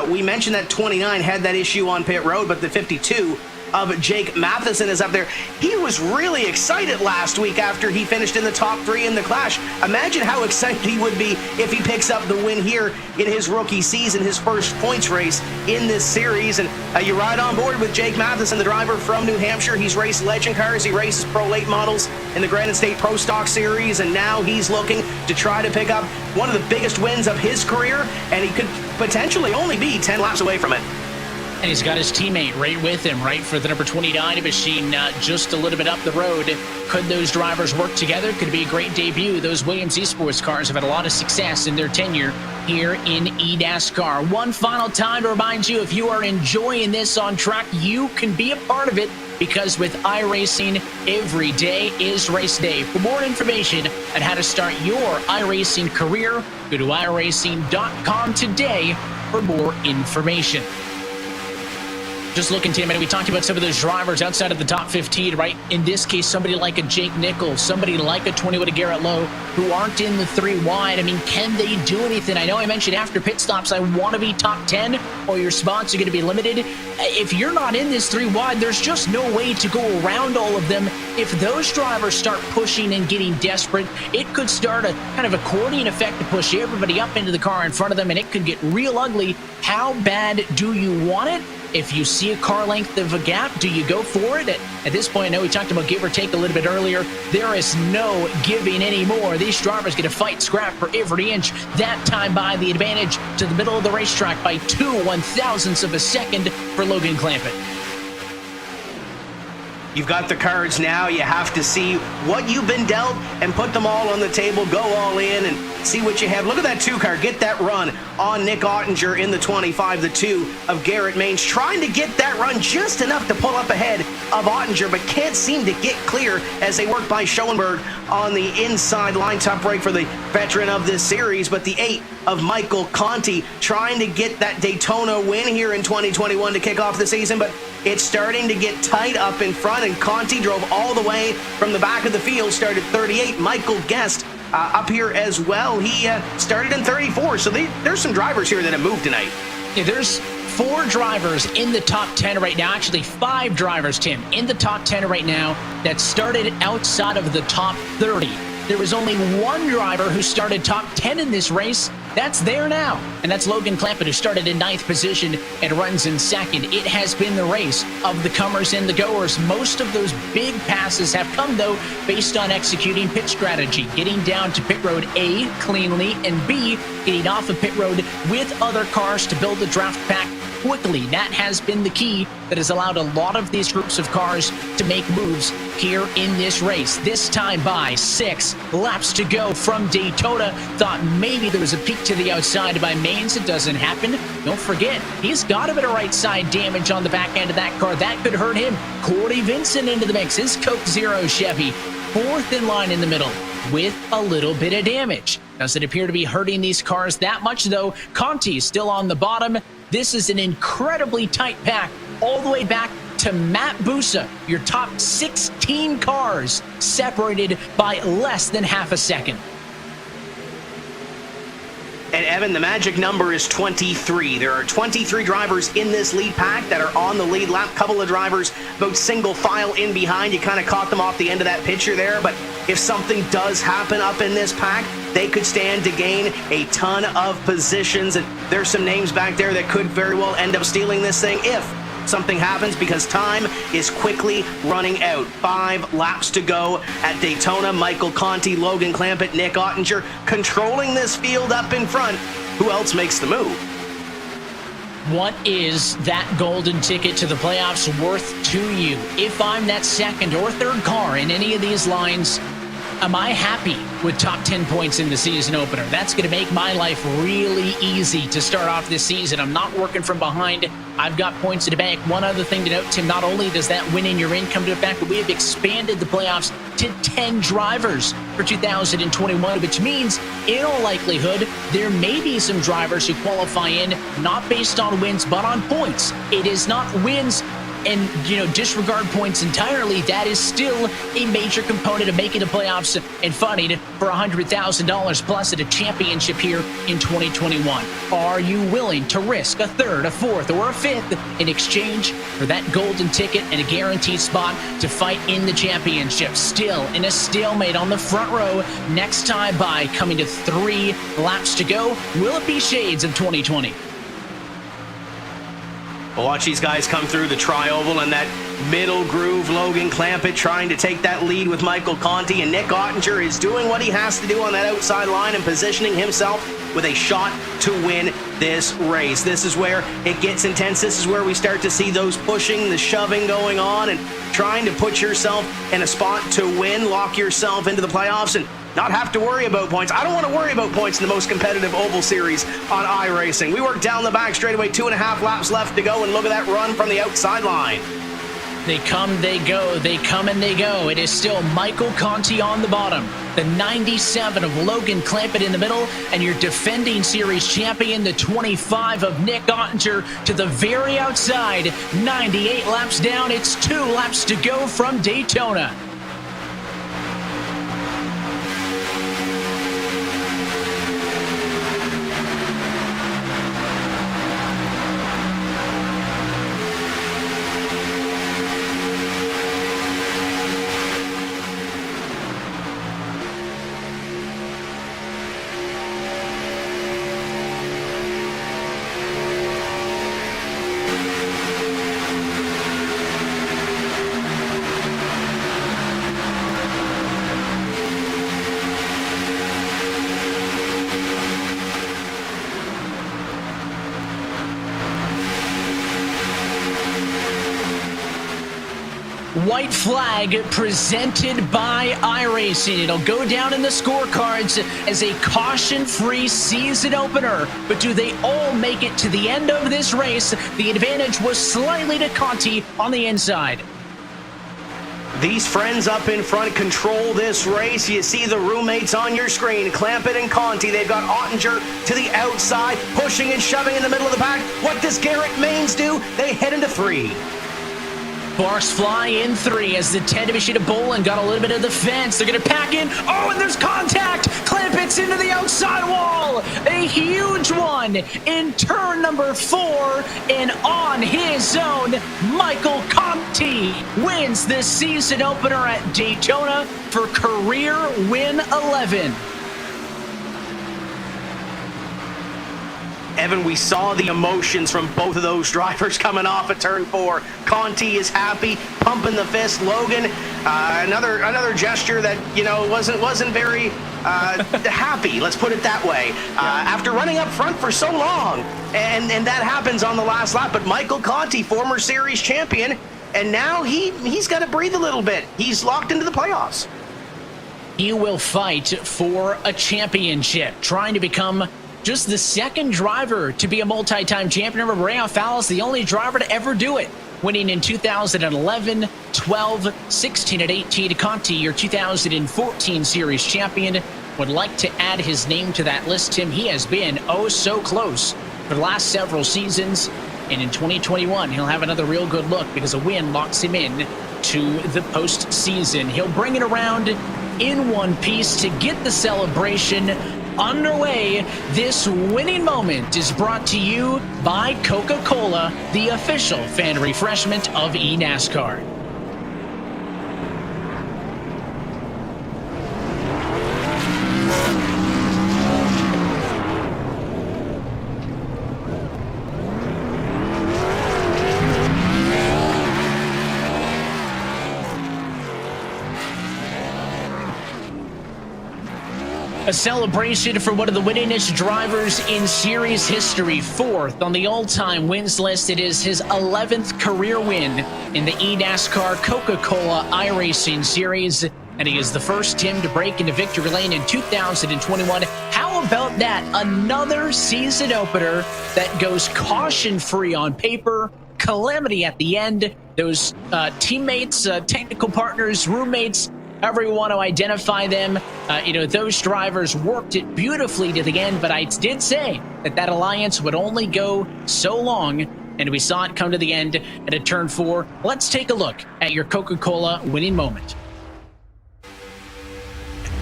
We mentioned that 29 had that issue on pit road, but the 52 of Jake Matheson is up there. He was really excited last week after he finished in the top 3 in the Clash. Imagine how excited he would be if he picks up the win here in his rookie season, his first points race in this series. And you ride on board with Jake Matheson, the driver from New Hampshire. He's raced legend cars. He races pro late models in the Granite State Pro Stock Series, and now he's looking to try to pick up one of the biggest wins of his career, and he could potentially only be 10 laps away from it. And he's got his teammate right with him, right, for the number 29 machine, just a little bit up the road. Could those drivers work together? Could it be a great debut? Those Williams Esports cars have had a lot of success in their tenure here in eNASCAR. One final time to remind you, if you are enjoying this on track, you can be a part of it, because with iRacing, every day is race day. For more information on how to start your iRacing career, go to iRacing.com today for more information. Just looking, Tim, and we talked about some of those drivers outside of the top 15, right? In this case, somebody like a Jake Nichols, somebody like a 21 of Garrett Lowe, who aren't in the 3 wide. I mean, can they do anything? I know I mentioned after pit stops, I want to be top 10, or your spots are going to be limited. If you're not in this 3 wide, there's just no way to go around all of them. If those drivers start pushing and getting desperate, it could start a kind of accordion effect to push everybody up into the car in front of them, and it could get real ugly. How bad do you want it? If you see a car length of a gap, do you go for it? At this point, I know we talked about give or take a little bit earlier. There is no giving anymore. These drivers get to fight scrap for every inch. That time by the advantage to the middle of the racetrack by 2/1000ths of a second for Logan Clampett. You've got the cards now. You have to see what you've been dealt and put them all on the table. Go all in and see what you have. Look at that 2-car. Get that run on Nick Ottinger in the 25, the 2 of Garrett Maines. Trying to get that run just enough to pull up ahead of Ottinger, but can't seem to get clear as they work by Schoenberg on the inside line. Tough break for the veteran of this series, but the 8 of Michael Conti trying to get that Daytona win here in 2021 to kick off the season, but it's starting to get tight up in front, and Conti drove all the way from the back of the field, started 38. Michael Guest up here as well. He started in 34, so there's some drivers here that have moved tonight. Yeah, there's 4 drivers in the top 10 right now. Actually, 5 drivers, Tim, in the top 10 right now that started outside of the top 30. There was only 1 driver who started top 10 in this race. That's there now. And that's Logan Clampett, who started in 9th position and runs in 2nd. It has been the race of the comers and the goers. Most of those big passes have come, though, based on executing pit strategy, getting down to pit road A cleanly, and B, getting off of pit road with other cars to build the draft pack quickly. That has been the key that has allowed a lot of these groups of cars to make moves here in this race. This time by 6 laps to go from Daytona. Thought maybe there was a peek to the outside by Maines. It doesn't happen. Don't forget, he's got a bit of right side damage on the back end of that car. That could hurt him. Corey Vincent into the mix. His Coke Zero Chevy, 4th in line in the middle with a little bit of damage. Doesn't appear to be hurting these cars that much, though. Conti still on the bottom. This is an incredibly tight pack all the way back to Matt Busa. Your top 16 cars separated by less than half a second. And Evan, the magic number is 23. There are 23 drivers in this lead pack that are on the lead lap. Couple of drivers about single file in behind. You kind of caught them off the end of that picture there, but if something does happen up in this pack, they could stand to gain a ton of positions, and there's some names back there that could very well end up stealing this thing if something happens, because time is quickly running out. 5 laps to go at Daytona. Michael Conti, Logan Clampett, Nick Ottinger controlling this field up in front. Who else makes the move? What is that golden ticket to the playoffs worth to you? If I'm that 2nd or 3rd car in any of these lines, am I happy with top 10 points in the season opener? That's going to make my life really easy to start off this season. I'm not working from behind. I've got points in the bank. One other thing to note, Tim, not only does that win in your income to the fact that we have expanded the playoffs to 10 drivers for 2021, which means in all likelihood, there may be some drivers who qualify in not based on wins, but on points. It is not wins and, disregard points entirely. That is still a major component of making the playoffs and fighting for $100,000 plus at a championship here in 2021. Are you willing to risk a 3rd, a 4th, or a 5th in exchange for that golden ticket and a guaranteed spot to fight in the championship? Still in a stalemate on the front row. Next time by, coming to 3 laps to go. Will it be shades of 2020? Watch these guys come through the tri-oval and that middle groove. Logan Clampett trying to take that lead with Michael Conti, and Nick Ottinger is doing what he has to do on that outside line and positioning himself with a shot to win this race. This is where it gets intense. This is where we start to see those pushing, the shoving going on, and trying to put yourself in a spot to win, lock yourself into the playoffs, and not have to worry about points. I don't want to worry about points in the most competitive oval series on iRacing. We work down the back straightaway, 2.5 laps left to go, and look at that run from the outside line. They come, they go, they come and they go. It is still Michael Conti on the bottom, the 97 of Logan Clampett in the middle, and your defending series champion, the 25 of Nick Ottinger, to the very outside. 98 laps down. It's 2 laps to go from Daytona. white flag presented by iRacing. It'll go down in the scorecards as a caution-free season opener. But do they all make it to the end of this race? The advantage was slightly to Conti on the inside. These friends up in front control this race. You see the roommates on your screen, Clampett and Conti. They've got Ottinger to the outside, pushing and shoving in the middle of the pack. What does Garrett Maines do? They head into 3. Sparks fly in 3 as the Teddish Bolin got a little bit of the fence. They're going to pack in. Oh, and there's contact. Clampett's into the outside wall. A huge one in turn number 4. And on his own, Michael Conti wins the season opener at Daytona for career win 11. Evan, we saw the emotions from both of those drivers coming off at turn 4. Conti is happy, pumping the fist. Logan, another gesture that wasn't very happy. Let's put it that way. After running up front for so long, and that happens on the last lap. But Michael Conti, former series champion, and now he's got to breathe a little bit. He's locked into the playoffs. He will fight for a championship, trying to become just the second driver to be a multi-time champion. Remember, Ray Alfala is the only driver to ever do it, winning in 2011, 12, 16, and 18. Conti, your 2014 series champion, would like to add his name to that list. Tim, he has been oh so close for the last several seasons, and in 2021 he'll have another real good look because a win locks him in to the postseason. He'll bring it around in one piece to get the celebration underway. This winning moment is brought to you by Coca-Cola, the official fan refreshment of eNASCAR. A celebration for one of the winningest drivers in series history. 4th on the all-time wins list. It is his 11th career win in the eNASCAR Coca-Cola iRacing Series, and he is the first Tim to break into victory lane in 2021. How about that? Another season opener that goes caution-free on paper. Calamity at the end. Those teammates, technical partners, roommates, however you want to identify them, those drivers worked it beautifully to the end, but I did say that alliance would only go so long, and we saw it come to the end at a turn 4. Let's take a look at your Coca-Cola winning moment.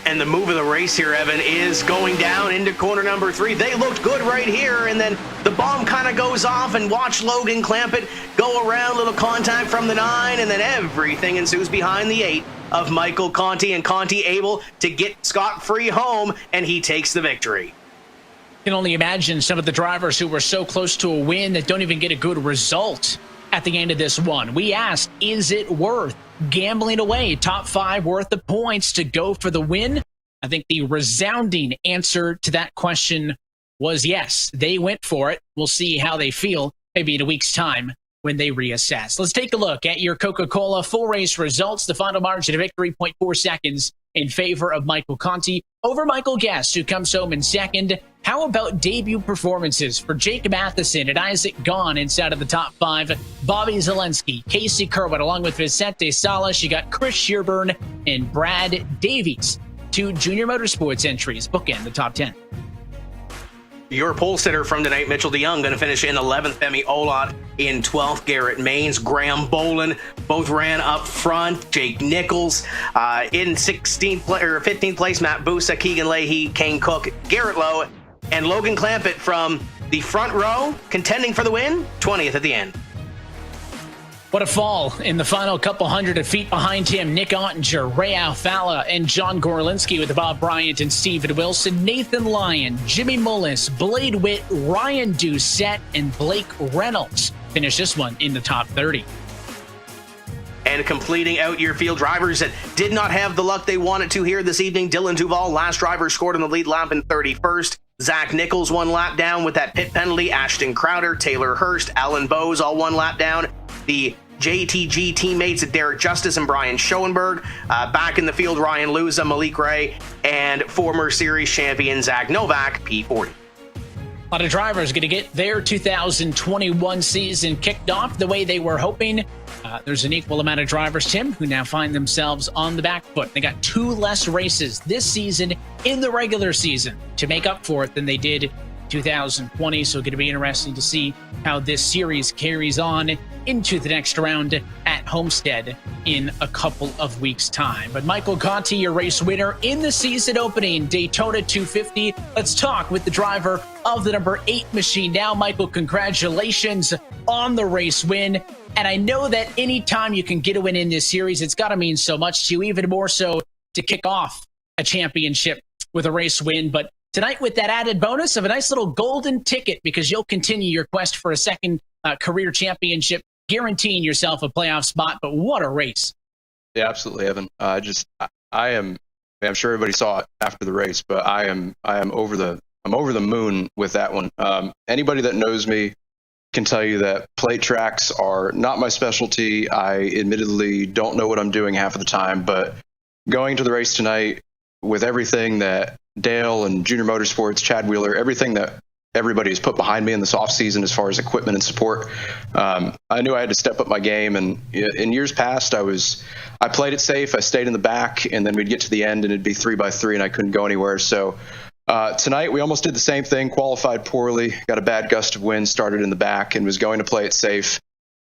And the move of the race here, Evan, is going down into corner number 3. They looked good right here, and then the bomb kind of goes off, and watch Logan Clampett go around, little contact from the 9, and then everything ensues behind the 8 of Michael Conti, and Conti able to get scot-free home, and he takes the victory. You can only imagine some of the drivers who were so close to a win that don't even get a good result at the end of this one. We asked, is it worth gambling away top 5 worth of points to go for the win? I think the resounding answer to that question was yes. They went for it. We'll see how they feel maybe in a week's time when they reassess. Let's take a look at your Coca-Cola full race results. The final margin of victory, 0.4 seconds in favor of Michael Conti over Michael Guest, who comes home in second. How about debut performances for Jacob Matheson and Isaac Gahn inside of the top 5? Bobby Zelensky, Casey Kerwin, along with Vicente Salas. You got Chris Shearburn and Brad Davies. 2 Junior Motorsports entries bookend the top 10. Your pole sitter from tonight, Mitchell DeYoung, going to finish in 11th. Femi Olot in 12th. Garrett Maines, Graham Bolin, both ran up front. Jake Nichols in 15th place. Matt Busa, Keegan Leahy, Kane Cook, Garrett Lowe, and Logan Clampett from the front row, contending for the win. 20th at the end. What a fall in the final couple hundred feet behind him. Nick Ottinger, Ray Alfala, and John Gorlinski with Bob Bryant and Steven Wilson. Nathan Lyon, Jimmy Mullis, Blade Witt, Ryan Doucette, and Blake Reynolds finish this one in the top 30. And completing out your field, drivers that did not have the luck they wanted to here this evening. Dylan Duval, last driver, scored on the lead lap in 31st. Zach Nichols, 1 lap down with that pit penalty. Ashton Crowder, Taylor Hurst, Alan Bowes, all 1 lap down. The JTG teammates Derek Justice and Brian Schoenberg. Back in the field, Ryan Luza, Malik Ray, and former series champion Zach Novak, P40. A lot of drivers going to get their 2021 season kicked off the way they were hoping. There's an equal amount of drivers, Tim, who now find themselves on the back foot. They got 2 less races this season in the regular season to make up for it than they did 2020. So it's going to be interesting to see how this series carries on into the next round at Homestead in a couple of weeks' time. But Michael Conti, your race winner in the season opening Daytona 250. Let's talk with the driver of the number 8 machine now. Michael, congratulations on the race win. And I know that anytime you can get a win in this series, it's got to mean so much to you, even more so to kick off a championship with a race win. But tonight, with that added bonus of a nice little golden ticket, because you'll continue your quest for a second career championship, guaranteeing yourself a playoff spot. But what a race. Yeah, absolutely, Evan. I'm sure everybody saw it after the race, but I'm over the moon with that one. Anybody that knows me can tell you that plate tracks are not my specialty. I admittedly don't know what I'm doing half of the time, but going to the race tonight with everything that Dale and Junior Motorsports, Chad Wheeler, everything that everybody has put behind me in this offseason as far as equipment and support, I knew I had to step up my game. And in years past, I played it safe. I stayed in the back, and then we'd get to the end and it'd be 3x3 and I couldn't go anywhere. So tonight we almost did the same thing, qualified poorly, got a bad gust of wind, started in the back and was going to play it safe.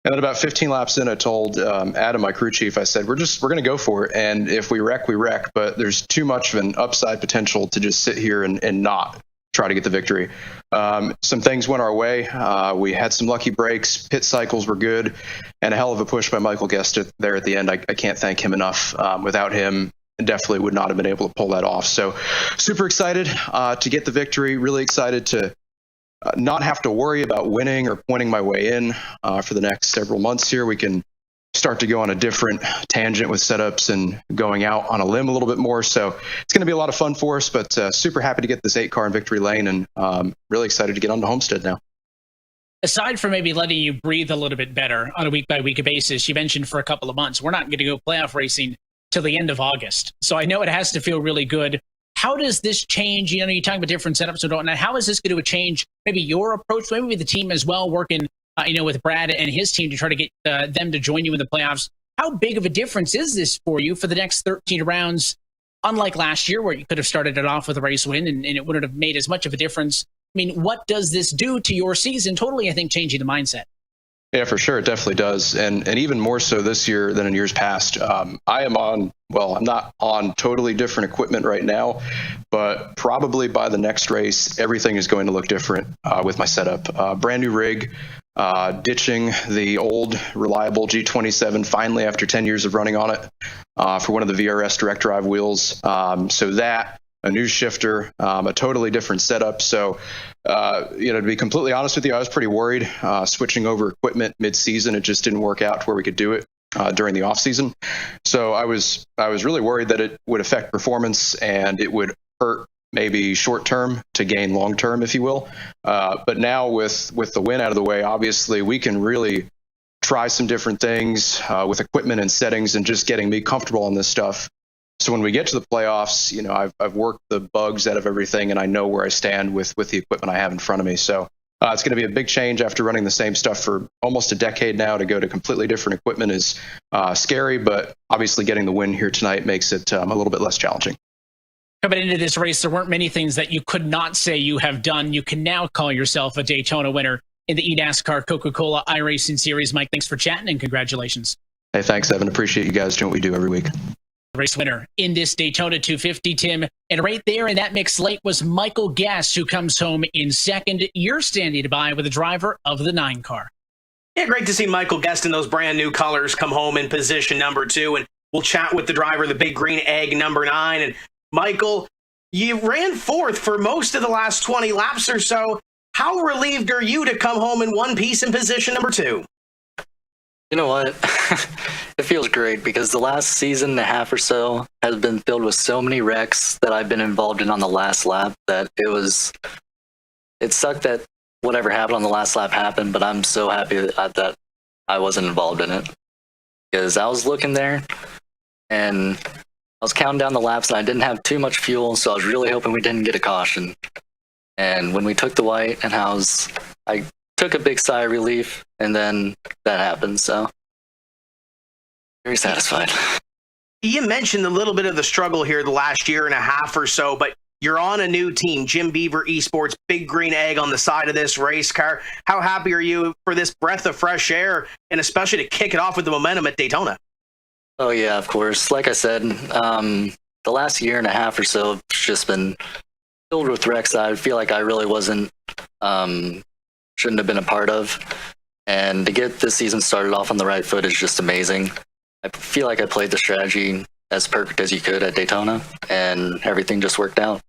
And then about 15 laps in, I told Adam, my crew chief, I said, we're going to go for it. And if we wreck, we wreck. But there's too much of an upside potential to just sit here and not try to get the victory. Some things went our way. We had some lucky breaks. Pit cycles were good. And a hell of a push by Michael Guest there at the end. I can't thank him enough. Without him, definitely would not have been able to pull that off. So super excited to get the victory. Really excited to not have to worry about winning or pointing my way in for the next several months here. We can start to go on a different tangent with setups and going out on a limb a little bit more. So it's going to be a lot of fun for us, but super happy to get this 8 car in victory lane and really excited to get on to Homestead now. Aside from maybe letting you breathe a little bit better on a week-by-week basis, you mentioned for a couple of months, we're not going to go playoff racing till the end of August. So I know it has to feel really good. How does this change? You know, you're talking about different setups and whatnot. How is this going to change maybe your approach, maybe the team as well, working with Brad and his team to try to get them to join you in the playoffs? How big of a difference is this for you for the next 13 rounds, unlike last year where you could have started it off with a race win and it wouldn't have made as much of a difference? I mean, what does this do to your season? Totally, I think, changing the mindset. Yeah, for sure. It definitely does. And even more so this year than in years past. I'm not on totally different equipment right now, but probably by the next race, everything is going to look different with my setup. Brand new rig, ditching the old reliable G27 finally after 10 years of running on it for one of the VRS direct drive wheels. So that, a new shifter, a totally different setup. So, to be completely honest with you, I was pretty worried switching over equipment mid-season. It just didn't work out to where we could do it during the off season. So I was really worried that it would affect performance and it would hurt maybe short term to gain long term, if you will. But now with the win out of the way, obviously we can really try some different things with equipment and settings and just getting me comfortable on this stuff. So when we get to the playoffs, I've worked the bugs out of everything and I know where I stand with the equipment I have in front of me. So it's going to be a big change after running the same stuff for almost a decade now. To go to completely different equipment is scary, but obviously getting the win here tonight makes it a little bit less challenging. Coming into this race, there weren't many things that you could not say you have done. You can now call yourself a Daytona winner in the eNASCAR Coca-Cola iRacing Series. Mike, thanks for chatting and congratulations. Hey, thanks, Evan. Appreciate you guys doing what we do every week. Race winner in this Daytona 250, Tim. And right there in that mixed slate was Michael Guest, who comes home in second. You're standing by with the driver of the 9 car. Yeah, great to see Michael Guest in those brand new colors come home in position number 2. And we'll chat with the driver, the big green egg number 9. And Michael, you ran 4th for most of the last 20 laps or so. How relieved are you to come home in one piece in position number 2? You know what? It feels great because the last season and a half or so has been filled with so many wrecks that I've been involved in on the last lap that it sucked that whatever happened on the last lap happened, but I'm so happy that I wasn't involved in it. because I was looking there and I was counting down the laps and I didn't have too much fuel, so I was really hoping we didn't get a caution. And when we took the white and I took a big sigh of relief, and then that happened, so very satisfied. You mentioned a little bit of the struggle here the last year and a half or so, but you're on a new team, Jim Beaver Esports, big green egg on the side of this race car. How happy are you for this breath of fresh air, and especially to kick it off with the momentum at Daytona? Oh yeah, of course. Like I said, the last year and a half or so have just been filled with wrecks that I feel like I really shouldn't have been a part of. And to get this season started off on the right foot is just amazing. I feel like I played the strategy as perfect as you could at Daytona, and everything just worked out.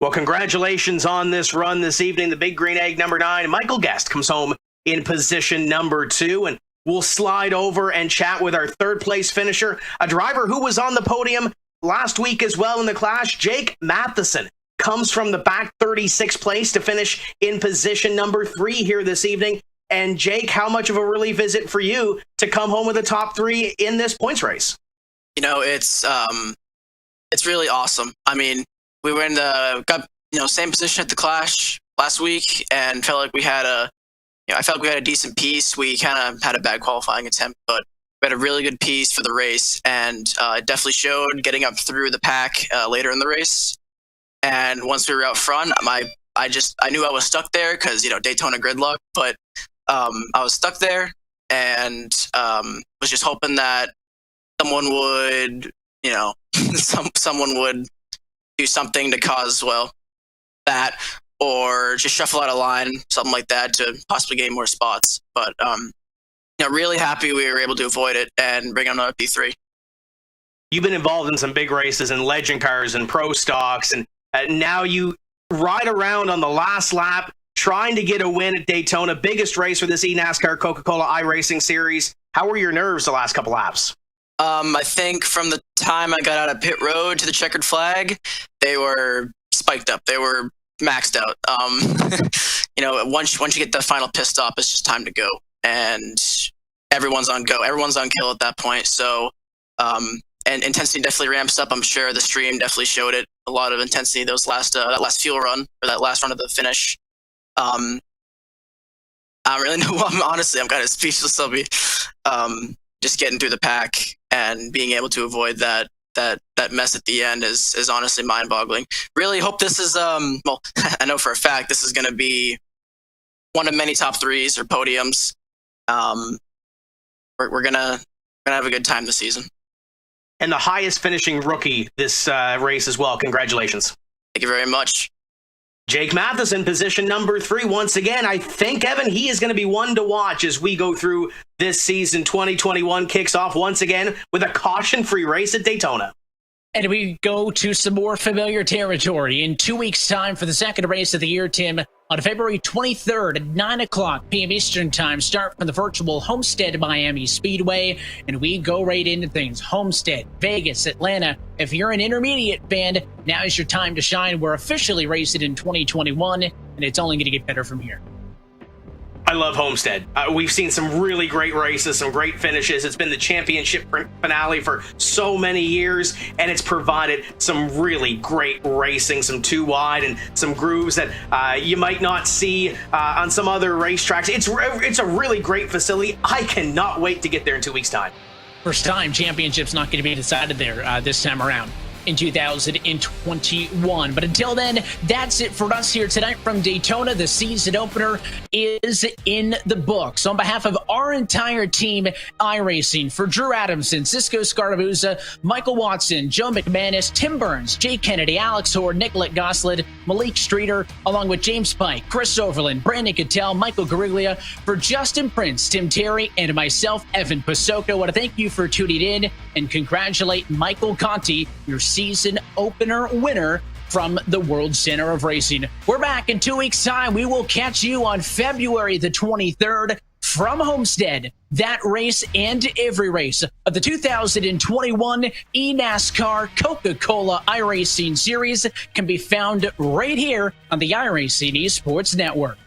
Well, congratulations on this run this evening. The big green egg number 9, Michael Guest, comes home in position number 2, and we'll slide over and chat with our third place finisher, a driver who was on the podium last week as well in the Clash. Jake Matheson comes from the back 36th place to finish in position number 3 here this evening. And Jake, how much of a relief is it for you to come home with a top 3 in this points race? You know, it's really awesome. I mean, we were in the same position at the Clash last week, and felt like we had I felt like we had a decent piece. We kind of had a bad qualifying attempt, but we had a really good piece for the race, and it definitely showed getting up through the pack later in the race. And once we were out front, I knew I was stuck there because Daytona gridlock, but I was stuck there, and was just hoping that someone would, someone would do something to cause that, or just shuffle out a line, something like that, to possibly gain more spots. But really happy we were able to avoid it and bring on a P3. You've been involved in some big races and legend cars and pro stocks, and now you ride around on the last lap trying to get a win at Daytona, biggest race for this eNASCAR Coca-Cola iRacing series. How were your nerves the last couple laps? I think from the time I got out of pit road to the checkered flag, they were spiked up. They were maxed out. Once you get the final pit stop, it's just time to go, and everyone's on go. Everyone's on kill at that point. So, and intensity definitely ramps up. I'm sure the stream definitely showed it. A lot of intensity that last fuel run, or that last run of the finish. I don't really know. I'm kind of speechless. I'll be just getting through the pack and being able to avoid that mess at the end is honestly mind-boggling. Really hope this is I know for a fact this is going to be one of many top 3s or podiums. We're gonna have a good time this season. And the highest finishing rookie this race as well. Congratulations. Thank you very much. Jake Matheson, position number 3. Once again, I think, Evan, he is going to be one to watch as we go through this season. 2021 kicks off once again with a caution-free race at Daytona. And we go to some more familiar territory in 2 weeks' time for the second race of the year, Tim. On February 23rd at 9 o'clock p.m. Eastern Time, start from the virtual Homestead Miami Speedway, and we go right into things. Homestead, Vegas, Atlanta. If you're an intermediate fan, now is your time to shine. We're officially racing in 2021, and it's only going to get better from here. I love Homestead. We've seen some really great races, some great finishes. It's been the championship finale for so many years, and it's provided some really great racing, some 2-wide and some grooves that you might not see on some other racetracks. It's a really great facility. I cannot wait to get there in 2 weeks' time. First time championship's not going to be decided there this time around in 2021. But until then, that's it for us here tonight from Daytona. The season opener is in the books. On behalf of our entire team, iRacing, for Drew Adamson, Cisco Scarabuzza, Michael Watson, Joe McManus, Tim Burns, Jay Kennedy, Alex Hoare, Nicolette Goslid, Malik Streeter, along with James Pike, Chris Overland, Brandon Cattell, Michael Gariglia, for Justin Prince, Tim Terry, and myself, Evan Pasoko, I want to thank you for tuning in and congratulate Michael Conti, your season opener winner from the World Center of Racing. We're back in 2 weeks' time. We will catch you on February the 23rd from Homestead. That race and every race of the 2021 eNASCAR Coca-Cola iRacing Series can be found right here on the iRacing Esports Network.